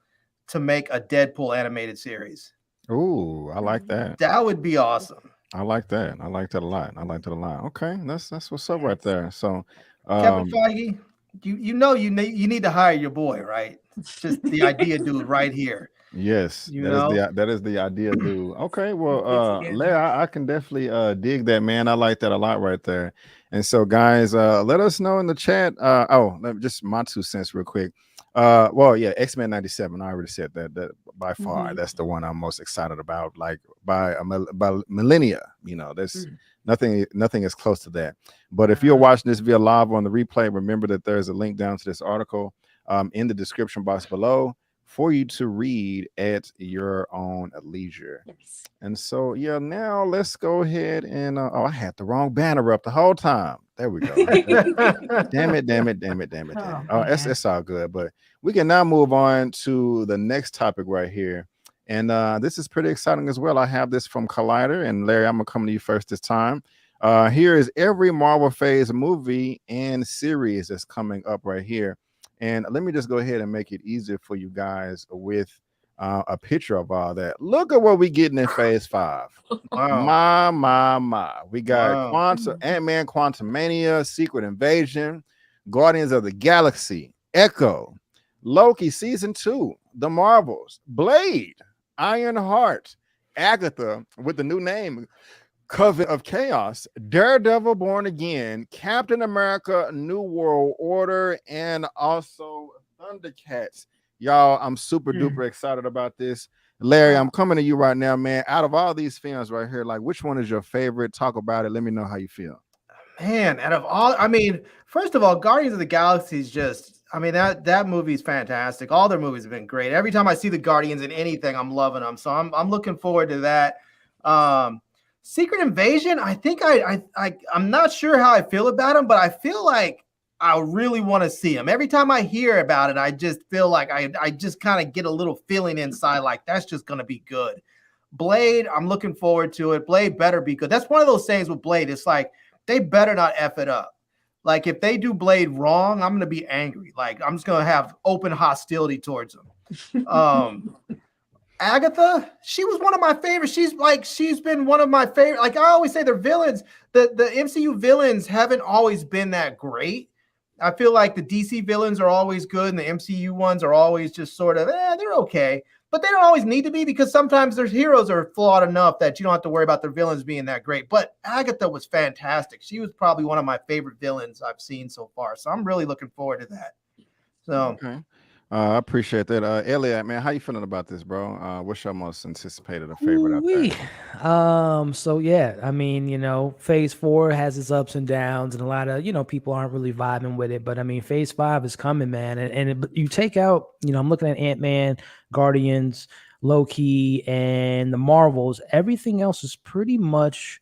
to make a Deadpool animated series. Ooh, I like that. That would be awesome. I like that. I like that a lot. Okay, that's what's up right there. So, Kevin Feige, you need to hire your boy, right? Just the idea dude right here. Yes, that is the idea, dude. Okay, well, Leia, I can definitely dig that, man. I like that a lot right there. And so, guys, let us know in the chat. Just my 2 cents real quick. X-Men 97. I already said that by far that's the one I'm most excited about. Like by millennia, there's nothing is close to that. But if you're watching this via live on the replay, remember that there's a link down to this article in the description box below for you to read at your own leisure. Yes. And so, now let's go ahead and I had the wrong banner up the whole time. There we go. Damn it. It's all good. But we can now move on to the next topic right here. And this is pretty exciting as well. I have this from Collider, and Larry, I'm gonna come to you first this time. Here is every Marvel Phase movie and series that's coming up right here. And let me just go ahead and make it easier for you guys with a picture of all that. Look at what we getting in Phase 5. Wow. My. We got Ant-Man, Quantumania, Secret Invasion, Guardians of the Galaxy, Echo, Loki Season 2, The Marvels, Blade, Ironheart, Agatha with the new name, Coven of Chaos, Daredevil Born Again, Captain America New World Order, and also Thundercats. Y'all, I'm super duper excited about this. Larry, I'm coming to you right now, man. Out of all these films right here, like, which one is your favorite? Talk about it. Let me know how you feel. Man, out of all, I mean, first of all, Guardians of the Galaxy is just, I mean, that movie is fantastic. All their movies have been great. Every time I see the Guardians in anything, I'm loving them. So I'm looking forward to that. Secret Invasion, I think I'm not sure how I feel about them, but I feel like I really want to see them. Every time I hear about it, I just feel like I just kind of get a little feeling inside like that's just going to be good. Blade, I'm looking forward to it. Blade better be good. That's one of those things with Blade. It's like they better not F it up. Like if they do Blade wrong, I'm going to be angry. Like I'm just going to have open hostility towards them. Agatha, she was one of my favorites. She's been one of my favorite. Like I always say, they're villains. The MCU villains haven't always been that great. I feel like the DC villains are always good, and the MCU ones are always just sort of, they're okay. But they don't always need to be because sometimes their heroes are flawed enough that you don't have to worry about their villains being that great. But Agatha was fantastic. She was probably one of my favorite villains I've seen so far. So I'm really looking forward to that. So okay. I appreciate that. Elliot, man, how you feeling about this, bro? What's your most anticipated or favorite out there? So yeah, I mean, you know, Phase 4 has its ups and downs, and a lot of, you know, people aren't really vibing with it. But I mean, Phase 5 is coming, man. And you take out, you know, I'm looking at Ant-Man, Guardians, Loki, and the Marvels. Everything else is pretty much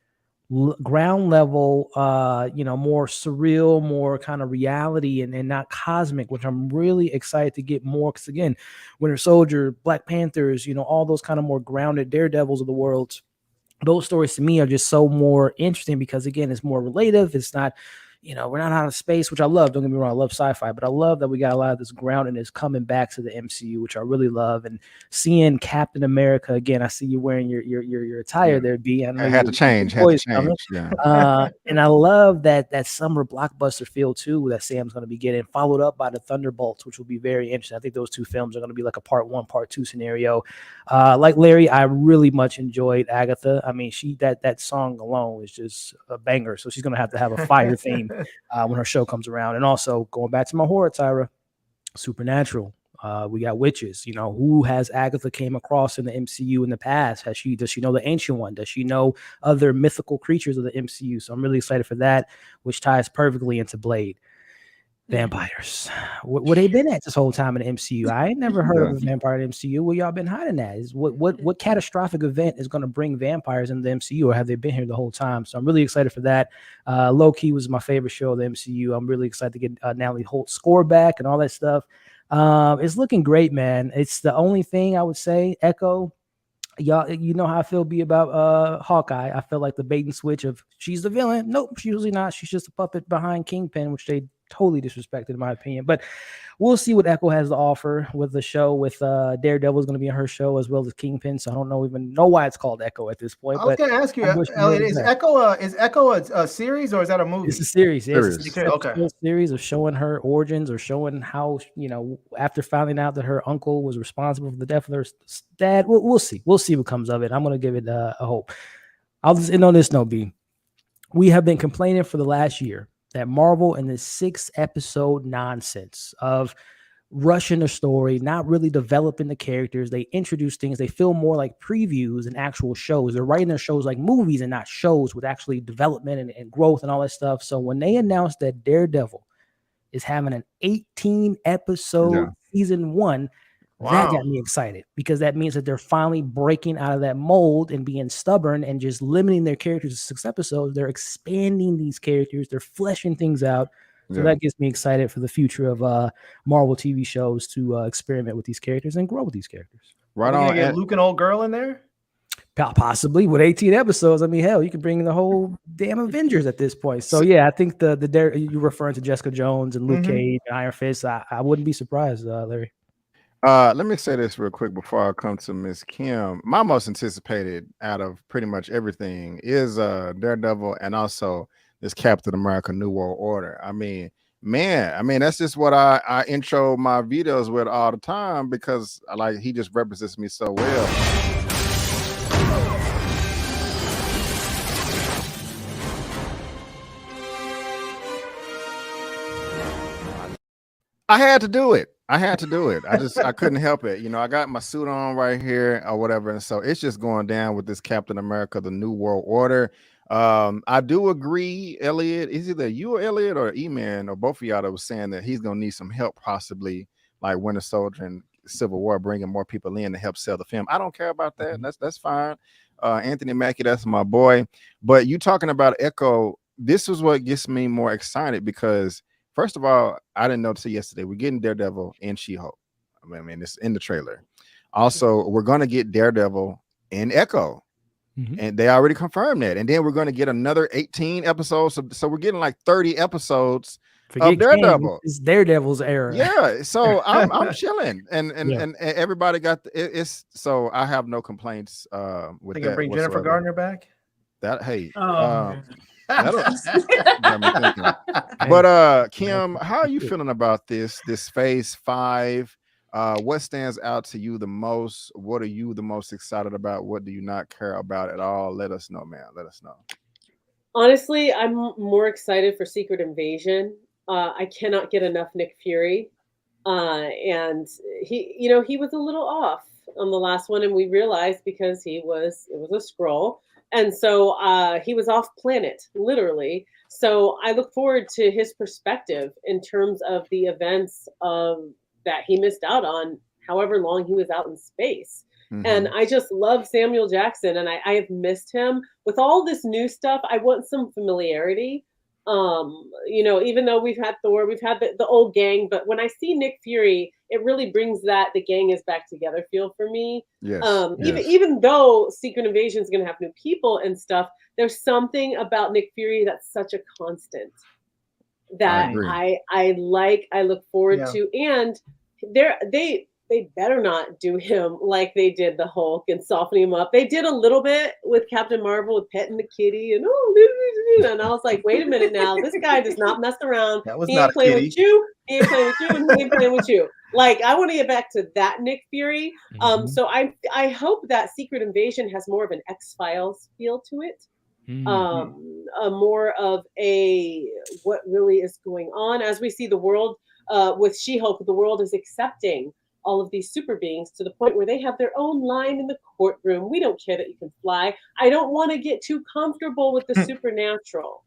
ground level, you know, more surreal, more kind of reality and not cosmic, which I'm really excited to get more. Because again, Winter Soldier, Black Panthers, you know, all those kind of more grounded Daredevils of the world, those stories to me are just so more interesting because again, it's more relative. It's not, you know, we're not out of space, which I love. Don't get me wrong, I love sci-fi, but I love that we got a lot of this groundedness coming back to the MCU, which I really love. And seeing Captain America again, I see you wearing your attire there, B. I had to change. Yeah. And I love that summer blockbuster feel too that Sam's going to be getting, followed up by the Thunderbolts, which will be very interesting. I think those two films are going to be like a part 1, part 2 scenario. Like Larry, I really much enjoyed Agatha. I mean, that song alone is just a banger. So she's going to have a fire theme when her show comes around. And also going back to my horror, Tyra, Supernatural. We got witches. You know, who has Agatha came across in the MCU in the past? Does she know the Ancient One? Does she know other mythical creatures of the MCU? So I'm really excited for that, which ties perfectly into Blade. Vampires. Where they been at this whole time in the MCU? I ain't never heard of a vampire in the MCU. Where y'all been hiding at? Is what catastrophic event is going to bring vampires in the MCU, or have they been here the whole time? So I'm really excited for that. Loki was my favorite show of the MCU. I'm really excited to get Natalie Holt's score back and all that stuff. It's looking great, man. It's the only thing I would say. Echo, y'all, you know how I feel about Hawkeye. I feel like the bait and switch of she's the villain. Nope, she's usually not. She's just a puppet behind Kingpin, which they totally disrespected in my opinion. But we'll see what Echo has to offer with the show. With Daredevil is going to be in her show as well as Kingpin. So I don't even know why it's called Echo at this point. I was going to ask you, Elliot, is Echo a series or is that a movie? It's a series. It's a series of showing her origins or showing how, you know, after finding out that her uncle was responsible for the death of her dad. We'll see. We'll see what comes of it. I'm going to give it a hope. I'll just end on this note, B. We have been complaining for the last year that Marvel and this 6-episode nonsense of rushing the story, not really developing the characters. They introduce things. They feel more like previews and actual shows. They're writing their shows like movies and not shows with actually development and growth and all that stuff. So when they announced that Daredevil is having an 18-episode season 1, that got me excited because that means that they're finally breaking out of that mold and being stubborn and just limiting their characters to 6 episodes. They're expanding these characters. They're fleshing things out. So that gets me excited for the future of Marvel TV shows to experiment with these characters and grow with these characters. Right on. Get Luke and old girl in there? Possibly with 18 episodes. I mean, hell, you could bring the whole damn Avengers at this point. So yeah, I think you're referring to Jessica Jones and Luke Cage and Iron Fist. I wouldn't be surprised, Larry. Let me say this real quick before I come to Miss Kim. My most anticipated out of pretty much everything is Daredevil and also this Captain America New World Order. I mean, man, that's just what I intro my videos with all the time because he just represents me so well. I had to do it. I couldn't help it. You know, I got my suit on right here or whatever. And so it's just going down with this Captain America, the New World Order. I do agree, Elliot. Is either you or Elliot or Eman or both of y'all that was saying that he's going to need some help, possibly like Winter Soldier and Civil War, bringing more people in to help sell the film. I don't care about that. That's fine. Anthony Mackie, that's my boy. But you talking about Echo, this is what gets me more excited because first of all, I didn't know until yesterday. We're getting Daredevil and She-Hulk. I mean, it's in the trailer. Also, we're going to get Daredevil and Echo. And they already confirmed that. And then we're going to get another 18 episodes. So we're getting like 30 episodes of Daredevil. It's Daredevil's era. Yeah. So I'm chilling. And everybody got it's so I have no complaints with They that. can bring Jennifer Garner back? That hey. But Kim, how are you feeling about this Phase 5? What stands out to you the most? What are you the most excited about? What do you not care about at all? Let us know, man. Let us know. Honestly, I'm more excited for Secret Invasion. I cannot get enough Nick Fury. And he was a little off on the last one, and we realized because it was a Skrull. And so he was off planet, literally. So I look forward to his perspective in terms of the events that he missed out on, however long he was out in space. And I just love Samuel Jackson, and I have missed him. With all this new stuff, I want some familiarity. Even though we've had Thor, we've had the old gang, but when I see Nick Fury, it really brings the gang is back together feel for me. Yes. Even though Secret Invasion is going to have new people and stuff, there's something about Nick Fury that's such a constant that I look forward to. And they better not do him like they did the Hulk and softening him up. They did a little bit with Captain Marvel with petting the kitty and and I was like, wait a minute now, this guy does not mess around. That was he not ain't playing with you. He ain't playing with you, and he ain't playing with you. Like, I want to get back to that Nick Fury. So I hope that Secret Invasion has more of an X-Files feel to it. More of a what really is going on as we see the world with She-Hulk. The world is accepting all of these super beings to the point where they have their own line in the courtroom. We don't care that you can fly. I don't want to get too comfortable with the supernatural.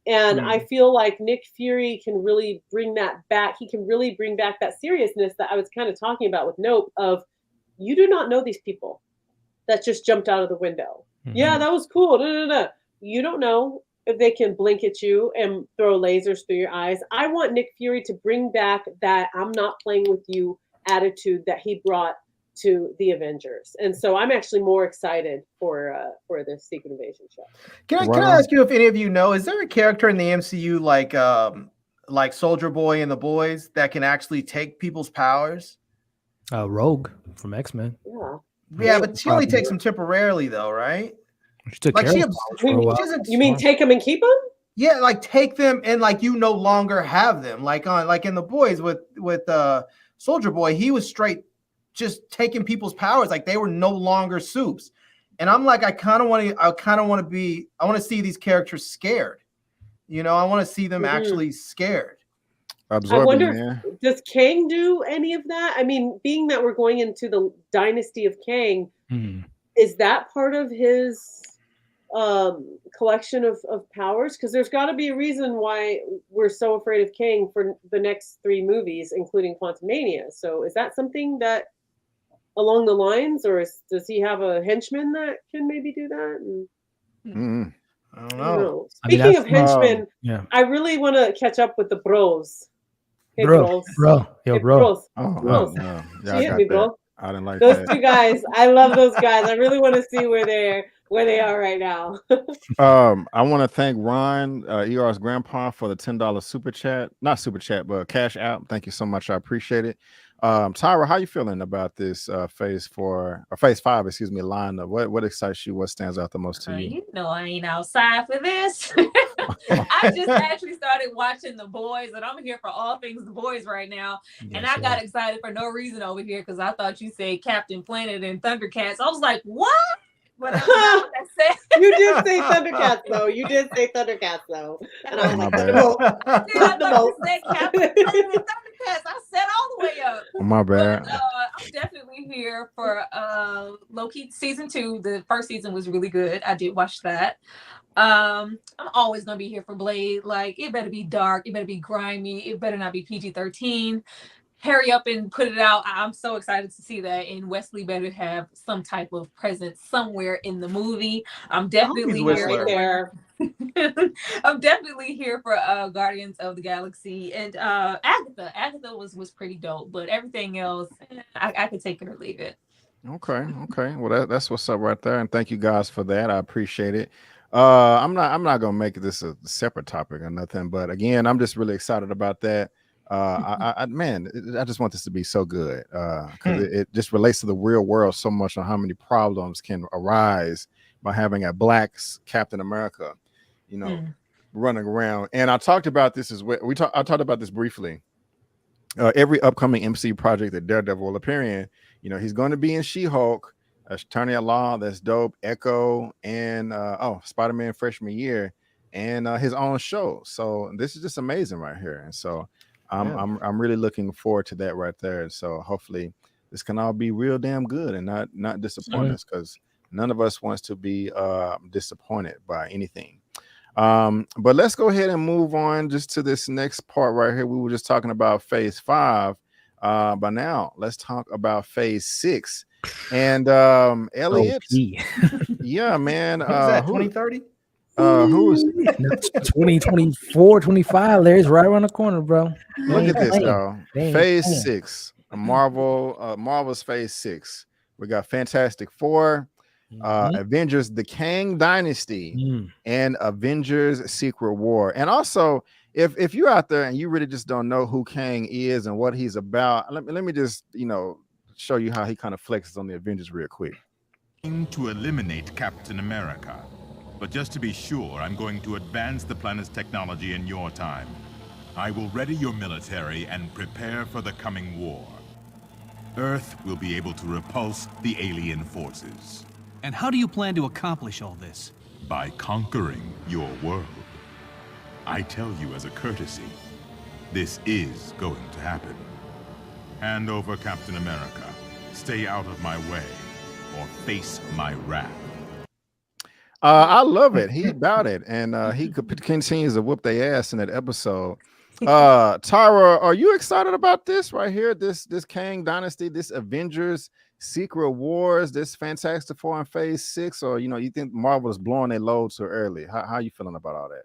And I feel like Nick Fury can really bring that back. He can really bring back that seriousness that I was kind of talking about with Nope of you do not know these people that just jumped out of the window. Yeah, that was cool. You don't know if they can blink at you and throw lasers through your eyes. I want Nick Fury to bring back that I'm not playing with you attitude that he brought to the Avengers. And so I'm actually more excited for the Secret Invasion show. Can I ask you if any of you know, is there a character in the MCU like Soldier Boy and the Boys that can actually take people's powers? Rogue from X-Men. Yeah, but she only takes them temporarily though, right? She took care of you mean take them and keep them? Yeah, like take them and like you no longer have them. Like in the Boys with Soldier Boy, he was straight just taking people's powers, like they were no longer soups. And I'm like, I want to see these characters scared. You know, I want to see them actually scared. I wonder, does Kang do any of that? I mean, being that we're going into the dynasty of Kang, is that part of his collection of powers? Because there's got to be a reason why we're so afraid of Kang for the next 3 movies, including Quantumania. So is that something that along the lines, or does he have a henchman that can maybe do that? I don't know. Speaking of henchmen, I really want to catch up with the bros. Hey, bro. Bros. Bros. She hit me, bro. I didn't like those that. 2 guys. I love those guys. I really want to see where they are right now. I want to thank Ron, ER's grandpa, for the $10 super chat. Not super chat, but cash out. Thank you so much. I appreciate it. Tyra, how you feeling about this phase 4 or phase 5, excuse me, lineup? What excites you? What stands out the most to you? You know I ain't outside for this. I just actually started watching The Boys, and I'm here for all things The Boys right now. And I got excited for no reason over here because I thought you said Captain Planet and Thundercats. I was like, what? But I said. You did say Thundercats though. You did say Thundercats though. And I was like, I said Captain Planet and Thundercats. I said all the way up. My bad. But, I'm definitely here for Loki season 2. The first season was really good. I did watch that. I'm always gonna be here for Blade. Like, it better be dark, it better be grimy, it better not be PG-13. Hurry up and put it out. I'm so excited to see that. And Wesley better have some type of presence somewhere in the movie. I'm definitely here. I'm definitely here for Guardians of the Galaxy. And Agatha was pretty dope, but everything else, I could take it or leave it. Okay. Well, that's what's up right there. And thank you guys for that. I appreciate it. I'm not gonna make this a separate topic or nothing, but again, I'm just really excited about that. I just want this to be so good because it just relates to the real world so much on how many problems can arise by having a black Captain America, running around. And I talked about this as well. I talked about this briefly. Every upcoming MCU project that Daredevil will appear in, he's going to be in She-Hulk, Attorney at Law, that's dope, Echo, and Spider-Man freshman year, and his own show. So this is just amazing right here. And so I'm really looking forward to that right there. And so hopefully this can all be real damn good and not disappoint us, because none of us wants to be disappointed by anything. But let's go ahead and move on just to this next part right here. We were just talking about phase 5. But now let's talk about phase 6. And Elliot, yeah, man. Who's that? 2030? Who is 2024, 25? Larry's right around the corner, bro. Look at this, though. Phase 6, Marvel's phase 6. We got Fantastic Four, Avengers: The Kang Dynasty, and Avengers: Secret War. And also, if you're out there and you really just don't know who Kang is and what he's about, let me just show you how he kind of flexes on the Avengers real quick. To eliminate Captain America. But just to be sure, I'm going to advance the planet's technology in your time. I will ready your military and prepare for the coming war. Earth will be able to repulse the alien forces. And how do you plan to accomplish all this? By conquering your world. I tell you as a courtesy, this is going to happen. Hand over Captain America. Stay out of my way, or face my wrath. I love it. He about it, and he continues to whoop their ass in that episode. Tyra, are you excited about this right here? This Kang Dynasty, this Avengers Secret Wars, this Fantastic Four in phase 6, or you think Marvel is blowing their load too early? How you feeling about all that?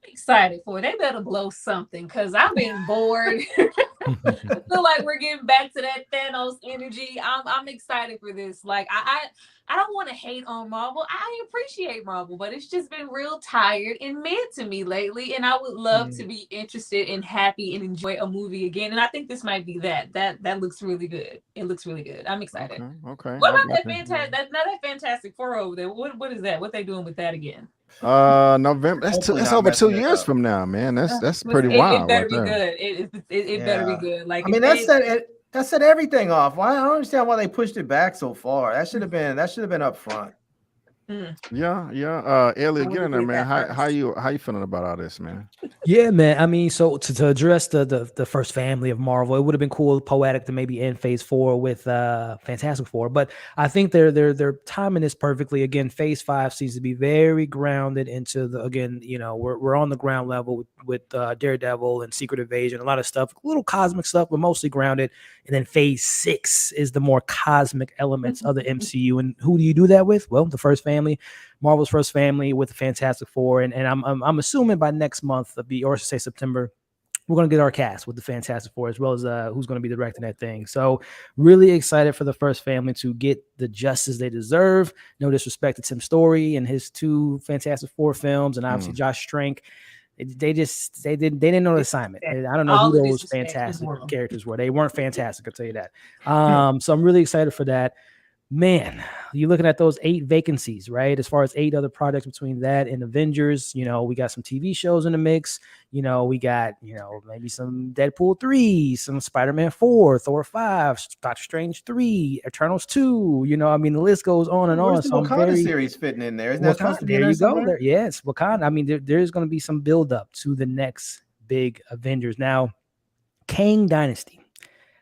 Excited for it. They better blow something because I've been bored. I feel like we're getting back to that Thanos energy. I'm excited for this. Like I don't want to hate on Marvel. I appreciate Marvel, but it's just been real tired and mid to me lately. And I would love to be interested and happy and enjoy a movie again. And I think this might be that. That looks really good. It looks really good. I'm excited. Okay. What about that Fantastic Four over there? What is that? What they doing with that again? November. That's over 2 years from now, man. That's pretty wild. It better be good. It better be good. Like, I mean, that set everything off. I don't understand why they pushed it back so far. That should have been up front. Yeah. Elliot, get in there, man. How you feeling about all this, man? Yeah, man. I mean, so to address the first family of Marvel, it would have been cool, poetic to maybe end phase 4 with Fantastic Four, but I think they're timing this perfectly. Again, phase 5 seems to be very grounded into we're on the ground level with Daredevil and Secret Invasion, a lot of stuff, little cosmic stuff, but mostly grounded. And then phase 6 is the more cosmic elements of the MCU. And who do you do that with? Well, the first family, Marvel's first family with the Fantastic Four. And I'm assuming by next month, or say September, we're going to get our cast with the Fantastic Four, as well as who's going to be directing that thing. So really excited for the first family to get the justice they deserve. No disrespect to Tim Story and his 2 Fantastic Four films, and obviously Josh Trank. They didn't know the assignment. I don't know All who the those disrespect. fantastic characters were. They weren't fantastic, I'll tell you that. So I'm really excited for that. Man, you're looking at those 8 vacancies, right? As far as 8 other projects between that and Avengers, you know, we got some TV shows in the mix. You know, we got, you know, maybe some Deadpool 3, some Spider-Man 4, Thor 5, Doctor Strange 3, Eternals 2. You know, I mean, the list goes on and on. Where's the So Wakanda series fitting in there? Isn't that supposed to be in there there you go. somewhere? There, yes, Wakanda. I mean, there's going to be some build up to the next big Avengers. Now, Kang Dynasty.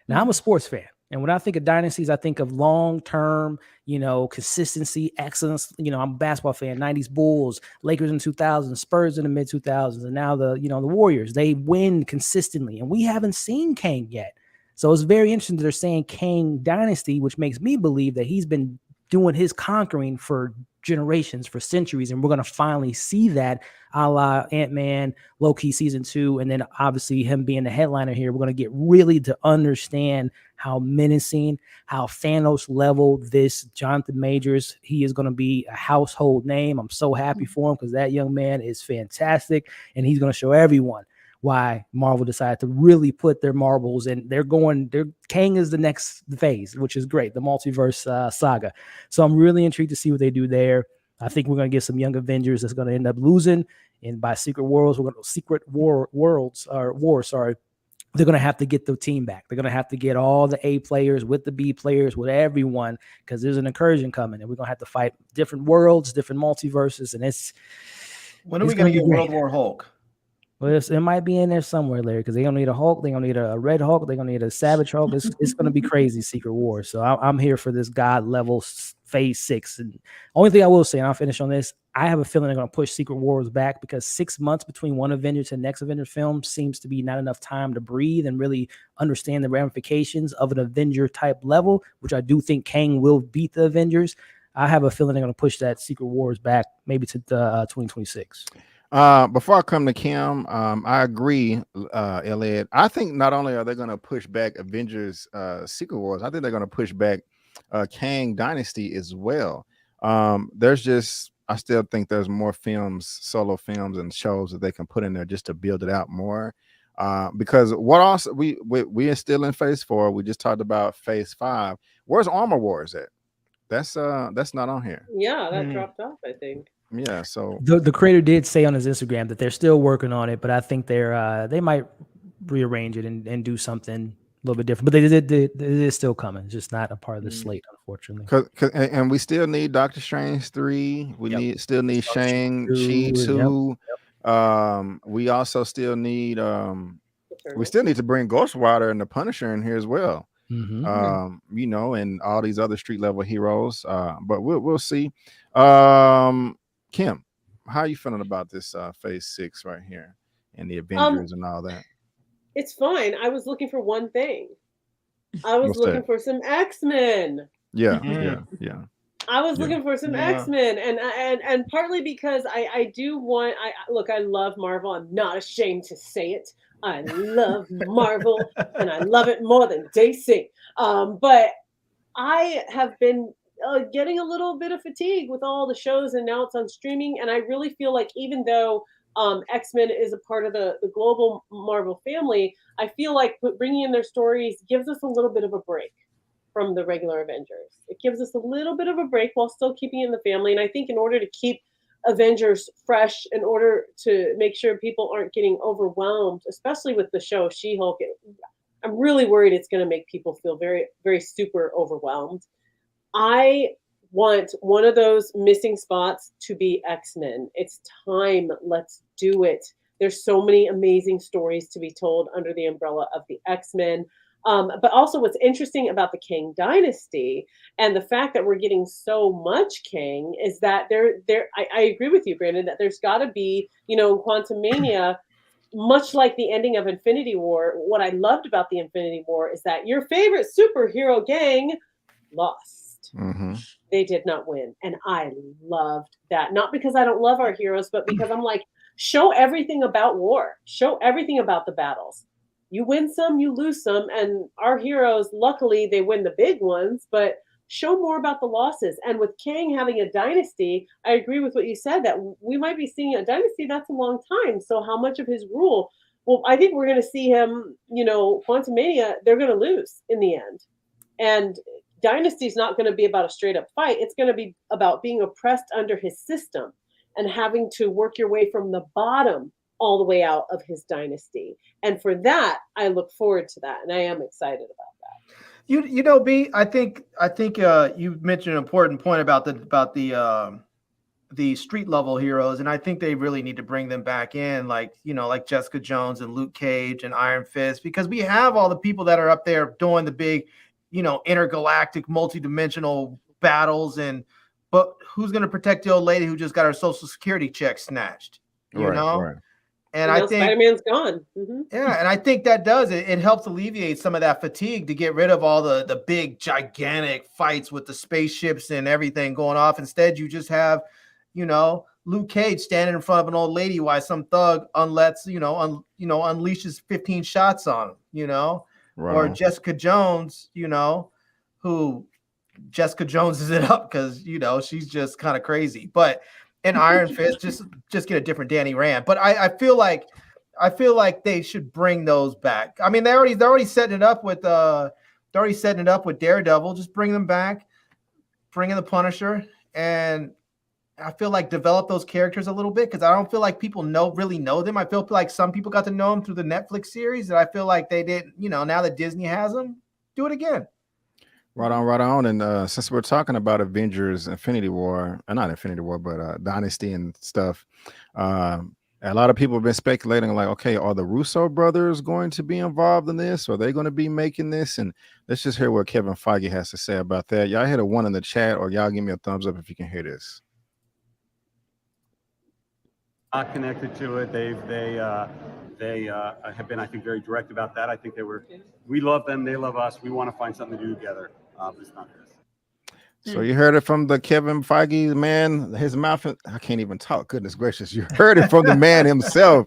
Now, I'm a sports fan. And when I think of dynasties, I think of long-term, you know, consistency, excellence. You know, I'm a basketball fan, 90s Bulls, Lakers in 2000s, Spurs in the mid-2000s, and now the Warriors. They win consistently, and we haven't seen Kang yet. So it's very interesting that they're saying Kang Dynasty, which makes me believe that he's been doing his conquering for generations, for centuries, and we're going to finally see that a la Ant-Man, Loki season 2, and then obviously him being the headliner here. We're going to get really to understand how menacing, how Thanos level this Jonathan Majors. He is going to be a household name. I'm so happy for him because that young man is fantastic, and he's going to show everyone why Marvel decided to really put their marbles in. Kang is the next phase, which is great, the multiverse saga. So I'm really intrigued to see what they do there. I think we're going to get some young Avengers that's going to end up losing, and by Secret Wars, they're going to have to get the team back. They're going to have to get all the A players with the B players, with everyone, because there's an incursion coming, and we're going to have to fight different worlds, different multiverses, and when are we going to get World War Hulk? Well, it might be in there somewhere, Larry, because they're going to need a Hulk. They're going to need a Red Hulk. They're going to need a Savage Hulk. It's going to be crazy, Secret War. So I'm here for this God level phase 6. And only thing I will say, and I'll finish on this, I have a feeling they're going to push Secret Wars back because 6 months between one Avenger to the next Avenger film seems to be not enough time to breathe and really understand the ramifications of an Avenger type level, which I do think Kang will beat the Avengers. I have a feeling they're going to push that Secret Wars back maybe to 2026. Before I come to Kim, I agree, Elliot. I think not only are they going to push back Avengers Secret Wars, I think they're going to push back Kang Dynasty as well. I still think there's more films, solo films and shows that they can put in there just to build it out more. Because what else we are still in phase 4. We just talked about phase 5. Where's Armor Wars at? That's not on here. Yeah, that dropped off, I think. Yeah, so the creator did say on his Instagram that they're still working on it, but I think they might rearrange it and do something a little bit different. But it is still coming. It's just not a part of the slate, unfortunately. And we still need Doctor Strange 3. We still need Shang-Chi 2. We also still need to bring Ghost Rider and the Punisher in here as well. You know, and all these other street level heroes. But we'll see. Kim, how are you feeling about this phase 6 right here and the Avengers and all that? It's fine. I was looking for one thing. I was looking for some X-Men. Yeah. I was looking for some X-Men, and partly because I do want. I love Marvel. I'm not ashamed to say it. I love Marvel, and I love it more than DC. But I have been getting a little bit of fatigue with all the shows, and now it's on streaming. And I really feel like even though X-Men is a part of the global Marvel family, I feel like bringing in their stories gives us a little bit of a break from the regular Avengers. It gives us a little bit of a break while still keeping in the family. And I think in order to keep Avengers fresh, in order to make sure people aren't getting overwhelmed, especially with the show She-Hulk, I'm really worried it's going to make people feel very, very super overwhelmed. I want one of those missing spots to be X-Men. It's time. Let's do it. There's so many amazing stories to be told under the umbrella of the X-Men. But also what's interesting about the Kang Dynasty and the fact that we're getting so much Kang is that I agree with you, Brandon, that there's got to be, Quantumania, much like the ending of Infinity War. What I loved about the Infinity War is that your favorite superhero gang lost. They did not win. And I loved that. Not because I don't love our heroes, but because I'm like, show everything about war. Show everything about the battles. You win some, you lose some. And our heroes, luckily, they win the big ones. But show more about the losses. And with Kang having a dynasty, I agree with what you said, that we might be seeing a dynasty. That's a long time. So how much of his rule? Well, I think we're going to see him, Quantumania, they're going to lose in the end. And dynasty is not going to be about a straight up fight. It's going to be about being oppressed under his system and having to work your way from the bottom all the way out of his dynasty. And for that, I look forward to that. And I am excited about that. B, I think you mentioned an important point about the street level heroes, and I think they really need to bring them back in, like Jessica Jones and Luke Cage and Iron Fist, because we have all the people that are up there doing the big, intergalactic, multi-dimensional battles, but who's going to protect the old lady who just got her Social Security check snatched? You know? Right. And I think Spider-Man's gone. Mm-hmm. Yeah, and I think that does it. It helps alleviate some of that fatigue to get rid of all the big, gigantic fights with the spaceships and everything going off. Instead, you just have, Luke Cage standing in front of an old lady while some thug unleashes 15 shots on him. Right. Or Jessica Jones, who Jessica Jones is it up because she's just kind of crazy, but. And Iron Fist, just get a different Danny Rand. But I feel like they should bring those back. I mean, they're already setting it up with Daredevil. Just bring them back, bring in the Punisher, and I feel like develop those characters a little bit, because I don't feel like people really know them. I feel like some people got to know them through the Netflix series, and I feel like they didn't. Now that Disney has them, do it again. Right on. And since we're talking about Avengers Infinity War, not Infinity War, but Dynasty and stuff, a lot of people have been speculating, like, okay, are the Russo brothers going to be involved in this? Are they going to be making this? And let's just hear what Kevin Feige has to say about that. Y'all hit a 1 in the chat, or y'all give me a thumbs up if you can hear this. Not connected to it. They have been, I think, very direct about that. I think we love them, they love us. We want to find something to do together. But it's not this. So you heard it from the Kevin Feige man, his mouth. I can't even talk. Goodness gracious. You heard it from the man himself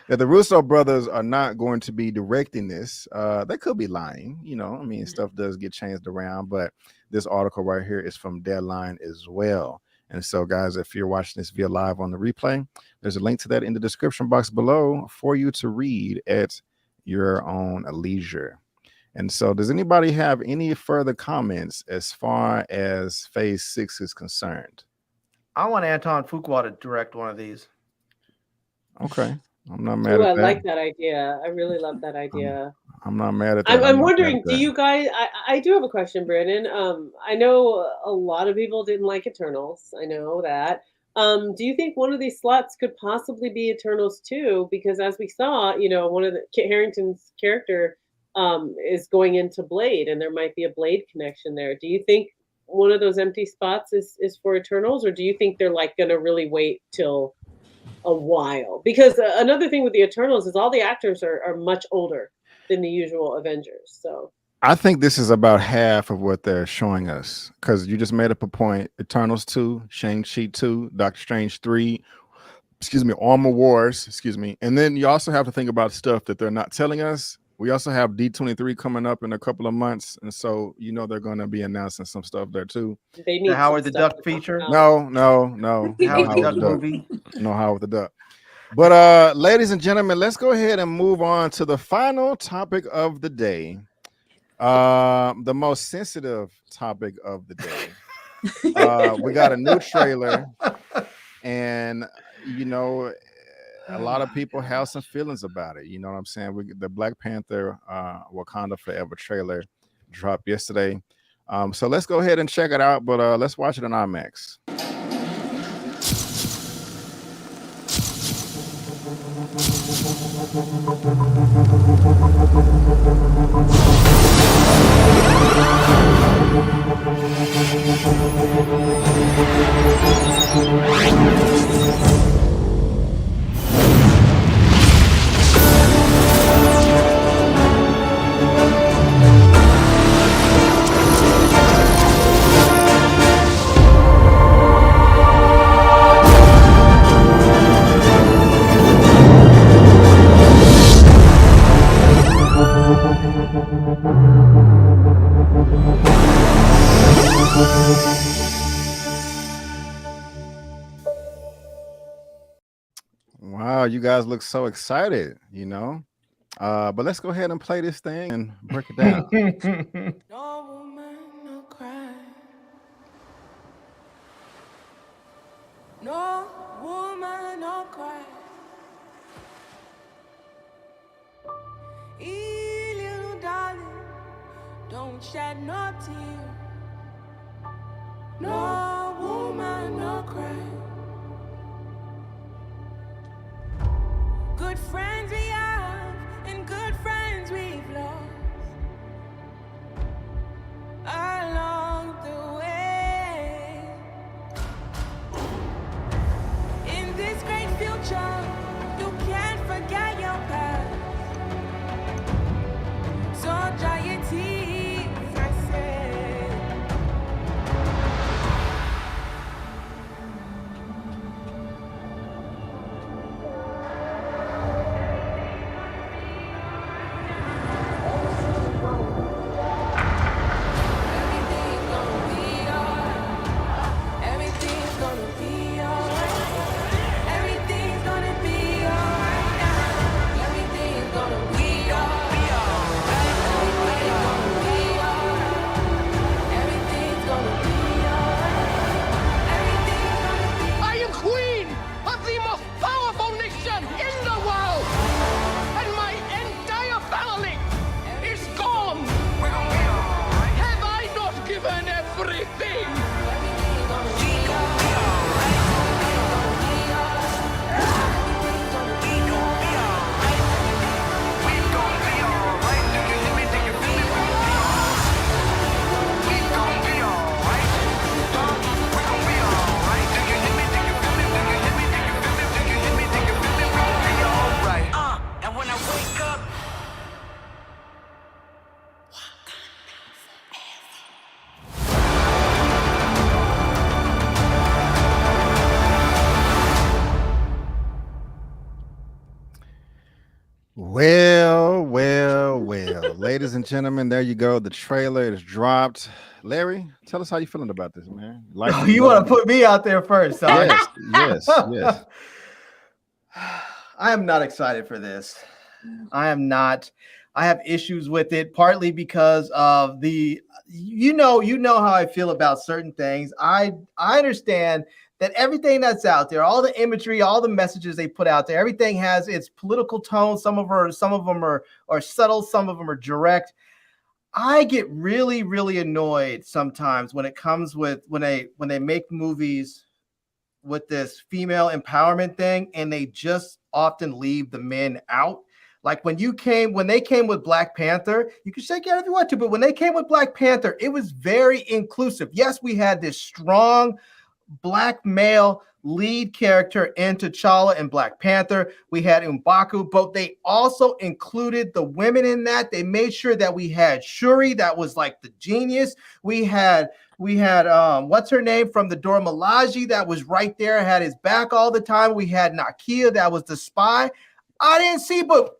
that the Russo brothers are not going to be directing this. They could be lying, stuff does get changed around, but this article right here is from Deadline as well. And so, guys, if you're watching this via live on the replay, there's a link to that in the description box below for you to read at your own leisure. And so, does anybody have any further comments as far as Phase 6 is concerned? I want Anton Fuqua to direct one of these. Okay. I'm not mad at that. I like that idea. I really love that idea. I'm not mad at that. I'm wondering, do you guys, I do have a question, Brandon. I know a lot of people didn't like Eternals. I know that. Do you think one of these slots could possibly be Eternals too? Because as we saw, one of Kit Harington's character is going into Blade, and there might be a Blade connection there. Do you think one of those empty spots is for Eternals, or do you think they're going to really wait till a while? Because another thing with the Eternals is all the actors are much older than the usual Avengers. So I think this is about half of what they're showing us, because you just made up a point. Eternals 2, Shang-Chi 2, Doctor Strange 3, Armor Wars, and then you also have to think about stuff that they're not telling us. We also have D23 coming up in a couple of months, and so they're going to be announcing some stuff there too. They need the Howard the Duck feature. No. Howard the Duck movie. No Howard the Duck. But ladies and gentlemen, let's go ahead and move on to the final topic of the day. The most sensitive topic of the day. We got a new trailer, and a lot of people have some feelings about it. You know what I'm saying? The Black Panther Wakanda Forever trailer dropped yesterday. So let's go ahead and check it out, but let's watch it on IMAX. Wow, you guys look so excited, you know. But let's go ahead and play this thing and break it down. No woman, no cry. No woman, no cry. Little darling, don't shed no tear. No woman, no cry. Good friends we have, and good friends we've lost along the way. In this great future, you can't forget your past. So dry your tears, I said. Everything's gonna be alright. Everything's gonna be alright now. Everything's gonna be alright. Everything's gonna be alright. Everything's gonna be alright. Everything's gonna be. I am queen of the most powerful nation in the world, and my entire family is gone. Have I not given everything? And when I wake up, Well, ladies and gentlemen, there you go. The trailer is dropped. Larry, tell us how you feeling about this, man. Oh, you want to put me out there first? Huh? Yes. I am not excited for this. I am not. I have issues with it, partly because of the, you know how I feel about certain things. I understand that everything that's out there, all the imagery, all the messages they put out there, everything has its political tone. Some of them are subtle, some of them are direct. I get really, really annoyed sometimes when it comes with when they make movies with this female empowerment thing, and they just often leave the men out. Like when they came with Black Panther, you can shake it out if you want to, but when they came with Black Panther, it was very inclusive. Yes, we had this strong Black male lead character in T'Challa and Black Panther. We had M'Baku, but they also included the women in that. They made sure that we had Shuri, that was like the genius. We had what's her name from the Dora Milaje, that was right there, had his back all the time. We had Nakia, that was the spy. I didn't see but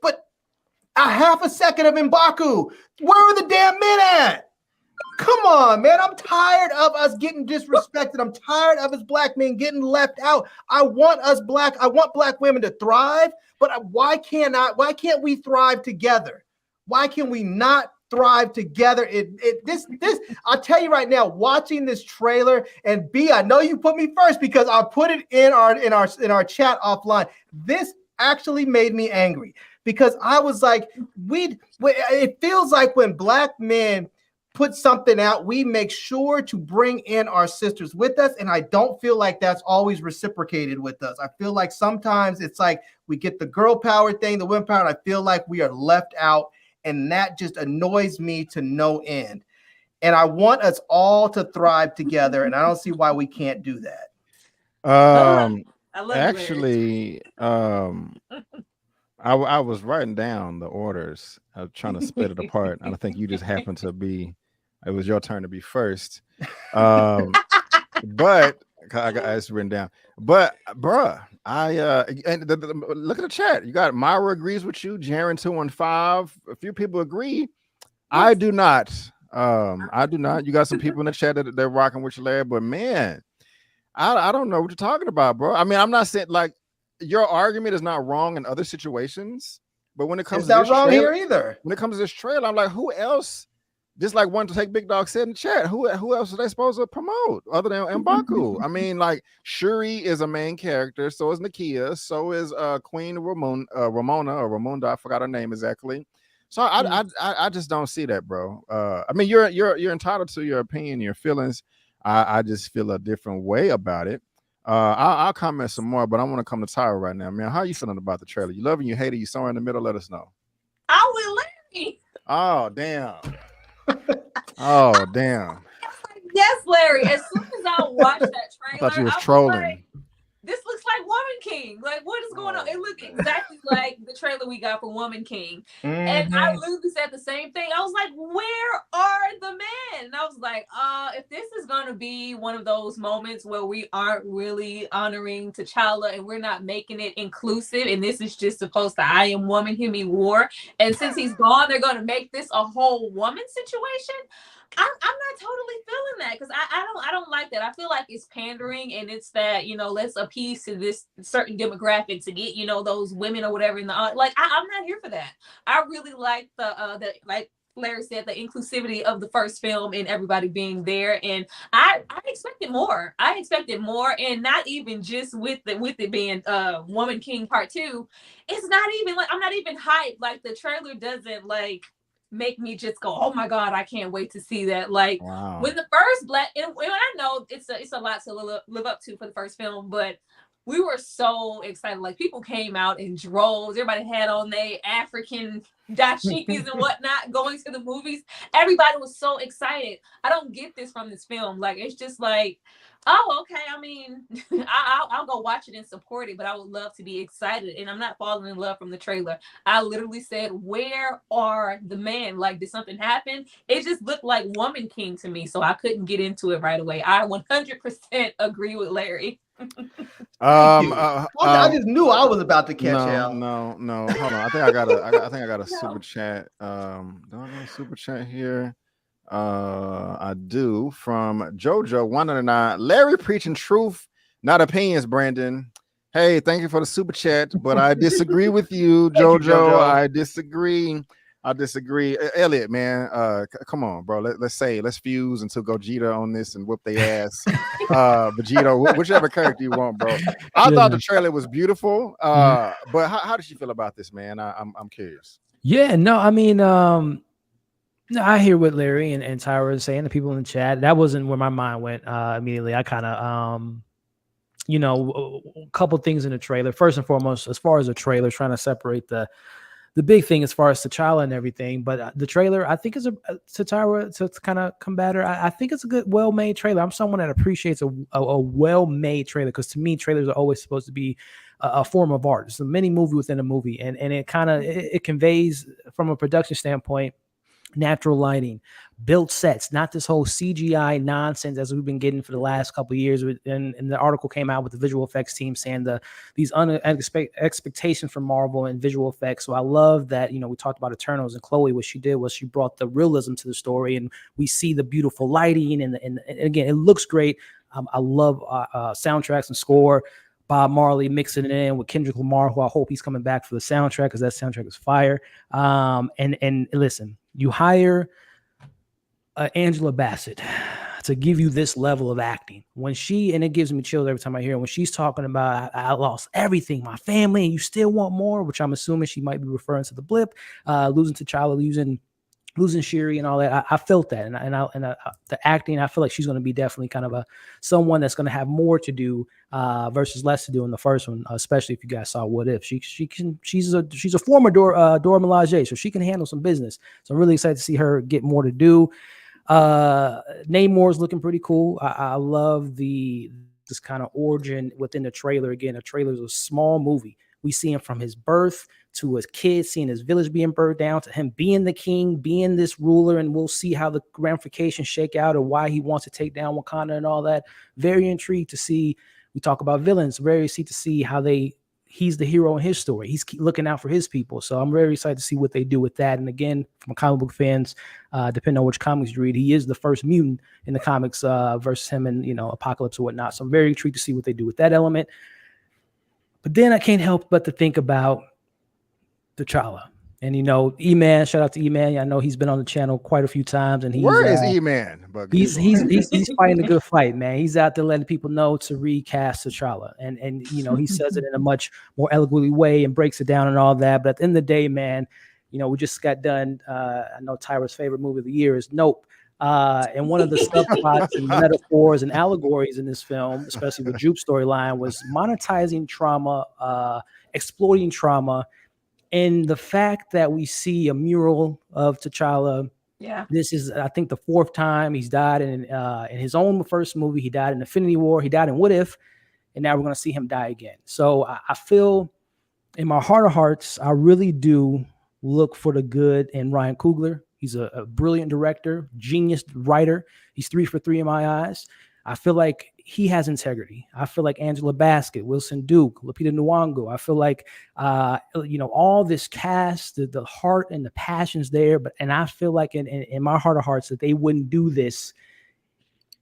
a half a second of M'Baku. Where were the damn men at? Come on, man. I'm tired of us getting disrespected. I'm tired of us black men getting left out. I want black women to thrive, but why can't we thrive together? Why can we not thrive together? I'll tell you right now, watching this trailer, and B, I know you put me first because I put it in our chat offline. This actually made me angry because I was like, it feels like when black men put something out, we make sure to bring in our sisters with us, and I don't feel like that's always reciprocated with us. I feel like sometimes it's like we get the girl power thing, the women power, and I feel like we are left out, and that just annoys me to no end. And I want us all to thrive together, and I don't see why we can't do that. I love actually, I was writing down the orders. I was trying to split it apart, and I think you just happened to be. It was your turn to be first. But I got it's written down. But bruh, look at the chat. You got Myra agrees with you. Jaren 215. A few people agree. I do not. You got some people in the chat that they're rocking with you, Larry. But man, I don't know what you're talking about, bro. I mean, I'm not saying like your argument is not wrong in other situations, but when it comes It's to not this wrong trailer, here either. when it comes to this trailer, I'm like, who else? Just like OneTakeBigDog said in chat, who else are they supposed to promote other than M'Baku? I mean, like Shuri is a main character, so is Nakia, so is Queen Ramona or Ramonda, I forgot her name exactly. So I just don't see that, bro. I mean, you're entitled to your opinion, your feelings. I just feel a different way about it. I'll comment some more, but I want to come to Tyra right now, man. How are you feeling about the trailer? You love it, you hate it, you somewhere in the middle? Let us know. I will Larry. Oh damn. Oh damn. Yes, Larry. As soon as I watched that trailer, I thought you was I trolling. like, this looks like Woman King. Like, what is going on? It looked exactly like the trailer we got for Woman King. And I literally said the same thing. I was like, where are the men? And I was like, if this is going to be one of those moments where we aren't really honoring T'Challa and we're not making it inclusive, and this is just supposed to I am woman, hear me war. And since he's gone, they're going to make this a whole woman situation. I'm not totally feeling that because I don't like that. I feel like it's pandering and it's that, you know, let's appease to this certain demographic to get, you know, those women or whatever in the like. I'm not here for that. I really like the like Larry said, the inclusivity of the first film and everybody being there, and I expected more. I expected more, and not even just with it being Woman King Part 2. It's not even like I'm not even hyped. Like the trailer doesn't like make me just go, oh my god, I can't wait to see that. Like when the first Black, and I know it's a lot to live up to for the first film, but we were so excited. Like people came out in droves. Everybody had on their African dashikis and whatnot going to the movies. Everybody was so excited. I don't get this from this film. Like it's just like, oh, okay. I mean, I'll go watch it and support it, but I would love to be excited. And I'm not falling in love from the trailer. I literally said, where are the men? Like, did something happen? It just looked like Woman King to me, so I couldn't get into it right away. I 100% agree with Larry. I just knew I was about to catch out. No. Hold on. I think I got a super chat. Do I got a super chat here? I do, from Jojo 199. Larry preaching truth, not opinions, Brandon. Hey, thank you for the super chat, but I disagree with you, Jojo. I disagree. Elliot, man, come on, bro. Let's fuse until Gogeta on this and whip their ass. Vegeta, whichever character you want, bro. I thought the trailer was beautiful. But how did you feel about this, man? I'm curious. Yeah, no, I mean, no, I hear what Larry and Tyra is saying, the people in the chat. That wasn't where my mind went immediately. I kind of, you know, a couple things in the trailer. First and foremost, as far as the trailer, trying to separate the big thing as far as T'Challa and everything. But the trailer, I think, is to Tyra to kind of combat her. I think it's a good, well-made trailer. I'm someone that appreciates a well-made trailer because to me, trailers are always supposed to be a form of art. It's a mini movie within a movie, and it kind of it conveys from a production standpoint natural lighting, built sets, not this whole CGI nonsense as we've been getting for the last couple of years. And the article came out with the visual effects team saying these expectations from Marvel and visual effects. So I love that, you know, we talked about Eternals, and Chloe, what she did was she brought the realism to the story, and we see the beautiful lighting, and again, it looks great. I love soundtracks and score. Bob Marley mixing it in with Kendrick Lamar, who I hope he's coming back for the soundtrack because that soundtrack is fire. And listen, you hire Angela Bassett to give you this level of acting. When she, and it gives me chills every time I hear her, when she's talking about, I lost everything, my family, and you still want more, which I'm assuming she might be referring to the blip, losing T'Challa, losing Shuri and all that. I felt that, and the acting, I feel like she's going to be definitely kind of someone that's going to have more to do versus less to do in the first one, especially if you guys saw What If. She's a former Dora Milaje, so she can handle some business. So I'm really excited to see her get more to do. Namor's looking pretty cool. I love this kind of origin within the trailer. Again, a trailer is a small movie. We see him from his birth to his kids, seeing his village being burned down, to him being the king, being this ruler, and we'll see how the ramifications shake out or why he wants to take down Wakanda and all that. Very intrigued to see. We talk about villains. Very excited to see how he's the hero in his story. He's looking out for his people. So I'm very excited to see what they do with that. And again, from comic book fans, depending on which comics you read, he is the first mutant in the comics versus him and, you know, Apocalypse or whatnot. So I'm very intrigued to see what they do with that element. But then I can't help but to think about T'Challa. And Eman, shout out to Eman. I know he's been on the channel quite a few times, and Where is Eman? He's fighting a good fight, man. He's out there letting people know to recast T'Challa, and he says it in a much more eloquently way and breaks it down and all that. But at the end of the day, man, we just got done. I know Tyra's favorite movie of the year is Nope. And one of the subplots and metaphors and allegories in this film, especially the Jupe storyline, was monetizing trauma, exploiting trauma. And the fact that we see a mural of T'Challa, this is, I think, the 4th time he's died in his own first movie. He died in Infinity War. He died in What If, and now we're going to see him die again. So I feel, in my heart of hearts, I really do look for the good in Ryan Coogler. He's a brilliant director, genius writer. He's 3 for 3 in my eyes. I feel like he has integrity. I feel like Angela Bassett, Wilson Duke, Lupita Nyong'o. I feel like, all this cast, the heart and the passion's there. And I feel like in my heart of hearts that they wouldn't do this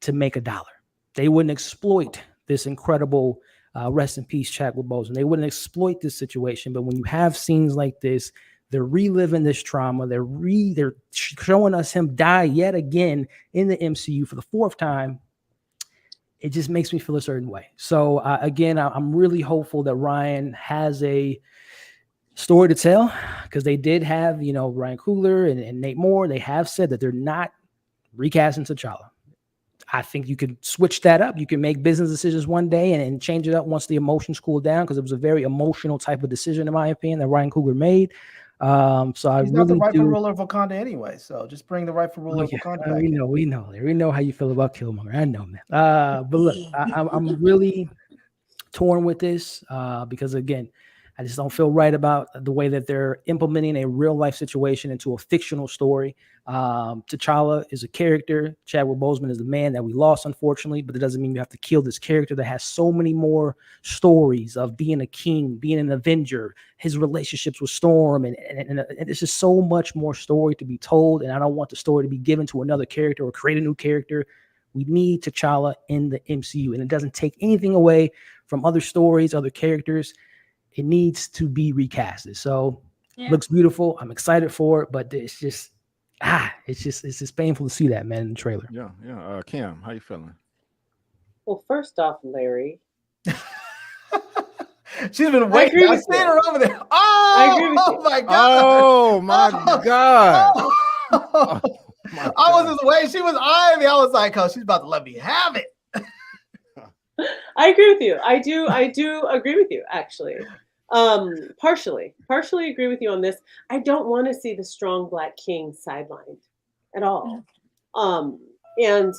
to make a dollar. They wouldn't exploit this incredible rest in peace Chadwick Boseman. They wouldn't exploit this situation. But when you have scenes like this, they're reliving this trauma. They're showing us him die yet again in the MCU for the 4th time. It just makes me feel a certain way. So again, I'm really hopeful that Ryan has a story to tell, because they did have, Ryan Coogler and Nate Moore. They have said that they're not recasting T'Challa. I think you could switch that up. You can make business decisions one day and change it up once the emotions cool down, because it was a very emotional type of decision, in my opinion, that Ryan Coogler made. So I He's not the rightful ruler of Wakanda anyway. So just bring the rightful ruler of Wakanda back. We know how you feel about Killmonger. I know, man. But look, I'm really torn with this because, again, I just don't feel right about the way that they're implementing a real life situation into a fictional story. T'Challa is a character. Chadwick Boseman is the man that we lost, unfortunately, but it doesn't mean you have to kill this character that has so many more stories of being a king, being an Avenger, his relationships with Storm, and it's just so much more story to be told. And I don't want the story to be given to another character or create a new character. We need T'Challa in the MCU, and it doesn't take anything away from other stories, other characters. It needs to be recasted. So looks beautiful. I'm excited for it, but it's just painful to see that, man, in the trailer. Yeah. Kim, how you feeling? Well, first off, Larry, she's been waiting. I see her over there. Oh my god! Oh my god! I was just waiting. She was eyeing me. I was like, "Oh, she's about to let me have it." I agree with you. I do agree with you, actually. Partially agree with you on this. I don't want to see the strong Black king sidelined at all. And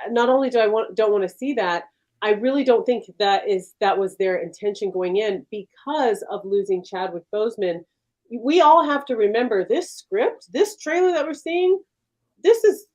not only don't want to see that, I really don't think that was their intention going in, because of losing Chadwick Boseman. We all have to remember this script, this trailer that we're seeing. This is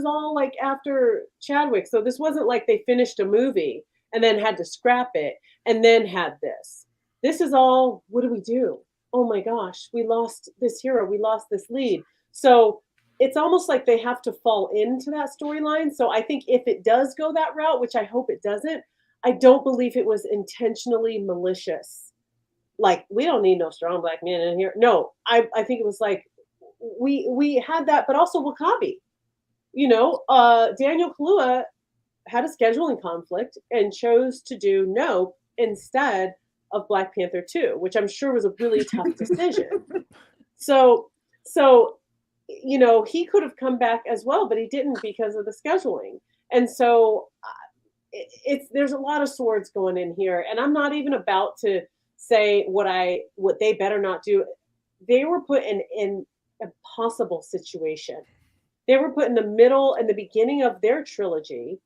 all like after Chadwick. So this wasn't like they finished a movie and then had to scrap it and then had this. This is all, what do we do? Oh my gosh, we lost this hero. We lost this lead. So it's almost like they have to fall into that storyline. So I think if it does go that route, which I hope it doesn't, I don't believe it was intentionally malicious. Like, we don't need no strong Black man in here. No, I think it was like, we had that, but also Wakabi. Daniel Kaluuya had a scheduling conflict and chose to do Nope instead of Black Panther 2, which I'm sure was a really tough decision. So he could have come back as well, but he didn't because of the scheduling. And so there's a lot of swords going in here, and I'm not even about to say what they better not do. They were put in a possible situation. They were put in the middle and the beginning of their trilogy,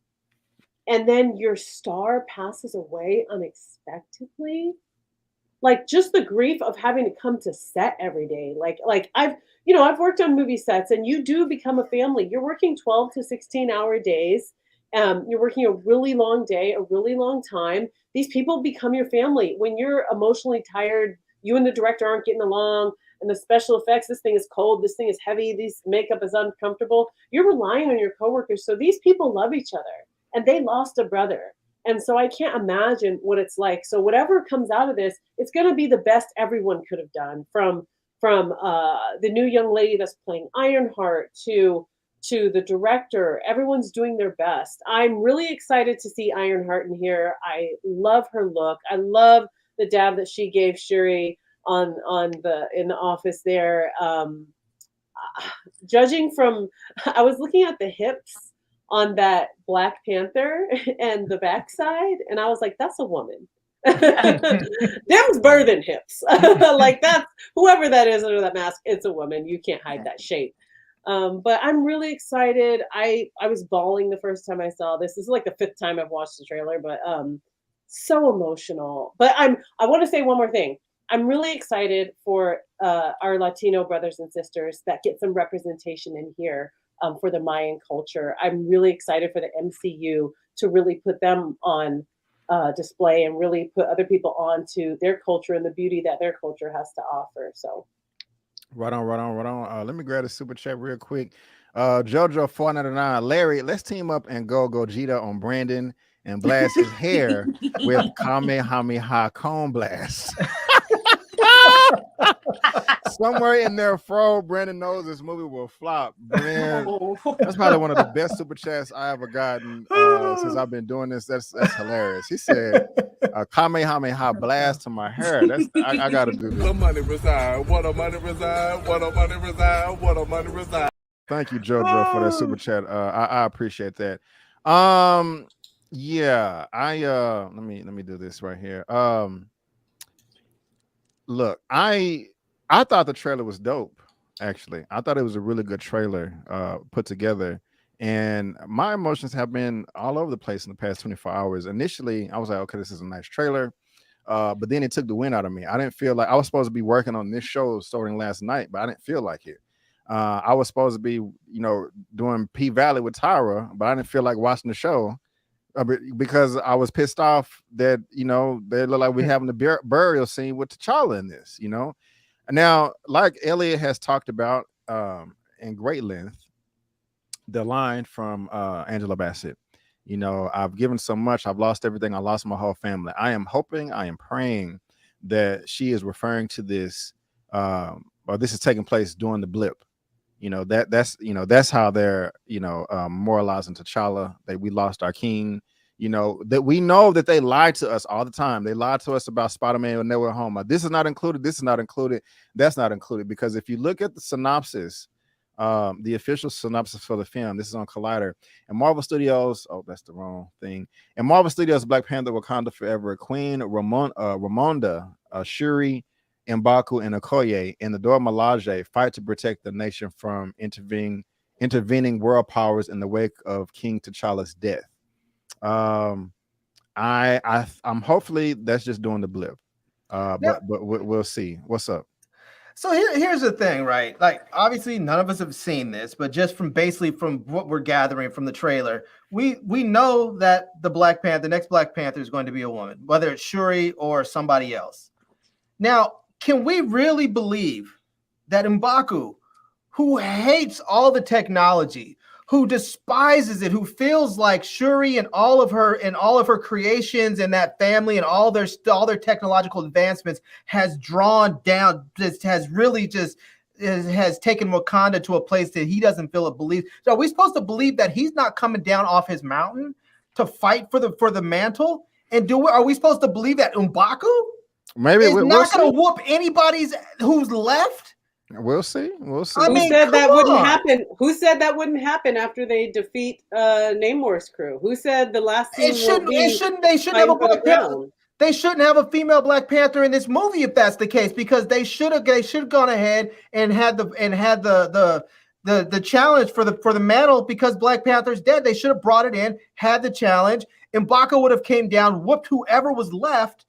and then your star passes away unexpectedly. Like, just the grief of having to come to set every day. Like I've worked on movie sets, and you do become a family. You're working 12 to 16-hour days. You're working a really long day, a really long time. These people become your family. When you're emotionally tired, you and the director aren't getting along, and the special effects, this thing is cold, this thing is heavy, this makeup is uncomfortable. You're relying on your coworkers. So these people love each other, and they lost a brother. And so I can't imagine what it's like. So whatever comes out of this, it's going to be the best everyone could have done, from the new young lady that's playing Ironheart to the director. Everyone's doing their best. I'm really excited to see Ironheart in here. I love her look. I love the dab that she gave Shuri in the office there. Judging from, I was looking at the hips on that Black Panther and the backside, and I was like, that's a woman. Them's birthing hips. Like, that's whoever that is under that mask, it's a woman. You can't hide that shape. But I'm really excited. I was bawling the first time I saw this. This is like the 5th time I've watched the trailer, but so emotional. But I want to say one more thing. I'm really excited for our Latino brothers and sisters that get some representation in here for the Mayan culture. I'm really excited for the MCU to really put them on display and really put other people on to their culture and the beauty that their culture has to offer. So. Right on. Let me grab a super chat real quick. Jojo 499, Larry, let's team up and go Gogeta on Brandon and blast his hair with Kamehameha cone blast. Somewhere in there, fro, Brandon knows this movie will flop. Man, that's probably one of the best super chats I ever gotten since I've been doing this. That's hilarious. He said, Kamehameha blast to my hair. I gotta do this. What a money reside, what a money reside, what a money reside, what a money reside. Thank you, Jojo, for that super chat. I appreciate that. Yeah, let me do this right here. Look, I thought the trailer was dope. Actually, I thought it was a really good trailer put together, and my emotions have been all over the place in the past 24 hours. Initially, I was like, okay, this is a nice trailer, but then it took the wind out of me. I didn't feel like I was supposed to be working on this show starting last night, but I didn't feel like it. I was supposed to be, doing P Valley with Tyra, but I didn't feel like watching the show. Because I was pissed off that they look like we're having the burial scene with T'Challa in this. Now, like Elliot has talked about in great length, the line from Angela Bassett. I've given so much, I've lost everything, I lost my whole family. I am hoping, I am praying that she is referring to this, or this is taking place during the blip. That's how they're moralizing T'Challa, that we lost our king. That we know that they lied to us all the time. They lied to us about Spider-Man when they were home. This is not included. This is not included. That's not included, because if you look at the synopsis, the official synopsis for the film, this is on Collider, and Marvel Studios. Oh, that's the wrong thing. And Marvel Studios, Black Panther, Wakanda Forever, Queen Ramonda, Shuri, M'Baku, and Okoye, and the Dora Milaje fight to protect the nation from intervening world powers in the wake of King T'Challa's death. I'm hopefully that's just doing the blip. But we'll see. What's up? So here's the thing, right? Like, obviously none of us have seen this, but just from what we're gathering from the trailer, we know that the next Black Panther is going to be a woman, whether it's Shuri or somebody else. Now, can we really believe that M'Baku, who hates all the technology, who despises it, who feels like Shuri and all of her creations and that family and all their technological advancements has drawn down, has taken Wakanda to a place that he doesn't feel it believes? So are we supposed to believe that he's not coming down off his mountain to fight for the mantle? And are we supposed to believe that M'Baku maybe is not going to whoop anybody's who's left? We'll see. We'll see. Who said that wouldn't happen? Who said that wouldn't happen after they defeat Namor's crew? Who said the last scene They shouldn't have a Black Panther. They shouldn't have a female Black Panther in this movie if that's the case, because they should have gone ahead and had the challenge for the mantle, because Black Panther's dead. They should have brought it in, had the challenge, and M'Baku would have came down, whooped whoever was left.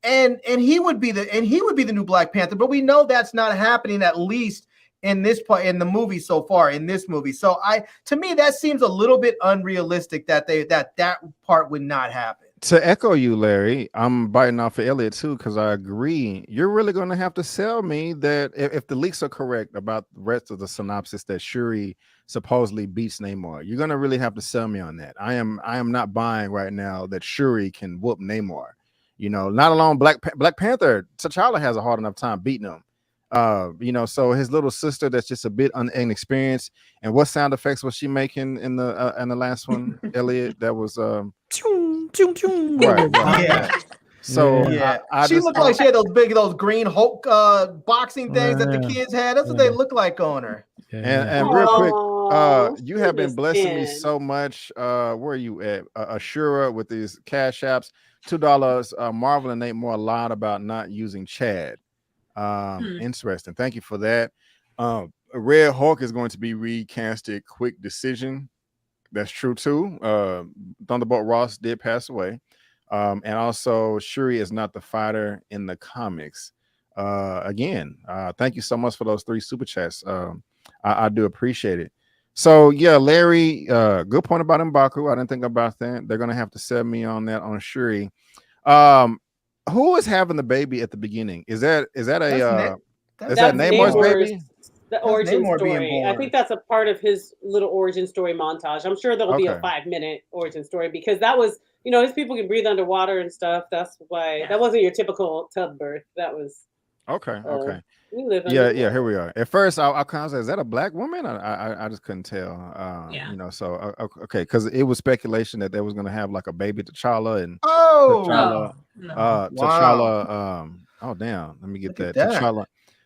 And he would be the new Black Panther, but we know that's not happening, at least in this part in the movie so far in this movie. So to me that seems a little bit unrealistic that that part would not happen. To echo you, Larry, I'm biting off of Elliot too, because I agree. You're really going to have to sell me that if the leaks are correct about the rest of the synopsis that Shuri supposedly beats Namor, you're going to really have to sell me on that. I am not buying right now that Shuri can whoop Namor. You know, not alone Black Panther, T'Challa has a hard enough time beating him. You know, so his little sister that's just a bit inexperienced. And what sound effects was she making in the last one, Elliot? That was right. Yeah. So yeah, she looked like she had those green Hulk boxing things that the kids had. That's what they look like on her. And real quick, you have been blessing me so much. Where are you at? Ashura with these cash apps, $2. Marvel and Nate Moore lied about not using Chad. Interesting. Thank you for that. Red Hulk is going to be recasted. Quick decision. That's true too. Thunderbolt Ross did pass away. And also Shuri is not the fighter in the comics. Again, thank you so much for those 3 super chats. I do appreciate it. So yeah, Larry, good point about M'Baku. I didn't think about that. They're gonna have to sell me on that on Shuri. Who is having the baby at the beginning? Is that Namor's baby? The origin story. I think that's a part of his little origin story montage. I'm sure there'll be a 5-minute origin story because that was, you know, his people can breathe underwater and stuff. That's why that wasn't your typical tub birth. That was okay. We live yeah. Here we are. At first, I kind of said, "Is that a black woman?" I just couldn't tell. You know, so okay, because it was speculation that they was gonna have like a baby T'Challa and T'Challa. Oh damn, let me get that.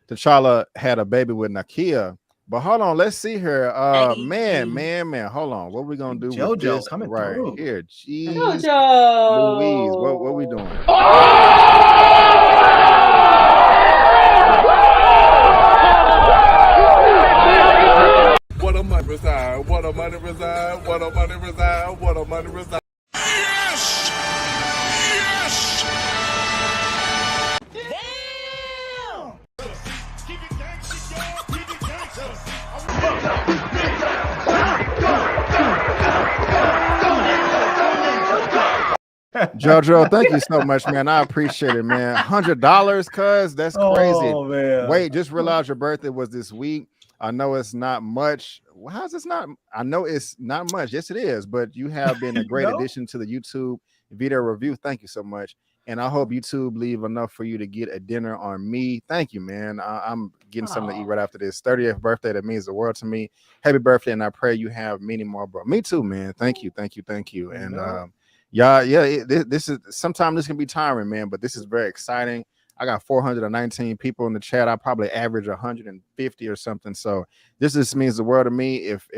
T'Challa had a baby with Nakia. But hold on, let's see her. Man, hold on. What we gonna do with this coming right through here? Jeez, Louise, what we doing? What a money reside, what a money reside, what a money reside, what a money reside. Yes! Yes! Jojo, thank you so much, man. I appreciate it, man. $100, cuz that's crazy. Man. Wait, just realized your birthday was this week. I know it's not much. How's this not? I know it's not much. Yes, it is. But you have been a great addition to the YouTube video review. Thank you so much. And I hope YouTube leave enough for you to get a dinner on me. Thank you, man. I'm getting something to eat right after this 30th birthday. That means the world to me. Happy birthday, and I pray you have many more, bro. Me too, man. Thank you. And this is sometimes this can be tiring, man, but this is very exciting. I got 419 people in the chat. I probably average 150 or something. So this just means the world to me. If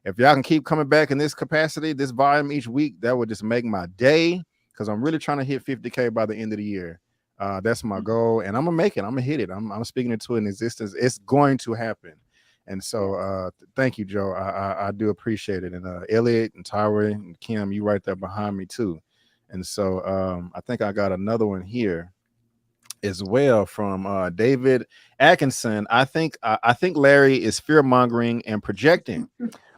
y'all can keep coming back in this capacity, this volume each week, that would just make my day, because I'm really trying to hit 50K by the end of the year. That's my goal, and I'm gonna make it. I'm gonna hit it. I'm speaking it to an existence. It's going to happen. And so thank you, Joe. I do appreciate it. And Elliot and Tyra and Kim, you right there behind me too. And so I think I got another one here as well from David Atkinson. I think Larry is fear-mongering and projecting.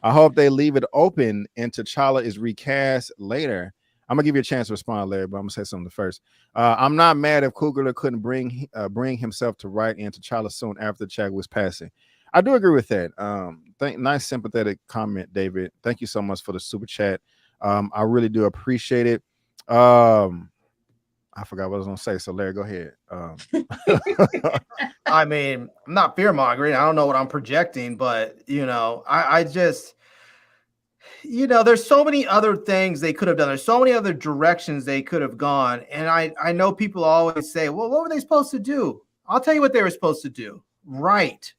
I hope they leave it open and T'Challa is recast later. I'm gonna give you a chance to respond, Larry, but I'm gonna say something first. I'm not mad if Coogler couldn't bring himself to write in T'Challa soon after Chad was passing. I do agree with that. Nice sympathetic comment, David. Thank you so much for the super chat. I really do appreciate it. I forgot what I was gonna say. So Larry, go ahead. I mean, I'm not fear mongering. I don't know what I'm projecting, but you know, I just, you know, there's so many other things they could have done. There's so many other directions they could have gone. And I know people always say, well, what were they supposed to do? I'll tell you what they were supposed to do. Right.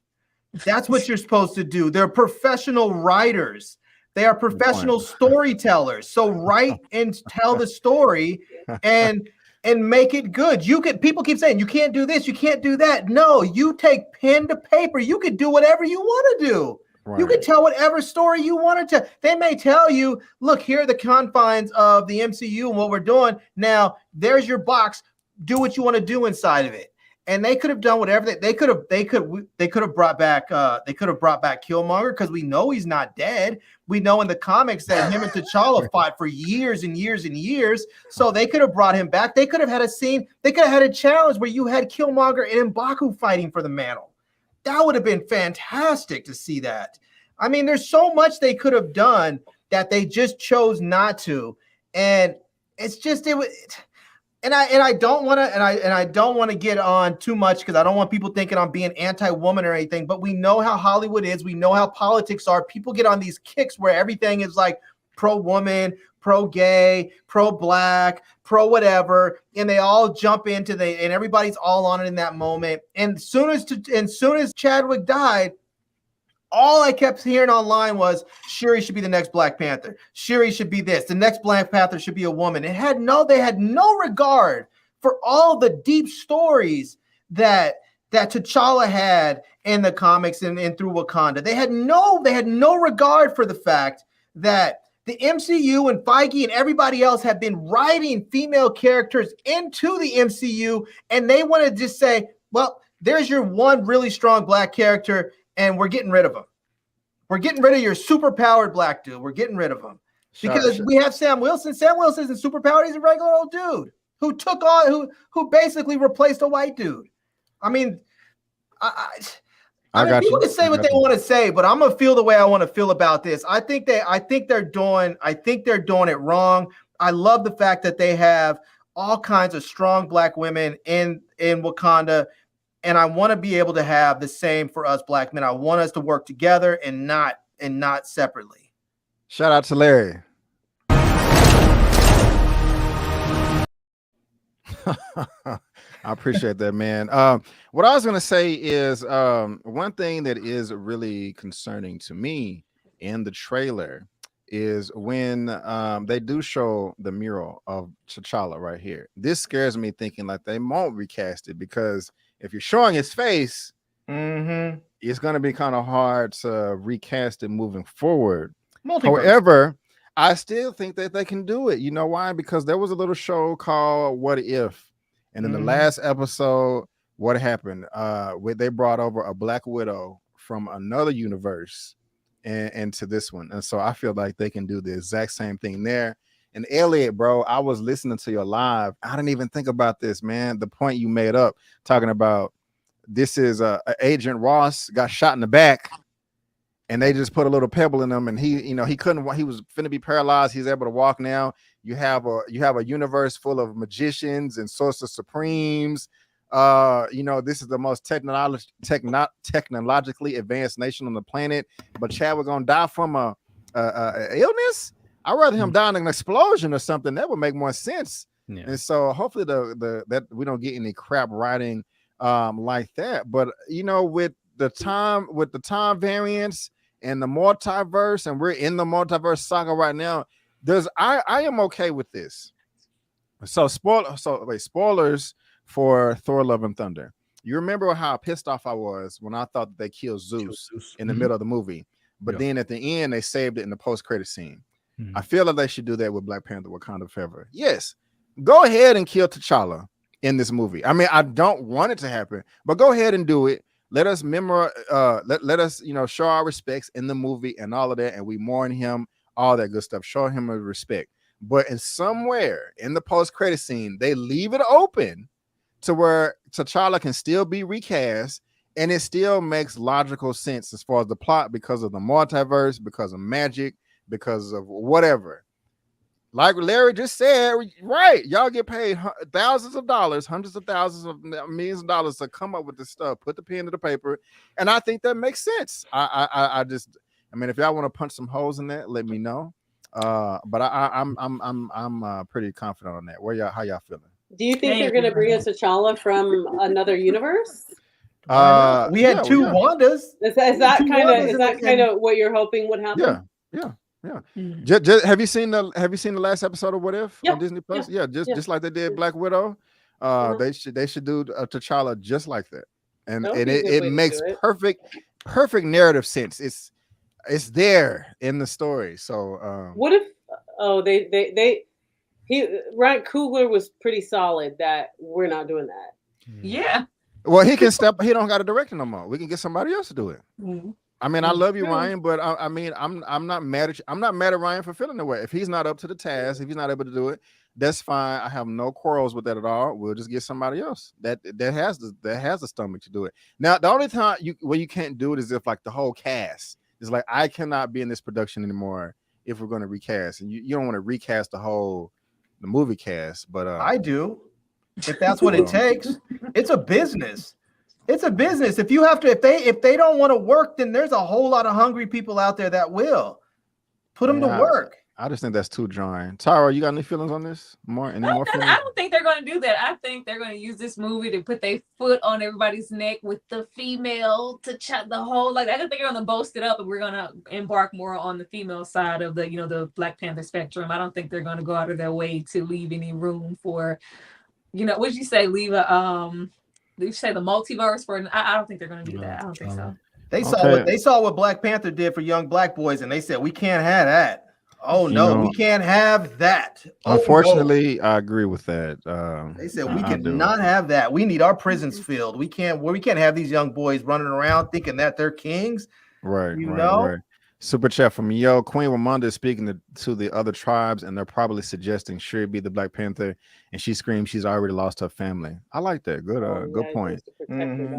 That's what you're supposed to do. They're professional writers. They are professional storytellers. So write and tell the story and make it good. People keep saying you can't do this, you can't do that. No, you take pen to paper. You could do whatever you want to do. Right. You can tell whatever story you wanted to. They may tell you, look, here are the confines of the MCU and what we're doing. Now, there's your box. Do what you want to do inside of it. and they could have done whatever they could have brought back Killmonger, because we know he's not dead. We know in the comics that him and T'Challa fought for years and years and years. So they could have brought him back. They could have had a scene. They could have had a challenge where you had Killmonger and M'Baku fighting for the mantle. That would have been fantastic to see that. I mean, there's so much they could have done that they just chose not to, and it's just it was. And I don't want to get on too much, because I don't want people thinking I'm being anti-woman or anything, but we know how Hollywood is. We know how politics are. People get on these kicks where everything is like pro-woman, pro-gay, pro-black, pro-whatever, and they all jump into and everybody's all on it in that moment. And as soon as Chadwick died, all I kept hearing online was Shuri should be the next Black Panther. Shuri should be this. The next Black Panther should be a woman. They had no regard for all the deep stories that T'Challa had in the comics and through Wakanda. They had no regard for the fact that the MCU and Feige and everybody else have been writing female characters into the MCU, and they want to just say, well, there's your one really strong Black character, and we're getting rid of him. We're getting rid of your superpowered Black dude. We're getting rid of him because we have Sam Wilson. Sam Wilson isn't superpowered. He's a regular old dude who basically replaced a white dude. I mean, people can say what they want to say, but I'm gonna feel the way I want to feel about this. I think they're doing it wrong. I love the fact that they have all kinds of strong Black women in Wakanda. And I want to be able to have the same for us Black men. I want us to work together and not separately. Shout out to Larry. I appreciate that, man. What I was going to say is one thing that is really concerning to me in the trailer is when they do show the mural of T'Challa right here. This scares me, thinking like they won't recast it, because if you're showing his face, it's going to be kind of hard to recast it moving forward. However, I still think that they can do it. You know why? Because there was a little show called What If? And in the last episode, what happened? They brought over a Black Widow from another universe and to this one. And so I feel like they can do the exact same thing there. And Elliot, bro, I was listening to your live. I didn't even think about this, man. The point you made up, talking about this is Agent Ross got shot in the back, and they just put a little pebble in him, and he was finna be paralyzed. He's able to walk now. You have a universe full of magicians and sorcerer supremes. This is the most technologically advanced nation on the planet, but Chad, we're gonna die from a illness. I'd rather him die in an explosion or something. That would make more sense. Yeah. And so hopefully that we don't get any crap writing like that. But with the time variance and the multiverse, and we're in the multiverse saga right now, I am okay with this. So spoilers for Thor: Love and Thunder. You remember how pissed off I was when I thought that they killed Zeus in the middle of the movie, but then at the end they saved it in the post-credit scene. I feel like they should do that with Black Panther: Wakanda Forever. Yes, go ahead and kill T'Challa in this movie. I mean, I don't want it to happen, but go ahead and do it. Let us let us show our respects in the movie and all of that, and we mourn him, all that good stuff. Show him a respect. But in somewhere in the post-credit scene, they leave it open to where T'Challa can still be recast, and it still makes logical sense as far as the plot, because of the multiverse, because of magic, because of whatever. Like Larry just said, right? Y'all get paid thousands of dollars, hundreds of thousands of millions of dollars to come up with this stuff, put the pen to the paper, and I think that makes sense. I mean, if y'all want to punch some holes in that, let me know. But I'm pretty confident on that. How y'all feeling? Do you think they're going to bring us T'Challa from another universe? We had two Wandas. Is that kind of what you're hoping would happen? Yeah. Have you seen the last episode of What If on Disney Plus? Just like they did Black Widow. They should do T'Challa just like that, and it makes perfect narrative sense. It's there in the story. So what if Ryan Coogler was pretty solid that we're not doing that. Yeah. Well, he can step. He don't got a director no more. We can get somebody else to do it. Mm-hmm. I mean, I love you, Ryan, but I mean, I'm not mad at you. I'm not mad at Ryan for feeling the way. If he's not up to the task, if he's not able to do it, that's fine. I have no quarrels with that at all. We'll just get somebody else that has the stomach to do it. Now, the only time you can't do it is if like the whole cast is like, I cannot be in this production anymore if we're going to recast, and you don't want to recast the movie cast. But I do. If that's what it takes, it's a business. It's a business. If you have to, if they don't want to work, then there's a whole lot of hungry people out there that will put them to work. I just think that's too drawing. Tara, you got any feelings on this? More feelings? I don't think they're going to do that. I think they're going to use this movie to put their foot on everybody's neck with the female to chat the whole. Like I think they're going to boast it up, and we're going to embark more on the female side of the the Black Panther spectrum. I don't think they're going to go out of their way to leave any room for, what'd you say? Leave a Did you say the multiverse for? I don't think they're going to do that. I don't think so. They saw what Black Panther did for young black boys, and they said we can't have that. Oh no, we can't have that. Unfortunately, no. I agree with that. They said we cannot have that. We need our prisons filled. We can't have these young boys running around thinking that they're kings. Right. Right. Super chat from Yo. Queen Ramonda is speaking to the other tribes, and they're probably suggesting Shuri be the Black Panther, and she screams she's already lost her family. I like that. Good point.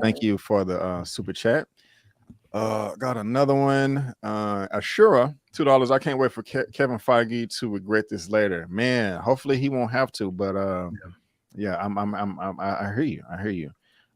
Thank you for the super chat. Got another one. Ashura, $2. I can't wait for Kevin Feige to regret this later. Man, hopefully he won't have to. But yeah, I hear you. I hear you.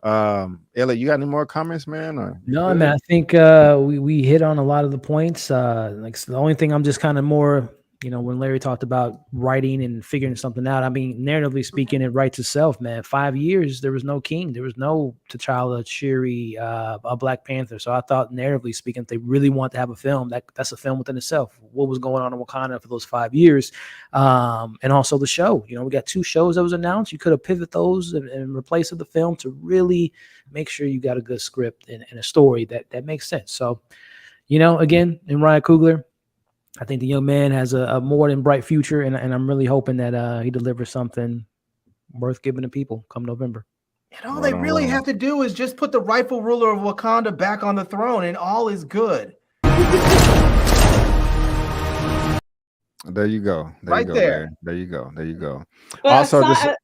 Elliot, you got any more comments, man? No, man. I think we hit on a lot of the points. Like the only thing I'm just kind of more, when Larry talked about writing and figuring something out, I mean, narratively speaking, it writes itself, man. 5 years, there was no king, there was no T'Challa, Shuri, a Black Panther. So I thought, narratively speaking, if they really want to have a film, that's a film within itself. What was going on in Wakanda for those 5 years, and also the show. We got 2 shows that was announced. You could have pivoted those and replaced the film to really make sure you got a good script and a story that makes sense. So, again, in Ryan Coogler, I think the young man has a more than bright future, and I'm really hoping that he delivers something worth giving to people come November. And all they really have to do is just put the rightful ruler of Wakanda back on the throne, and all is good. There you go. There you go. But Also, go ahead.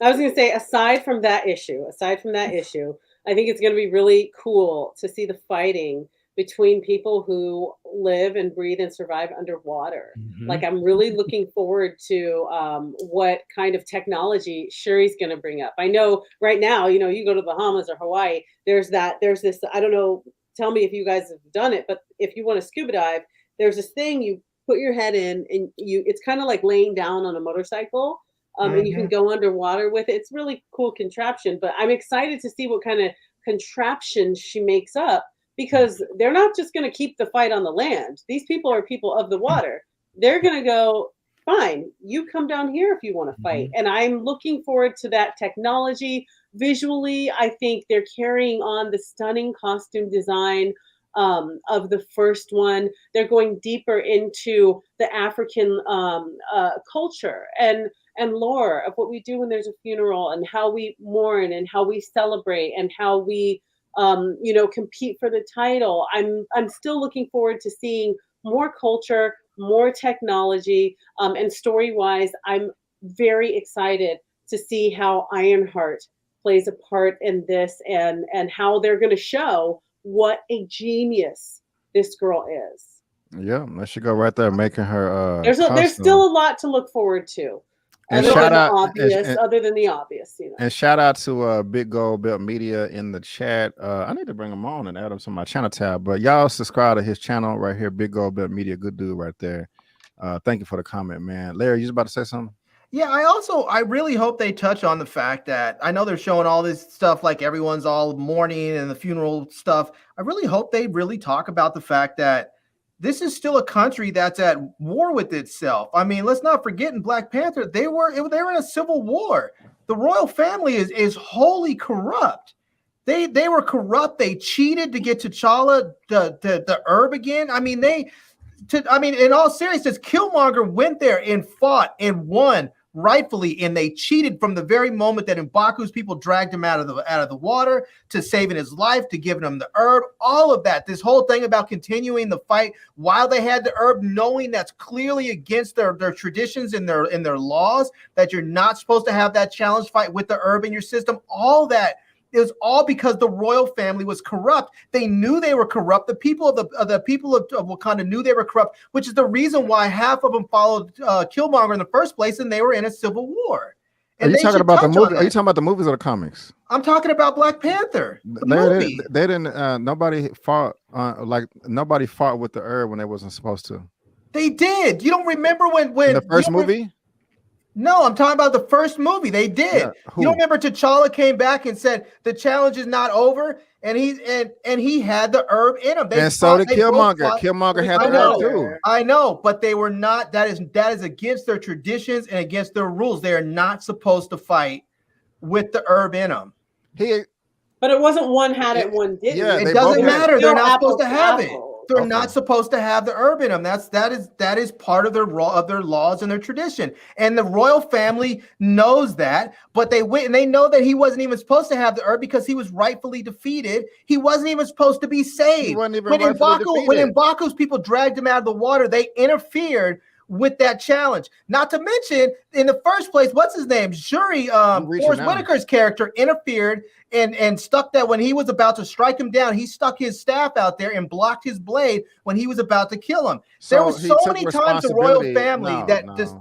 I was going to say, aside from that issue, I think it's going to be really cool to see the fighting between people who live and breathe and survive underwater. Mm-hmm. Like, I'm really looking forward to what kind of technology Shuri's going to bring up. I know right now, you go to Bahamas or Hawaii, there's this, I don't know, tell me if you guys have done it, but if you want to scuba dive, there's this thing you put your head in, and it's kind of like laying down on a motorcycle. And you can go underwater with it. It's really cool contraption, but I'm excited to see what kind of contraption she makes up, because they're not just going to keep the fight on the land. These people are people of the water. They're going to go, fine, you come down here if you want to fight. And I'm looking forward to that technology. Visually, I think they're carrying on the stunning costume design of the first one. They're going deeper into the African culture and lore of what we do when there's a funeral, and how we mourn, and how we celebrate, and how we compete for the title. I'm still looking forward to seeing more culture, more technology, and story-wise, I'm very excited to see how Ironheart plays a part in this, and how they're going to show what a genius this girl is. Yeah, that should go right there, making her. There's still a lot to look forward to. And other than the obvious, And shout out to Big Gold Belt Media in the chat. I need to bring him on and add him to my channel tab, but y'all subscribe to his channel right here, Big Gold Belt Media. Good dude right there. Thank you for the comment, man. Larry, you was about to say something? Yeah, I really hope they touch on the fact that, I know they're showing all this stuff like everyone's all mourning and the funeral stuff. I really hope they really talk about the fact that this is still a country that's at war with itself. I mean, let's not forget, in Black Panther, they were in a civil war. The royal family is wholly corrupt. They were corrupt. They cheated to get T'Challa the herb again. I mean, in all seriousness, Killmonger went there and fought and won rightfully, and they cheated from the very moment that M'Baku's people dragged him out of the water, to saving his life, to giving him the herb, all of that. This whole thing about continuing the fight while they had the herb, knowing that's clearly against their traditions and their laws, that you're not supposed to have that challenge fight with the herb in your system. All that. It was all because the royal family was corrupt. They knew they were corrupt. The people of Wakanda knew they were corrupt, which is the reason why half of them followed Killmonger in the first place, and they were in a civil war. And Are you talking about the movie? Are you talking about the movies or the comics? I'm talking about Black Panther. They didn't. Nobody fought. Nobody fought with the herb when they wasn't supposed to. They did. You don't remember when in the first movie? No, I'm talking about the first movie. They did. Yeah, you don't remember T'Challa came back and said the challenge is not over, and he had the herb in him. And so did Killmonger. Killmonger had the herb too. I know, but they were not. That is against their traditions and against their rules. They are not supposed to fight with the herb in them. But it wasn't one had it, one didn't. Yeah, it doesn't matter. They're not supposed to have it. They're Okay. not supposed to have the herb in them. That is part of their laws and their tradition. And the royal family knows that, but they went and they know that he wasn't even supposed to have the herb because he was rightfully defeated. He wasn't even supposed to be saved. He wasn't even When defeated. M'Baku's people dragged him out of the water, they interfered with that challenge. Not to mention, in the first place, what's his name? Forrest Whitaker's character interfered and stuck that when he was about to strike him down, he stuck his staff out there and blocked his blade when he was about to kill him. There were so many times the royal family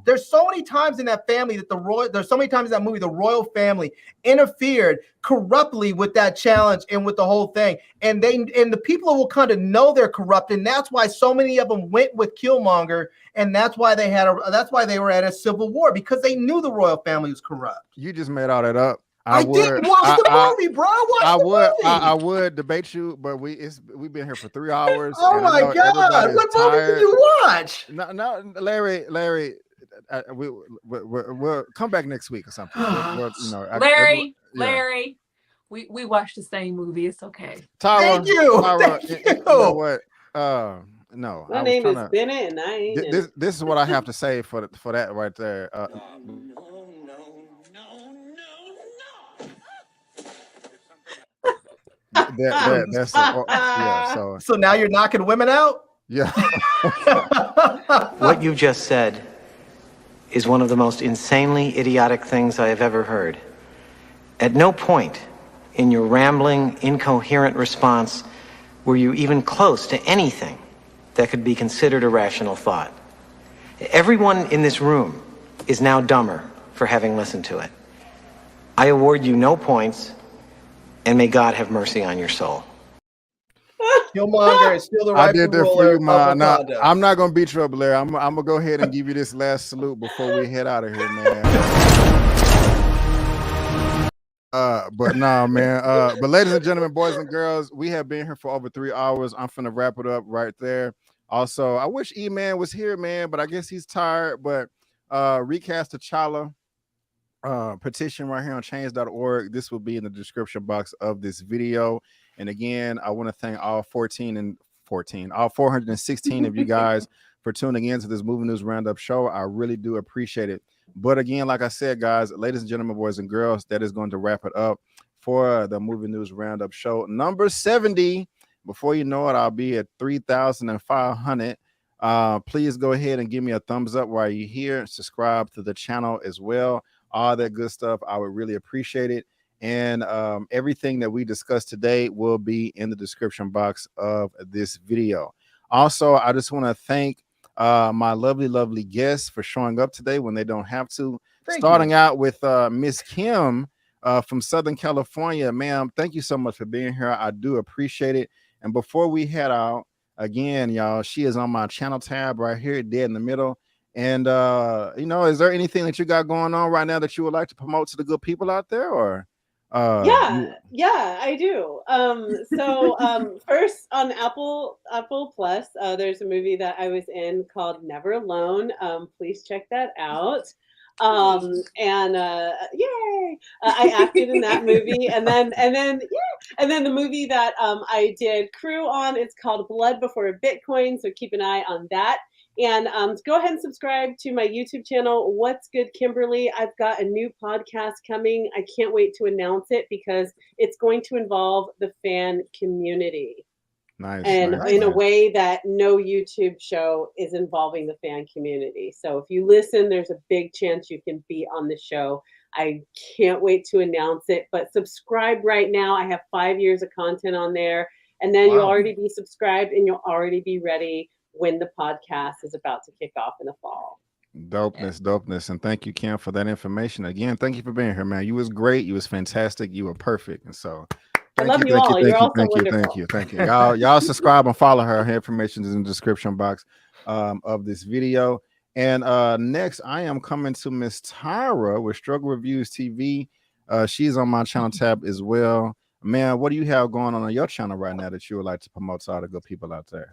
there's so many times in that family that there's so many times in that movie the royal family interfered corruptly with that challenge and with the whole thing. And the people of Wakanda know they're corrupt, and that's why so many of them went with Killmonger, and that's why they were at a civil war, because they knew the royal family was corrupt. You just made all that up. I didn't watch the movie, bro. I would debate you, but we've been here for 3 hours. Oh my God! What movie did you watch? No, Larry. We'll come back next week or something. Larry, we watched the same movie. It's okay. Tyra, Thank you. You know what? No. My name is Bennett, and I ain't. This is what I have to say for that right there. So now you're knocking women out? Yeah. What you just said is one of the most insanely idiotic things I have ever heard. At no point in your rambling, incoherent response were you even close to anything that could be considered a rational thought. Everyone in this room is now dumber for having listened to it. I award you no points, and may God have mercy on your soul. Killmonger is still the I did that for you, man. I'm not gonna beat you up, Larry. I'm gonna go ahead and give you this last salute before we head out of here, man. But nah, man. But ladies and gentlemen, boys and girls, we have been here for over 3 hours. I'm finna wrap it up right there. Also, I wish Eman was here, man, but I guess he's tired. But recast T'Challa petition right here on change.org. This will be in the description box of this video. And again, I want to thank all 416 of you guys for tuning in to this Movie News Roundup show. I really do appreciate it. But again, like I said, guys, ladies and gentlemen, boys and girls, that is going to wrap it up for the Movie News Roundup show number 70. Before you know it, I'll be at 3,500. Please go ahead and give me a thumbs up while you're here. Subscribe to the channel as well. All that good stuff. I would really appreciate it. And everything that we discussed today will be in the description box of this video. Also, I just want to thank my lovely guests for showing up today when they don't have to. Starting out with Miss Kim from Southern California. Ma'am, thank you so much for being here. I do appreciate it. And before we head out, again, y'all, she is on my channel tab right here, dead in the middle. And is there anything that you got going on right now that you would like to promote to the good people out there? Or yeah, I do. First on Apple Plus, there's a movie that I was in called Never Alone. Please check that out. Yay! I acted in that movie, and then the movie that I did crew on, it's called Blood Before Bitcoin. So keep an eye on that And go ahead and subscribe to my YouTube channel, What's Good Kimberly. I've got a new podcast coming. I can't wait to announce it because it's going to involve the fan community. Nice. And nice, in a nice. way that no YouTube show is involving the fan community. So if you listen, there's a big chance you can be on the show. I can't wait to announce it, but subscribe right now. I have 5 years of content on there, and then you'll already be subscribed and you'll already be ready when the podcast is about to kick off in the fall. Dopeness. And thank you, Kim, for that information. Again, thank you for being here, man. You was great. You was fantastic. You were perfect. And so I love you all. You're also wonderful. Thank you. Y'all subscribe and follow her. Her information is in the description box of this video. And next, I am coming to Miss Tyra with Reviewz TV. She's on my channel tab as well. Man, what do you have going on your channel right now that you would like to promote to all the good people out there?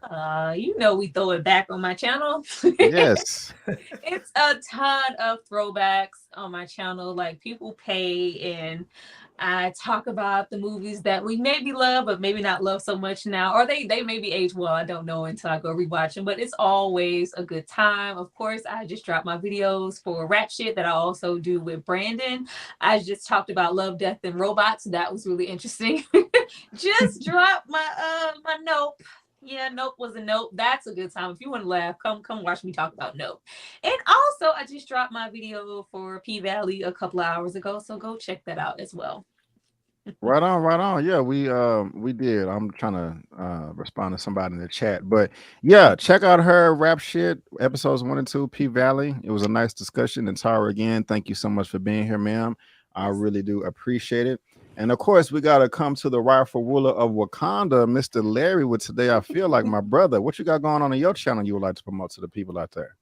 You know, we throw it back on my channel. Yes. It's a ton of throwbacks on my channel. Like, people pay and I talk about the movies that we maybe love, but maybe not love so much now, or they maybe age well. I don't know until I go rewatch them, but it's always a good time. Of course, I just dropped my videos for rap shit that I also do with Brandon. I just talked about Love, Death, and Robots. That was really interesting. Just dropped my my Nope. Yeah, Nope was a Nope. That's a good time. If you want to laugh, come watch me talk about Nope. And also, I just dropped my video for P-Valley a couple of hours ago, so go check that out as well. Right on. Yeah, we did. I'm trying to respond to somebody in the chat, but yeah, check out her rap shit episodes 1 and 2, P-Valley. It was a nice discussion. And Tara, again, thank you so much for being here, ma'am. I really do appreciate it. And of course, we got to come to the rightful ruler of Wakanda, Mr. Larry, with Today I Feel Like My Brother. What you got going on your channel you would like to promote to the people out there?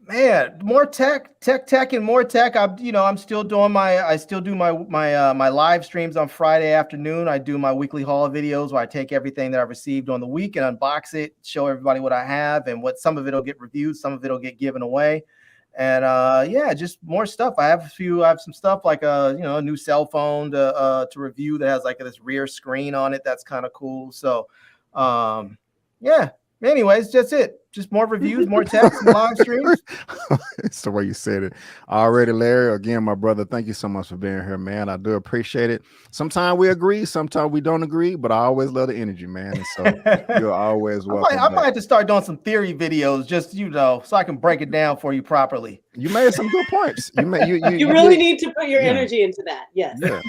Man, more tech, and more tech. I'm still doing my live streams on Friday afternoon. I do my weekly haul videos where I take everything that I received on the week and unbox it, show everybody what I have, and what some of it'll get reviewed, some of it'll get given away. And yeah, just more stuff. I have some stuff like a new cell phone to review that has like this rear screen on it. That's kind of cool. So yeah. Anyways, that's it. Just more reviews, more text, and live streams. It's the way you said it. Already, Larry. Again, my brother, thank you so much for being here, man. I do appreciate it. Sometimes we agree, sometimes we don't agree, but I always love the energy, man. And so you're always welcome. I might have to start doing some theory videos, just so I can break it down for you properly. You made some good points. You really need to put your energy into that. Yes. Yeah.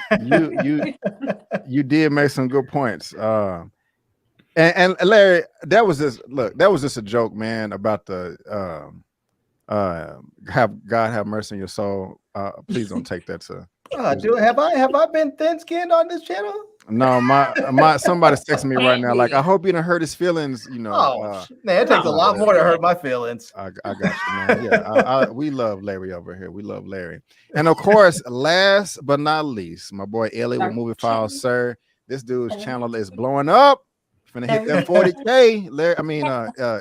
You did make some good points. And Larry, that was just a joke, man, about the have God have mercy on your soul. Please don't take that to have I been thin-skinned on this channel? No, my somebody's texting me right now. Like, I hope you didn't hurt his feelings. Man, it takes a lot more to hurt my feelings. I got you, man. Yeah, we love Larry over here. We love Larry. And of course, last but not least, my boy Elliot with Movie Files, sir. This dude's channel is blowing up. Finna hit that 40K. Larry,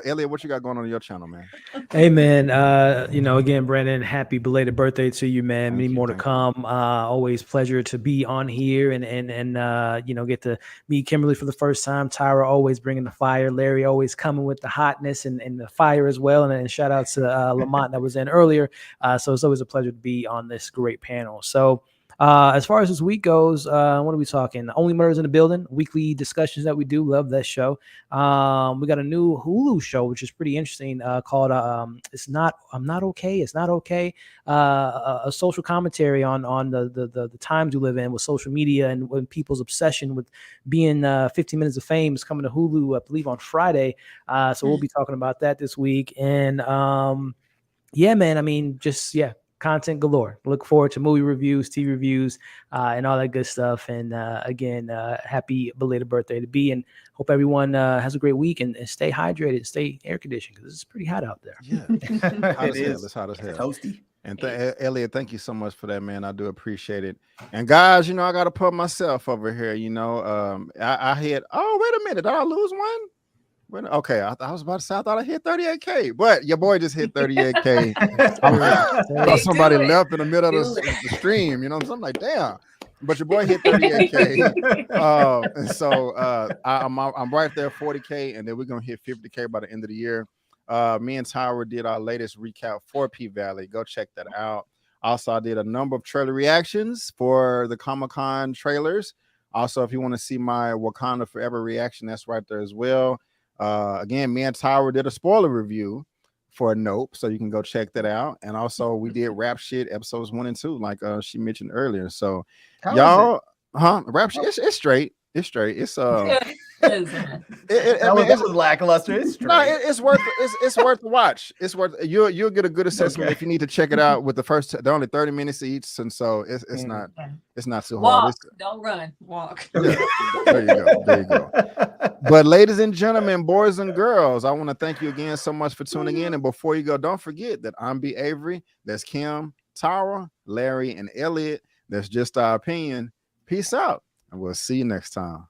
Elliot, what you got going on your channel, man? Hey, man. Again, Brandon, happy belated birthday to you, man. Many more to come. Always pleasure to be on here and get to meet Kimberly for the first time. Tyra always bringing the fire. Larry always coming with the hotness and the fire as well. And shout out to Lamont that was in earlier. So it's always a pleasure to be on this great panel. So as far as this week goes, what are we talking? Only Murders in the Building, weekly discussions that we do. Love that show. We got a new Hulu show, which is pretty interesting, called I'm Not Okay. It's Not Okay. A social commentary on the times we live in with social media and when people's obsession with being 15 Minutes of Fame is coming to Hulu, I believe, on Friday. So we'll be talking about that this week. And yeah, man, content galore. Look forward to movie reviews, TV reviews, and all that good stuff. And again, happy belated birthday to B, and hope everyone has a great week and stay hydrated, stay air conditioned because it's pretty hot out there. Yeah, it's hot as hell. Toasty. And Elliot, thank you so much for that, man. I do appreciate it. And guys, I got to put myself over here. I hit. Oh, wait a minute, did I lose one? Okay, I was about to say I thought I hit 38K, but your boy just hit 38K. Somebody left in the middle of the stream, so I'm like, damn. But your boy hit 38K, and so I'm right there, 40K, and then we're gonna hit 50K by the end of the year. Me and Tyra did our latest recap for P-Valley. Go check that out. Also, I did a number of trailer reactions for the Comic-Con trailers. Also, if you want to see my Wakanda Forever reaction, that's right there as well. Again, me and Tyra did a spoiler review for Nope, so you can go check that out. And also, we did Rap Shit episodes 1 and 2, like she mentioned earlier. So, y'all, Rap Shit, it's straight. It's straight. It's that was lackluster. It's straight. No, it's worth the watch. It's worth you'll get a good assessment if you need to check it out with they're only 30 minutes each, and so it's not too hard. Don't run, walk. Yeah, there you go. But ladies and gentlemen, boys and girls, I want to thank you again so much for tuning in. And before you go, don't forget that I'm B. Avery. That's Kim, Tara, Larry, and Elliot. That's just our opinion. Peace out. And we'll see you next time.